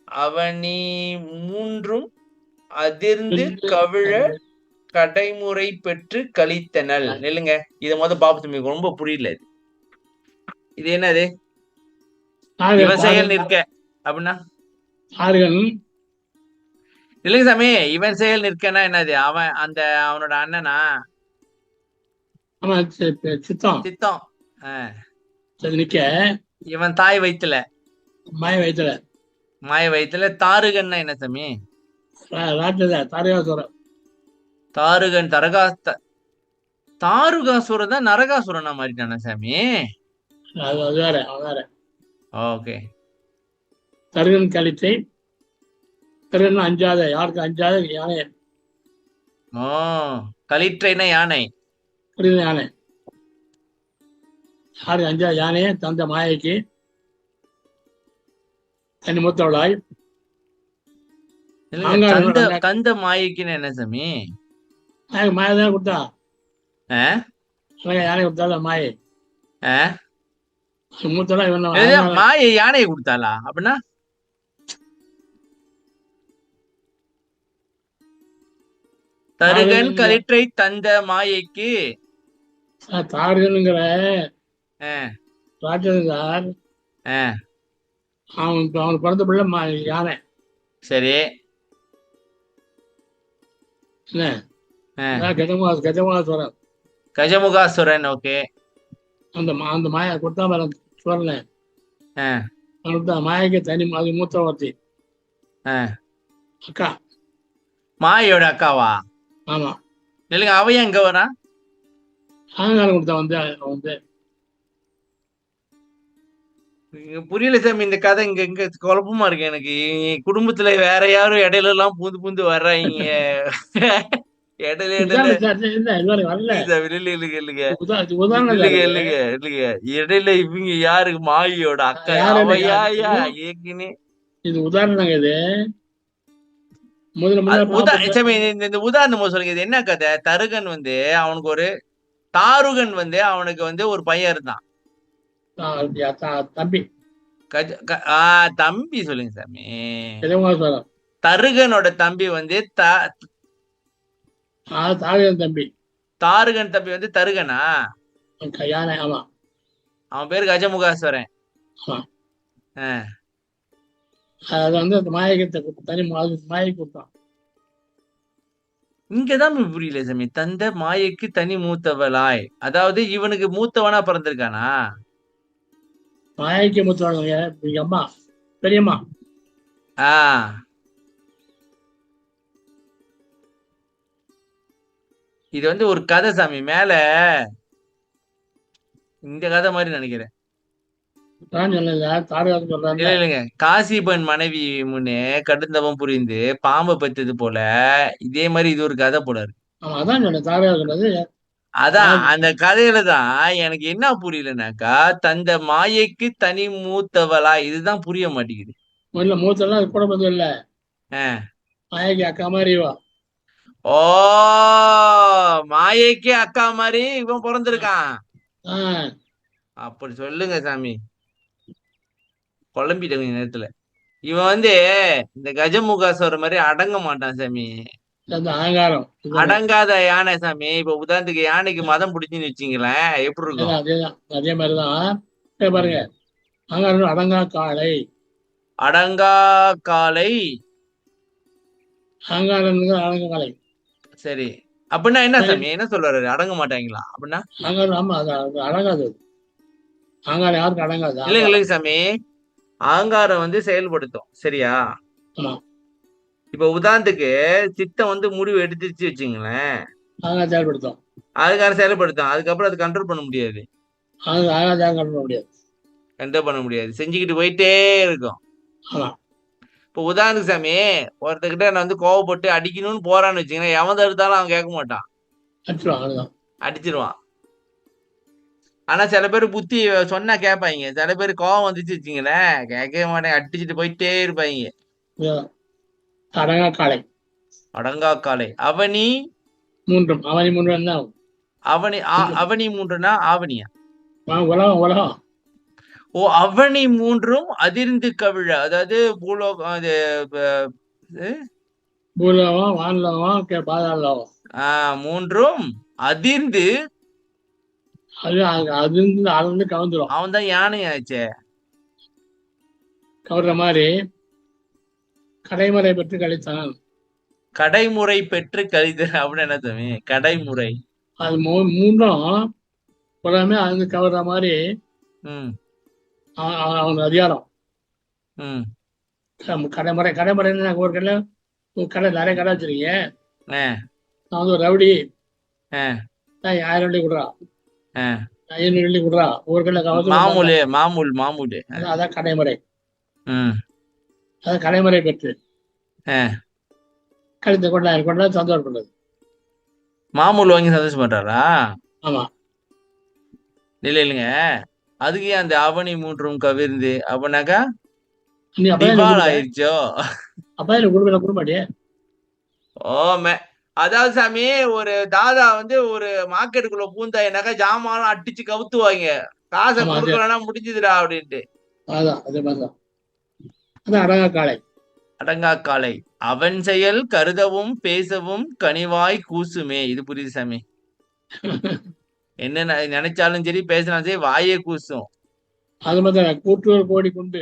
அவனி மூன்றும் அதிர்ந்து கவிழ கடைமுறை பெற்று கழித்தனல். நெல்லுங்க, இத பாப்பு ரொம்ப புரியல. இது என்னது? இவன் செயல் நிற்க அப்படின்னா இல்லைங்க சாமி, இவன் செயல் நிற்கனா என்னது? அவன் அவனோட அண்ணனா? சித்தம் சித்தம். நிக்க இவன் தாய் வயித்துல, மாய வயித்துல தாருகன்னா என்ன சாமி? தாருகன் தாருகாசுரன் தான் நரகாசுரனா மாறிட்டானா சாமி? ஓகே. தருகன் களிற்றை தருகன் அஞ்சாத, யாருக்கு அஞ்சாத யானை. ஓ, களிற்றைனா யானை. யானை யாருக்கு அஞ்சாத யானையை தந்த மாயைக்கு தனி மூத்தவளாய். தந்த மாயைக்குன்னு என்ன சாமி? மாயை தானே கொடுத்தா, யானை கொடுத்தால மாயை. மூத்தவளா இவன் மாயை யானையை கொடுத்தாளா அப்படின்னா? தருகன் களிற்றை தந்த மாயைக்கு தாருகனுங்கிற ராட்சசன் சார், அவனுக்கு பிறந்த பிள்ளை யானை. சரி, கஜமுகாசுரன். கஜமுகாசுரன். ஓகே. அந்த மாயா கொடுத்தா சுவரன், மாயைக்கு தனி அது மூத்தவர்த்தி அக்கா. மாயோட அக்காவா? ஆமா. இல்லைங்க, அவையும் எங்க வரா? அகங்காரம் கொடுத்தா புரியல சாமி. இந்த கதை இங்க குழப்பமா இருக்கு எனக்கு. குடும்பத்துல வேற யாரும் இடையில எல்லாம் பூந்து வர்றாங்க. இடையில இவங்க யாருக்கு? மாயோட அக்கா அவையா? ஏற்கனவே இது உதாரணம். இது இந்த உதாரணம் சொல்லுங்க. இது என்ன கதை? தருகன் அவனுக்கு ஒரு தாருகன் அவனுக்கு ஒரு பையன் இருந்தான், தம்பி. தம்பி சொல்லுங்க சாமி. தருகனோட தம்பி தம்பி. தாருகன் தம்பி தருகனா? யானை. ஆமா, அவன் பேரு கஜமுகாசுரன். அது மாயகத்தை தனி மாயை கொடுத்தான். இங்கதான் புரியல சாமி. தந்த மாயைக்கு தனி மூத்தவளாய். அதாவது இவனுக்கு மூத்தவனா பிறந்திருக்கானா? மாயைக்கு மூத்தவங்க எங்க அம்மா, பெரியம்மா. ஆ இது வந்து ஒரு கதை சாமி. மேல இந்த கதை மாதிரி நினைக்கிறேன். தான் சொன்னது தாரகாசம் இல்ல சொல்றாருல. இல்லைங்க. காசிபன் மனைவி முன்னே கடுந்தவம் புரிந்து பாம்பை பெற்றது போல இதே மாதிரி இது ஒரு கதை போல இருக்கு. ஆமா, அதான் சொன்னேன், தாரகாசம் சொன்னது. அதான் அந்த மாயைக்கு கதையில தான் எனக்கு என்ன புரியலனாக்கா, தந்த மாயைக்கு தனி மூத்தவளா இதுதான் புரிய மாட்டேங்குது. முதல்ல மூத்தெல்லாம் அது கூட வந்து இல்ல. ஆ. மாயைக்கு அக்கா மாதிரி இவா. ஓ, மாயைக்கு அக்கா மாதிரி இவன் பிறந்திருக்கான். ஆஹ் அப்படி சொல்லுங்க சாமி. குழம்பிட்ட கொஞ்ச நேரத்துல. இவன் வந்து இந்த கஜமுகாசுவர மாதிரி அடங்க மாட்டான் சாமி. அந்த அகங்காரம் இதுதானே. அடங்காத யானை சாமி. இப்ப உதாரணத்துக்கு யானைக்கு மதம் பிடிச்சுன்னு வச்சுங்களேன், எப்படி இருக்கும்? அதேதான் அதேதான் அதே மாதிரிதான். பாருங்க, ம். அகங்காரம் அடங்கா காளை. அடங்கா காலை. அகங்காரம் அடங்கா காளை. சரி. அப்படின்னா என்ன சாமி? என்ன சொல்றாரு? அடங்க மாட்டாங்களா அப்படின்னா? அகங்காரம், ஆமா, அது அடங்காது. அகங்காரம் யாருக்கு அடங்காது இல்லைங்க அகங்காரம். இல்லைங்க சாமி. அகங்காரம் வந்து செயல்படுத்தும், சரியா? ஆமா, இப்ப உதாரணத்துக்கு சித்தம் வந்து முடிவு எடுத்துச்சு வச்சுங்களேன், அகங்காரம் செயல்படுத்தும். அதுக்கான செயல்படுத்தும். அதுக்கப்புறம் அது கண்ட்ரோல் பண்ண முடியாது. அது அகங்காரம் பண்ண முடியாது. கண்ட்ரோல் பண்ண முடியாது. செஞ்சுக்கிட்டு போயிட்டே இருக்கும். ஆமா, இப்போ உதாரணத்துக்கு சாமி, ஒருத்தர்கிட்ட நான் வந்து கோவப்பட்டு அடிக்கணும்னு போறான்னு வச்சுங்களேன், எவன் தடுத்தாலும் அவன் கேட்க மாட்டான். அடிச்சிடும் அதுதான். அடிச்சிருவான். ஆனா சில பேர் புத்தி சொன்னா கேட்பாங்க. சில பேர் கோவம் வந்துச்சு வச்சுங்களேன், கேட்கவே மாட்டேன், அடிச்சுட்டு போயிட்டே இருப்பாங்க. இதுதான் அடங்கா காளை. அடங்கா காலை. அவனி. மூன்றும் அவனி மூன்று தான். அவனி அவனி மூன்றுனா ஆவணியா? உலகம் உலகம். ஓ, அவனி மூன்றும் அதிர்ந்து கவிழ. அதாவது பூலோகம் அது பூலோகம், வான்லோகம், பாதாள லோகம். மூன்றும் அதிர்ந்து. அது அது இருந்து அளந்து கவுந்துரும். அவன் தான் யானையாச்சே. கவர்ற மாதிரி கடைமறை பெற்று கழித்தான். கடைமுறை பெற்று கழிது அப்படின்னு என்ன தம்பி? கடைமுறை. அது மூன்றும் உலகமே அது கவர்ற மாதிரி. ம். அவன் அதிகாரம். ம். கடைமுறை கடைமுறைன்னு ஒரு கடை, ஒரு கடை நிறைய கடை வச்சிருக்கீங்க. ஆ. நான் வந்து ஒரு ரவுடி. ஆ. 1000 வெள்ளி கொடுறா, ஆ. 500 வெள்ளி கொடுறா, ஒரு கடை கவசம். மாமூலு மாமூல் மாமூலு. அதான் கடைமுறை. ம். அதான் கடைமுறை பெற்று ஆ. கழித்த கொண்டாயிரம் கொண்டாயிரம் சந்தோஷம் பண்ணது. மாமூல் வாங்கி சந்தோஷம் பண்றாரா? ஆமா, இல்ல இல்லைங்க. அதுக்கு ஏன் அந்த அவனி மூன்றும் கவிர்ந்து அப்படின்னாக்கா நீ அப்பதான் எனக்கு திவால் கொடுப்ப. ஆயிடுச்சோ? அப்பதான் எனக்கு கொடுக்க மாட்டியே. ஓமே. அதாவது சாமி, ஒரு தாதா வந்து ஒரு மார்க்கெட்டுக்குள்ள பூந்தாயினாக்கா ஜாமான் அடிச்சு கவுத்துவாங்க. காசை ஆமா, அதே கொடுக்கலன்னா முடிஞ்சுதுடா அப்படின்ட்டு. அதான் அதே மாதிரிதான். அதான் அடங்கா காளை. அடங்கா காலை. அவன் செயல் கருதவும் பேசவும் கனிவாய் கூசுமே. இது புரியுது சாமி. என்ன நினைச்சாலும் சரி, பேசினாலும் சரி, வாயே கூசும். அது மாதிரி கூட்டுவர் கோடி கொண்டு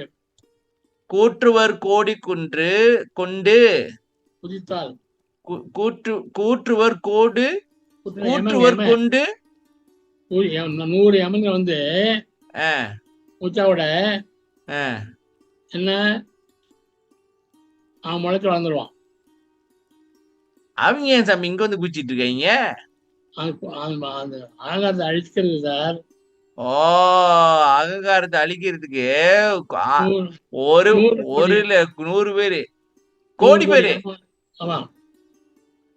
கூற்றுவர் கோடி குன்று கொண்டு. குதித்தால் கூற்றுவர் கோடு. எமன் கூற்றுவர் எமன் கொண்டு. 100 எமன்கள் வந்து ஆ. உச்சாவோட ஆ. என்ன அவன் முளைச்சு வளர்ந்துருவான். அவங்க ஏன் சாமி இங்க வந்து குச்சிட்டு இருக்காங்க? அந்த அகங்காரத்தை அழிக்கிறது சார். ஓ, அகங்காரத்தை அழிக்கிறதுக்கு ஆ, 100 ஒரு கோடி, 100 பேரு, 100 கோடி கோடி பேரு. எமன். ஆமா,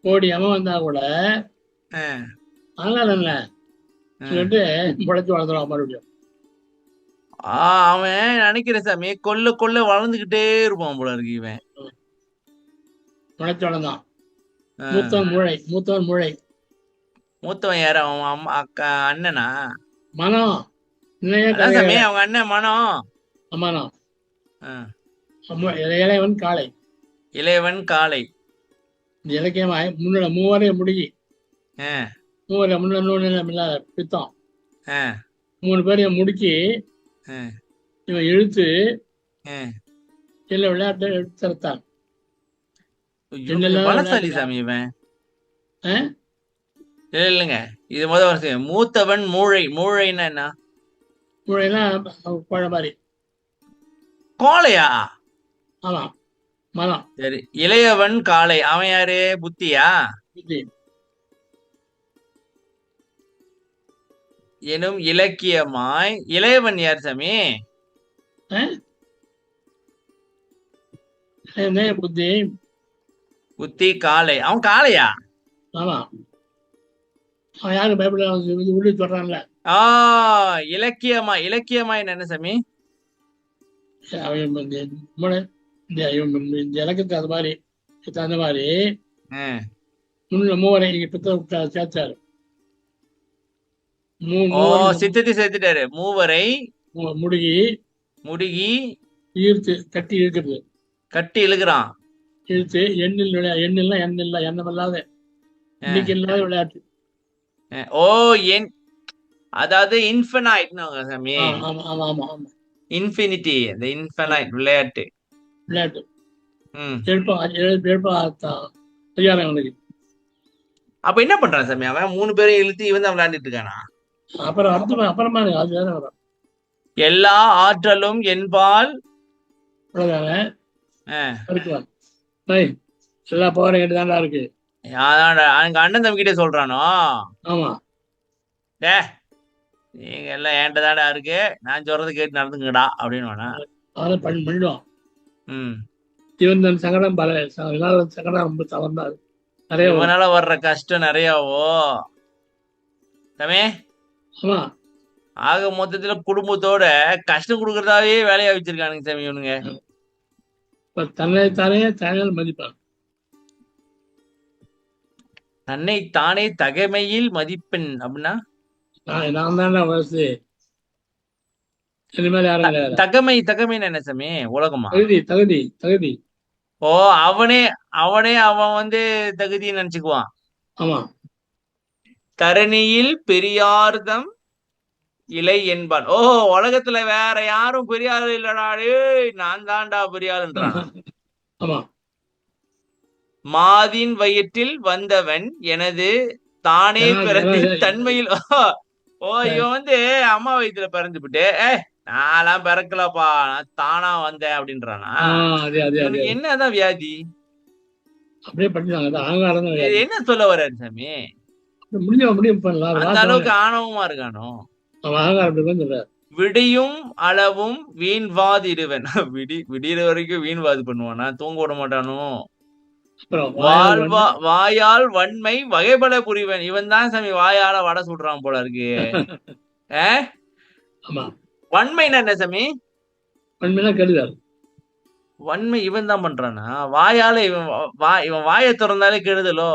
கோடி எமன் வந்தா கூட ஆ. அகங்காரம் இல்லை ஆ. சொல்லிட்டு முளைச்சு வளர்ந்துருவான் மறுபடியும். அவன் நினைக்கிற சாமி கொல்ல கொல்ல வளர்ந்துகிட்டே இருப்பான் போல இருக்கு இவன். முளைச்சு வளர்ந்தான். ஆ. மூத்தவன் மூளை. மூத்தவன் யாரு? அவன் அம்மா அக்கா அண்ணனா? மனம் இன்னைய அதான் சாமி கதைகளை. அவங்க அண்ணன் மனம். அம்மானம். ஆ. இளையவன் காளை. இளையவன் காளை. இந்த இலக்கியமாய் முன்னோட மூவரையும் முடிக்கி. ஆ. மூவரை முன்ன பித்தம். ஆ. 3 பேரையும் முடுக்கி ஆ. இவன் இழுத்து ஆ. எல்லா விளையாட்டை எடுத்து தரத்தான். இவன் கொஞ்சம் பலசாலி சாமி இவன். ஆ? இல்ல இல்லைங்க. இது முதல் வருஷம். மூத்தவன் மூழை. மூழைன்னா என்ன? மூளைலாம் கோழை மாதிரி. கோழையா? ஆமா, மரம். சரி. இளையவன் காளை. அவன் யாரு? புத்தியா? புத்தி. எனும் இலக்கியமாய் இளையவன் யார் சாமி? ஆ? என்ன புத்தி? புத்தி காளை. அவன் காளையா? ஆமா, அவன் யாரும் பயப்பட உள்ளி சொல்றான்ல. ஆ, இலக்கியமா. இலக்கியமாய் என்ன சாமி? அவன் மூளை இந்த இலக்கத்துக்கு அது மாதிரி அந்த மாதிரி ஆ. மூவரை இங்க புத்தகம் சேர்த்தாரு. ஓ, மூவரை சித்தத்தி சேர்த்துட்டாரு. மூவரை முடுகி முடுகி ஈர்த்து கட்டி இழுக்கிறது. கட்டி இழுக்கிறான். இழுத்து எண்ணில் எண்ணில்னா எண்ணில்ல எண்ணமில்லாத இன்னைக்கு இல்லாத விளையாட்டு. ஓ, என் அதாவது இன்ஃபினைட் சாமி. ஆமா ஆமா ஆமா ஆமா. இன்ஃபினிட்டி, இந்த இன்ஃபினைட் விளையாட்டு. விளையாட்டு ம். எழுப்பா அதிகாரம் அவனுக்கு. அப்ப என்ன பண்றான் சாமி அவன்? 3 பேரையும் இழுத்து இவன் தான் விளையாண்டுட்டு இருக்கானா? அப்புறம் அப்புறமா அது வேற வரும். எல்லா ஆற்றலும் என்பால் இருக்குவான். எல்லா பவரும் எங்கிட்ட தாண்டா இருக்கு. அங்க அண்ணன் தம்பி கிட்டே சொல்றானோ? ஆமா, டே, நீங்க எல்லாம் என்கிட்ட தாண்டா இருக்கு, நான் சொல்றது கேட்டு நடந்துங்கடா அப்படின்னு. அதை பண்ணிடுவான். ம். இவன் சங்கடம் சங்கடம் ரொம்ப தவறுதான். நிறைய இவனால வர்ற கஷ்டம் நிறையாவோ தமே. ஆமா, ஆக மொத்தத்துல குடும்பத்தோட கஷ்டம் கொடுக்கறதாவே வேலையா வச்சிருக்கானுங்க சாமி இவனுங்க. தன்னைத்தானே தனியால் மதிப்பான். தன்னை தானே தகைமையில் மதிப்பெண் அப்படின்னா? நான் தானே வயசு இந்த மாதிரி யாரும் கிடையாது. தகமைன்னு என்ன சாமி? உலகமா? தகுதி தகுதி தகுதி. ஓ, அவனே அவனே அவன் தகுதின்னு நினைச்சுக்குவான். ஆமா, தரணியில் பெரியார்தம் இலை என்பான். ஓ, உலகத்துல வேற யாரும் பெரியாரு இல்லடா, நான் தான்டா பெரியாருன்றான். ஆமா. மாதின் வயிற்றில் வந்தவன் எனது தானே பிறந்து தன்மையில். ஓ, இவன் அம்மா வயிற்றுல பிறந்துபிட்டு நான்லாம் பிறக்கலப்பா, நான் தானா வந்தேன் அப்படின்றானா? என்னதான் வியாதி? அப்படியே பண்ணிட்டாங்க. என்ன சொல்ல வர்றாரு சாமி? அந்த அளவுக்கு ஆணவமா இருக்கானோ? விடியும் அளவும் வீண்வாதிடுவன். விடிகிற வரைக்கும் வீண்வாது பண்ணுவானா? தூங்க விட மாட்டானோ? வாயால் வன்மை வகைபல புரிவன். இவன் தான் சாமி வாயால வடை சுடுறான் போல இருக்கு. வன்மைன்னா என்ன சாமி? வன்மை இவன் தான் பண்றானா? வாயால இவன் வாயை திறந்தாலே கெடுதலோ?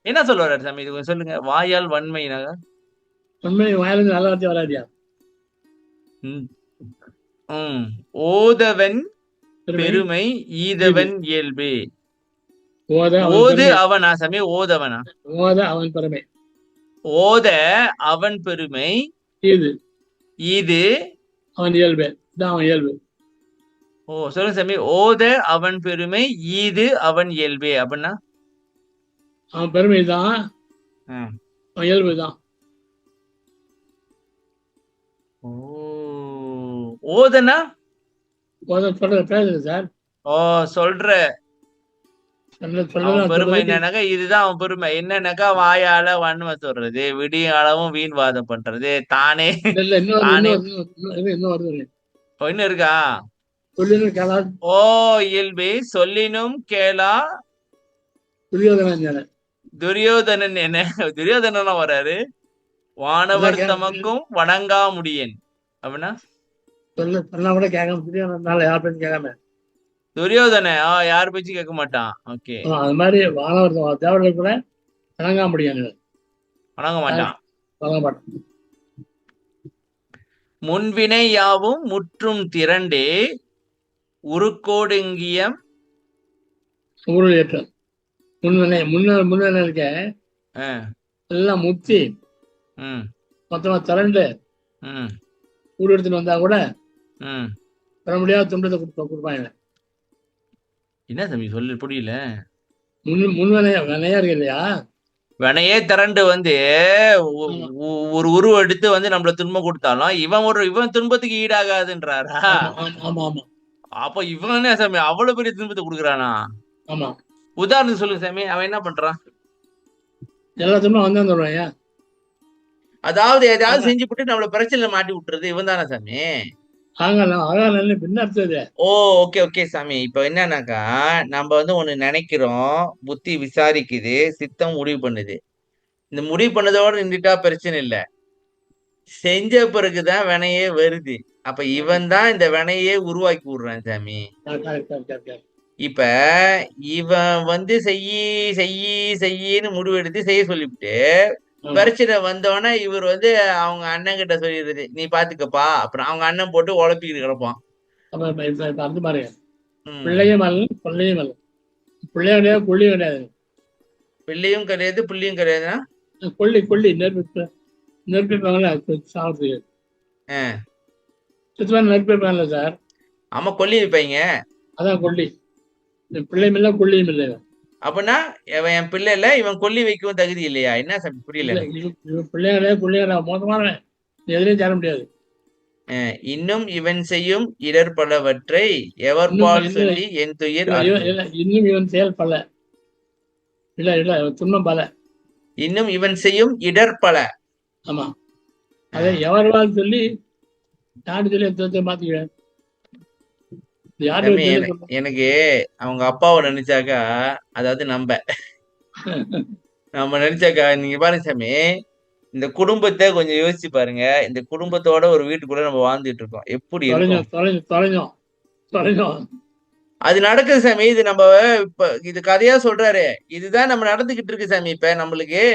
என்ன சொல்ல வர்றாரு சாமி? இது சொல்லுங்க. வாயால் வன்மைனாக ஓதவன் பெருமை ஈதவன் இயல்பே. ஓது அவனா சாமி? ஓதவனா? அவன் பெருமை. ஓத அவன் பெருமை இது அவன் இயல்பு. அவன் இயல்பு. ஓ, சொல்லுங்க சாமி. ஓத அவன் பெருமை இது அவன் இயல்பே அப்படின்னா? அவன் பெருமை தான், அவன் இயல்பு தான். ஓதனா சொல்றது பேசுது சார். ஓ, சொல்ற பெருமை என்னன்னாக்கா இதுதான் அவன் பெருமை. என்னன்னாக்கா வாயால வன்மை சொல்றது, விடிய அளவும் வீண்வாதம் பண்றது, தானே. இன்னும் இருக்கா? ஓ, இயல்பே சொல்லினும் கேளா துரியோதனன். என்ன துரியோதனனா வராரு? வானவர் தமக்கும் வணங்கா முடியன் அப்படின்னா? துரியோதன யார் பேச்சு கேட்க மாட்டான். ஓகே, அது மாதிரி வானவர் தேவர்கள் கூட வணங்க முடியாது, வணங்க மாட்டான். முன்வினை யாவும் முற்றும் திரண்டே உருக்கோடுங்கியம் ஊருள் ஏற்றம். முன்வினை இருக்க எல்லாம் முத்தி மொத்தமா திரண்டு ஊர் எடுத்துட்டு வந்தா கூட பெற முடியாத துன்பத்தை கொடுப்பாங்க. என்ன தம்பி சொல்லு, புரியல. முன்வினையா வினையா இருக்கு இல்லையா? வினையே திரண்டு வந்து ஆமா ஒரு உருவம் எடுத்து வந்து நம்மள துன்பம் கொடுத்தாலும் இவன் துன்பத்துக்கு ஈடாகாதுன்றாரா? ஆமா ஆமா ஆமா ஆமா அப்ப இவன் என்ன சாமி அவ்வளவு பெரிய துன்பத்தை கொடுக்குறானா? ஆமா. உதாரணத்துக்கு சொல்லுங்க சாமி, அவன் என்ன பண்றான்? எல்லாத்துமே வந்து வந்துடுவாங்க. அதாவது ஏதாவது ஆக செஞ்சு விட்டு நம்மள பிரச்சனையில மாட்டி விட்டுறது இவன் தானே சாமி? ஆகலாம் ஆகலாம் பின்ன அடுத்தது. ஓ, ஓகே ஓகே சாமி. இப்ப என்னன்னாக்கா, நம்ம வந்து ஒண்ணு நினைக்கிறோம், புத்தி விசாரிக்குது, சித்தம் முடிவு பண்ணுது. இந்த முடிவு பண்ணதோட நின்றுட்டா பிரச்சனை இல்ல. செஞ்ச பிறகுதான் வினையே வருது. அப்ப ஆமா. இவன் தான் இந்த வினையே உருவாக்கி விடுறான் சாமி. Correct correct correct. இப்ப இவன் வந்து செய்யின்னு முடிவெடுத்து செய்ய சொல்லிவிட்டு, ஆமா. பிரச்சனை வந்தோடனே இவர் வந்து அவங்க அண்ணன் கிட்ட சொல்லிடுறது, நீ பாத்துக்கப்பா. அப்புறம் அவங்க அண்ணன் போட்டு உழப்பிக்கிட்டு கிடப்பான். அப்ப இப்ப இப்ப இப்ப அந்த பாருங்க, ம். பிள்ளையும் அல்ல கொள்ளையும் அல்ல. பிள்ளையும் கிடையாது கொள்ளியும் கிடையாது. பிள்ளையும் கிடையாது, புள்ளியும் கிடையாதுன்னா? கொள்ளி கொள்ளி நெருப்பு நெருப்பிப்பாங்களா சாப்பிடுறது. ஆஹ் சுத்தமாக நெருப்பிப்பாங்கல்ல சார், ஆமா, கொல்லி வைப்பாங்க. அதான் கொள்ளி. இந்த பிள்ளையும் இல்லை கொள்ளியும் இல்லை. அப்படின்னா இவன் என் பிள்ளை இல்ல, இவன் கொல்லி வைக்கவும் தகுதி இல்லையா? என்ன சாமி புரியல இல்லை எனக்கு. இவன் பிள்ளையும் கிடையாது கொள்ளியும் கிடையாது, மோசமானவன். எதுலையும் சேர முடியாது. இன்னும் இவன் செய்யும் இடர் பலவற்றை இன்னும் எவர்பால் இன்னும் சொல்லி என் துயிர் இல்லை ஆற்றும். இல்லை இன்னும் இவன் செயல் பல. இல்லை இல்லை துன்பம் பல. இன்னும் இவன் செய்யும் இடர் பல. ஆமா, அதை எவர்வால் சொல்லி யாரு சொல்லி தோற்ற மாத்திக்கிறேன். யாரு சாமி சொல்லி எனக்கு அவங்க அப்பாவை நினைச்சாக்கா, அதாவது நம்ம நினைச்சாக்கா, நீங்க பாருங்க சாமி, இந்த குடும்பத்தை கொஞ்சம் யோசிச்சு பாருங்க. இந்த குடும்பத்தோட ஒரு வீட்டுக்குள்ள நம்ம வாழ்ந்துட்டு இருக்கோம், எப்படி இருக்கும்? தொலைஞ்சோம் தொலைஞ்சோம் தொலைஞ்சோம் தொலைஞ்சோம். அது நடக்குது சாமி. இது நம்ம இப்ப இது கதையா சொல்றாரு. இதுதான் நம்ம நடந்துகிட்டு இருக்கு சாமி. இப்ப நம்மளுக்கு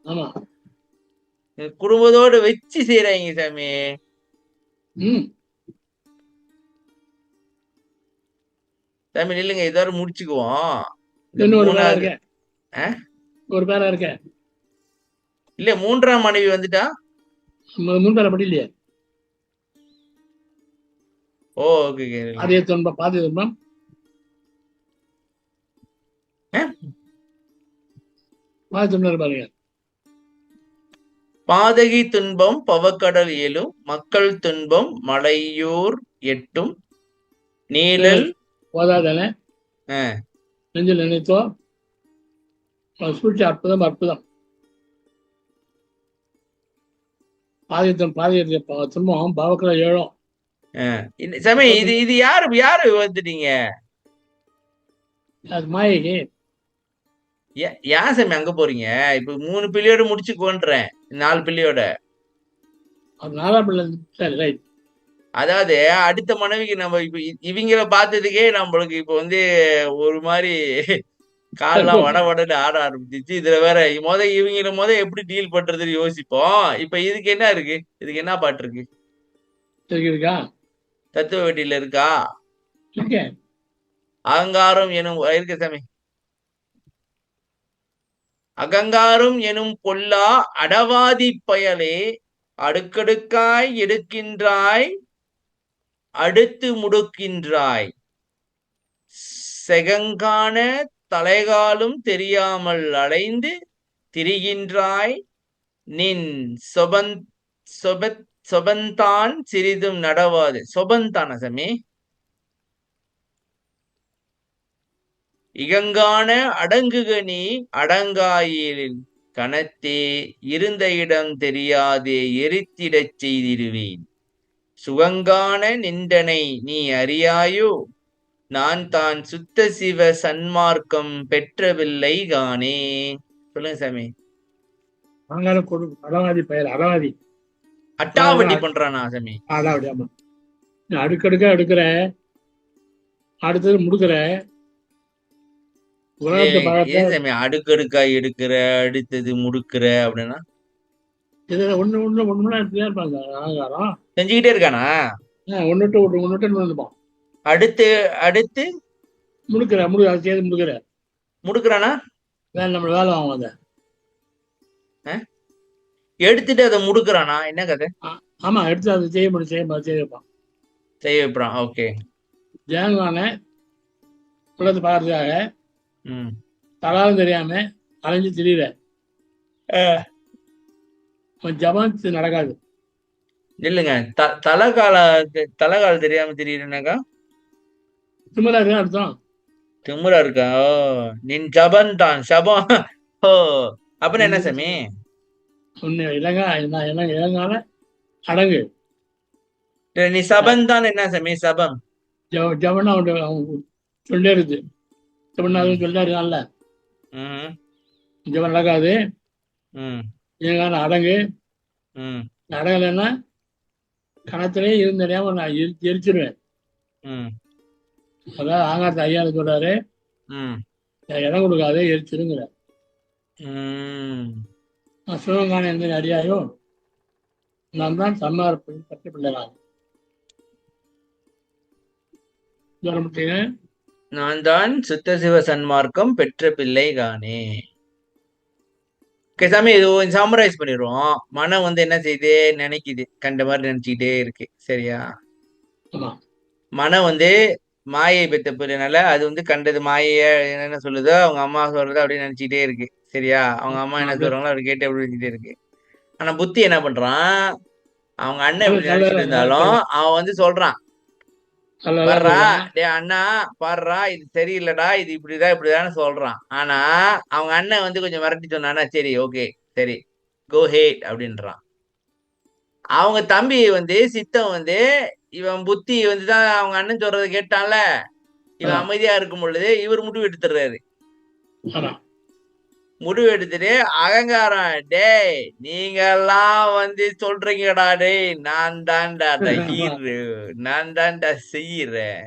ஆமா. குடும்பத்தோட வச்சு செய்யறாங்க சாமி. ம். சாமி இல்லைங்க, இதோட முடிச்சுக்குவோம். இந்த இன்னும் ஒரு பேரா மூணாவது இருக்க, ஒரு பேரா இருக்க. இல்ல, மூன்றாம் மனைவி வந்துட்டா. முன்பேர படி இல்லையே. ஓ, ஓகே. அதே துன்பம் பாதி துன்பம் பாதி துன்பம் பாருங்க. பாதகி துன்பம் பவக்கடல் ஏழும், மக்கள் துன்பம் மலையூர் எட்டும், நீழல் போதாதானே ஆஹ் நெஞ்சில் நினைத்தோ சூழ்ச்சி அற்புதம் அற்புதம். பாதித்தம் பாதி துன்பம் பாவக்கடல் ஏழும். சாமி இது இது யாரு வந்துட்டீங்க? அது மாயைக்கு. ஏன் சாமி அங்க போறீங்க? இப்ப 3 பிள்ளையோட முடிச்சுக்கோன்றேன், 4 பிள்ளையோட. அது 4ஆம் பிள்ளை. சரி ரைட். அதாவது அடுத்த மனைவிக்கு நம்ம இப்ப இவங்கள பார்த்ததுக்கே நம்மளுக்கு இப்ப வந்து ஒரு மாதிரி கால்லாம் வடன்னு ஆட ஆரம்பிச்சிச்சு. இதுல வேற இவங்கள எப்படி டீல் பண்றதுன்னு யோசிப்போம். இப்ப இதுக்கு என்ன இருக்கு? இதுக்கு என்ன பாட்டு இருக்கு? இருக்கா தத்துவ வெட்டியில இருக்கா? இருக்கேன். அகங்காரம் எனும் இருக்கு சாமி. அகங்காரம் எனும் பொல்லா அடவாதி பயலே, அடுக்கடுக்காய் எடுக்கின்றாய் அடுத்து முடுக்கின்றாய், செகங்கான தலைகாலும் தெரியாமல் அலைந்து திரிகின்றாய், நின் சொபந்தான் சிறிதும் நடவாது. சொபந்தான சாமி. இகங்கான அடங்குக நீ அடங்காயில் கணத்தே, இருந்த இடம் தெரியாதே எரித்திடச் செய்திடுவேன், சுகங்கான நின்றனை நீ அறியாயோ, நான் தான் சுத்த சிவ சன்மார்க்கம் பெற்றவில்லை காணே. சொல்லுங்க சாமி. அடவாதி பெயர் அடவாதி. அட்டாவட்டி பண்றானா சாமி? அடாவடி. ஆமா, அடுக்கடுக்கா எடுக்கிற, அடுத்தது முடுக்கிற. ஏன் சாமி அடுக்கடுக்கா எடுக்கிற, அடுத்தது முடுக்கிற அப்படின்னா? இதுல ஒண்ணு ஒண்ணு ஒண்ணு எடுத்துதான் இருப்பாங்க அலங்காரம். செஞ்சுக்கிட்டே இருக்கானா? ஒன்னுட்டு வந்துப்பான். அடுத்து அடுத்து முடுக்கிற அது செய்து முடுக்கிற முடுக்குறானா? வேலை நம்ம வேலை வாங்குவோம் அதை. எடுத்துட்டு அதை முடுக்குறானா? என்ன கதை? ஆமா, எடுத்து அதை செய்ய வைப்பான். செய்ய வைப்பான். ஓகே. ஜனங்கான உலகத்தை பார்க்கறதுக்காக தலாலும் தெரியாம அலைஞ்சு திரியற ஜபம் நடக்காது. இல்லைங்க, தலைகால் தெரியாம தெரியுதுனாக்கா திமிரா இருக்குன்னு அர்த்தம். திமிரா இருக்கா? ஓ, நின் ஜபன் தான் சபம். ஓ, அப்படின்னு என்ன சாமி? ஒன்னு இளங்கால அடங்கு. நீ சபன் தான் என்ன சாமி சபம்? ஜபம்னா அவங்க சொல்லே இருக்குது. ஜபம்னாலும் சொல்ல இருக்கான்ல, ம் ஜபம் நடக்காது. ம் இளங்கால அடங்கு. ம் அடங்கலைன்னா கணத்திலே இருந்தறியாம நான் எரிச்சிருவேன். ம் அதாவது ஆங்காரத்தை ஐயா சொல்றாரு, ம் இடம் கொடுக்காதே எரிச்சிருங்கிற. ம் சிவகான எந்த அடியாயோ நான் தான் சம்மார பற்றி பிள்ளைதான். நான் தான் சுத்த சிவ சன்மார்க்கம் பெற்ற பிள்ளை காணே. சாமி இது சம்மரைஸ் பண்ணிடுவோம். மனம் வந்து என்ன செய்யுது, நினைக்குது, கண்ட மாதிரி நினைச்சுக்கிட்டே இருக்கு. சரியா? மனம் வந்து மாயை பெற்ற பிள்ளைனால அது வந்து கண்டது மாயைய என்ன சொல்லுதோ அவங்க அம்மா சொல்றதோ அப்படின்னு நினைச்சுக்கிட்டே இருக்கு. சரியா? அவங்க அம்மா என்ன சொல்றாங்களோ அப்படி கேட்டு அப்படி நினைச்சிட்டே இருக்கு. ஆனா புத்தி என்ன பண்றான், அவங்க அண்ணன் இப்படி நினைச்சிட்டு இருந்தாலும் அவன் வந்து சொல்றான், பாடுறா டே அண்ணா, பாடுறா இது சரியில்லடா, இது இப்படிதான் சொல்றான். ஆனா அவங்க அண்ணன் வந்து கொஞ்சம் மிரட்டி சொன்னானா, சரி ஓகே சரி கோ ஹேட் அப்படின்றான். அவங்க தம்பி வந்து சித்தம் வந்து இவன் புத்தி வந்துதான் அவங்க அண்ணன் சொல்றதை கேட்டான்ல, இவன் அமைதியா இருக்கும் பொழுது இவர் முடிவு எடுத்துடுறாரு. முடிவு எடுத்துட்டு அகங்காரம், டேய் நீங்க எல்லாம் வந்து சொல்றீங்கடா, டேய் நான் தான்டா ஹீரோ, நான் தான்டா செய்யறேன்,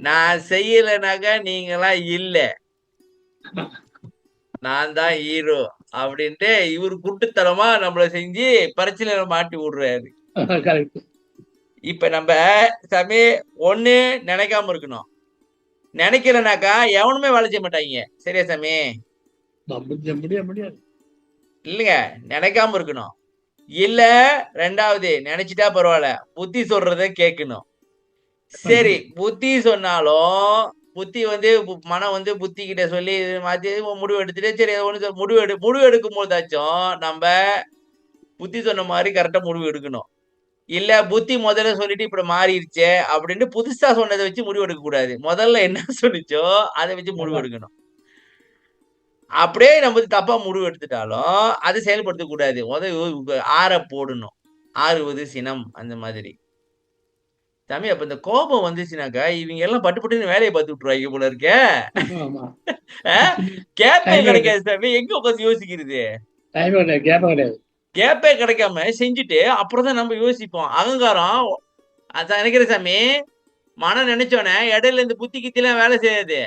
நான் செய்யலைனாக்கா நீங்க எல்லாம் இல்ல, நான் தான் ஹீரோ அப்படின்ட்டு இவரு குட்டுத்தனமா நம்மள செஞ்சு பிரச்சனையில மாட்டி விடுறாரு. இப்ப நம்ம சாமி ஒண்ணு நினைக்காம இருக்கணும். நினைக்கலனாக்கா எவனுமே வேலை செய்ய மாட்டாங்க. சரியா சாமி? முடியாது. இல்லைங்க, நினைக்காம இருக்கணும். இல்ல ரெண்டாவது நினைச்சிட்டா பரவாயில்ல, புத்தி சொல்றத கேட்கணும். சரி புத்தி சொன்னாலும் புத்தி வந்து மனம் வந்து புத்தி கிட்ட சொல்லி மாத்தி முடிவு எடுத்துட்டு சரி ஒண்ணு முடிவு எடுக்கும் போதாச்சும் நம்ம புத்தி சொன்ன மாதிரி கரெக்டா முடிவு எடுக்கணும். இல்ல புத்தி முதல்ல சொல்லிட்டு இப்படி மாறிடுச்சே அப்படின்ட்டு புதுசா சொன்னதை வச்சு முடிவு எடுக்க கூடாது. முதல்ல என்ன சொன்னிச்சோ அதை வச்சு முடிவு எடுக்கணும். அப்படியே நம்ம தப்பா முடிவு எடுத்துட்டாலும் அது செயல்படுத்த கூடாது. ஆற போடணும். ஆறுவது சினம் அந்த மாதிரி. சாமி அப்ப இந்த கோபம் வந்துச்சுனாக்கா இவங்க எல்லாம் பட்டு பட்டுன்னு வேலையை பார்த்து விட்டுருவாங்க போல இருக்க. கேப்பே கிடைக்காது சாமி, எங்க உட்காந்து யோசிக்கிறது? கேப்பே கிடைக்காம செஞ்சுட்டு அப்புறம் தான் நம்ம யோசிப்போம். அகங்காரம் அதான் நினைக்கிறேன் சாமி, மனம் நினைச்சோன்னே இடையில இந்த புத்தி கித்தி எல்லாம் வேலை செய்யாது.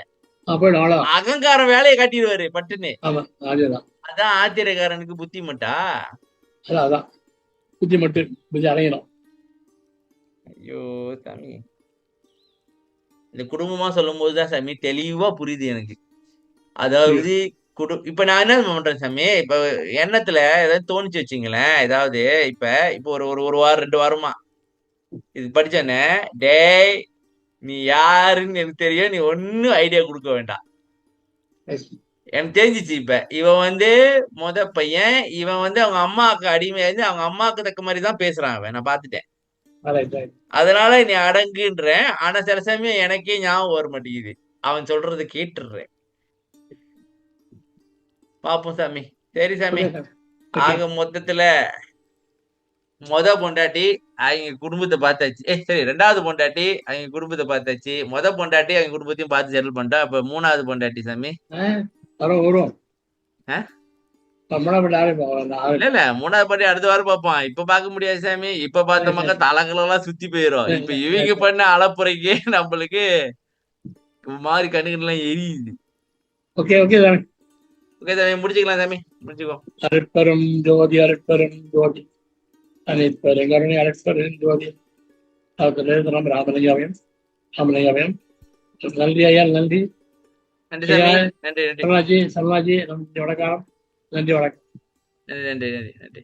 அகங்காரம் வேலையை காட்டிடுவாரு பட்டுன்னு. அதான் ஆத்திரக்காரனுக்கு புத்தி மட்டா. புத்தி மட்டும் புத்தி அடையணும். ஐயோ சாமி, இந்த குடும்பமா சொல்லும் போதுதான் சாமி தெளிவா புரியுது எனக்கு. அதாவது இப்ப நான் என்ன பண்றேன் சாமி, இப்ப எண்ணத்துல ஏதாவது தோணிச்சு வச்சுங்களேன், ஏதாவது இப்ப ஒரு வாரம் 2 வாரமா இது படிச்சேனே, டேய் நீ யாருன்னு எனக்கு தெரியும், நீ ஒன்னும் ஐடியா கொடுக்க வேண்டாம். எனக்கு தெரிஞ்சிச்சு. இப்ப இவன் வந்து பையன், இவன் வந்து அவங்க அம்மாவுக்கு அடிமையா இருந்து அவங்க அம்மாவுக்கு தக்க மாதிரி தான் பேசுறான். அவன் நான் பாத்துட்டேன். அதனால நீ அடங்குன்றேன். ஆனா சில சமயம் எனக்கே ஞாபகம் வர மாட்டேங்குது, அவன் சொல்றதை கேட்டுடுறேன். பாப்போம் சாமி. சரி சாமி, ஆக மொத்தத்துல பொண்டாட்டி அவங்க குடும்பத்தை பார்த்தாச்சு. சரி 2வது பொண்டாட்டி அவங்க குடும்பத்தை பார்த்தாச்சு. பொண்டாட்டி அவங்க குடும்பத்தையும் பார்த்து செட்டில் பண்ணிட்டா. அப்ப 3வது பொண்டாட்டி சாமி இல்ல 3வது பாட்டி அடுத்த வாரம் பார்ப்போம். இப்ப பார்க்க முடியாது சாமி. இப்ப பார்த்தோமாக்கா தலங்களெல்லாம் சுத்தி போயிரும். இப்ப இவங்க பண்ண அலப்புறைக்கு நம்மளுக்கு மாதிரி கண்ணுகள்லாம் எரியுது. ஓகே ஓகே சாமி, முடிச்சுக்கலாம் சாமி, முடிச்சுக்கோ. அருட்பெரும் ஜோதி, அருட்பெரும் ஜோதி, அனைப்பெருங்கருணை, அருட்பெரும் ஜோதி. ராமலிங்காவையும் ராமலிங்காவையும் நன்றி ஐயா, நன்றி நன்றி சர்மாஜி, நன்றி வணக்கம், நன்றி வணக்கம், நன்றி நன்றி நன்றி நன்றி.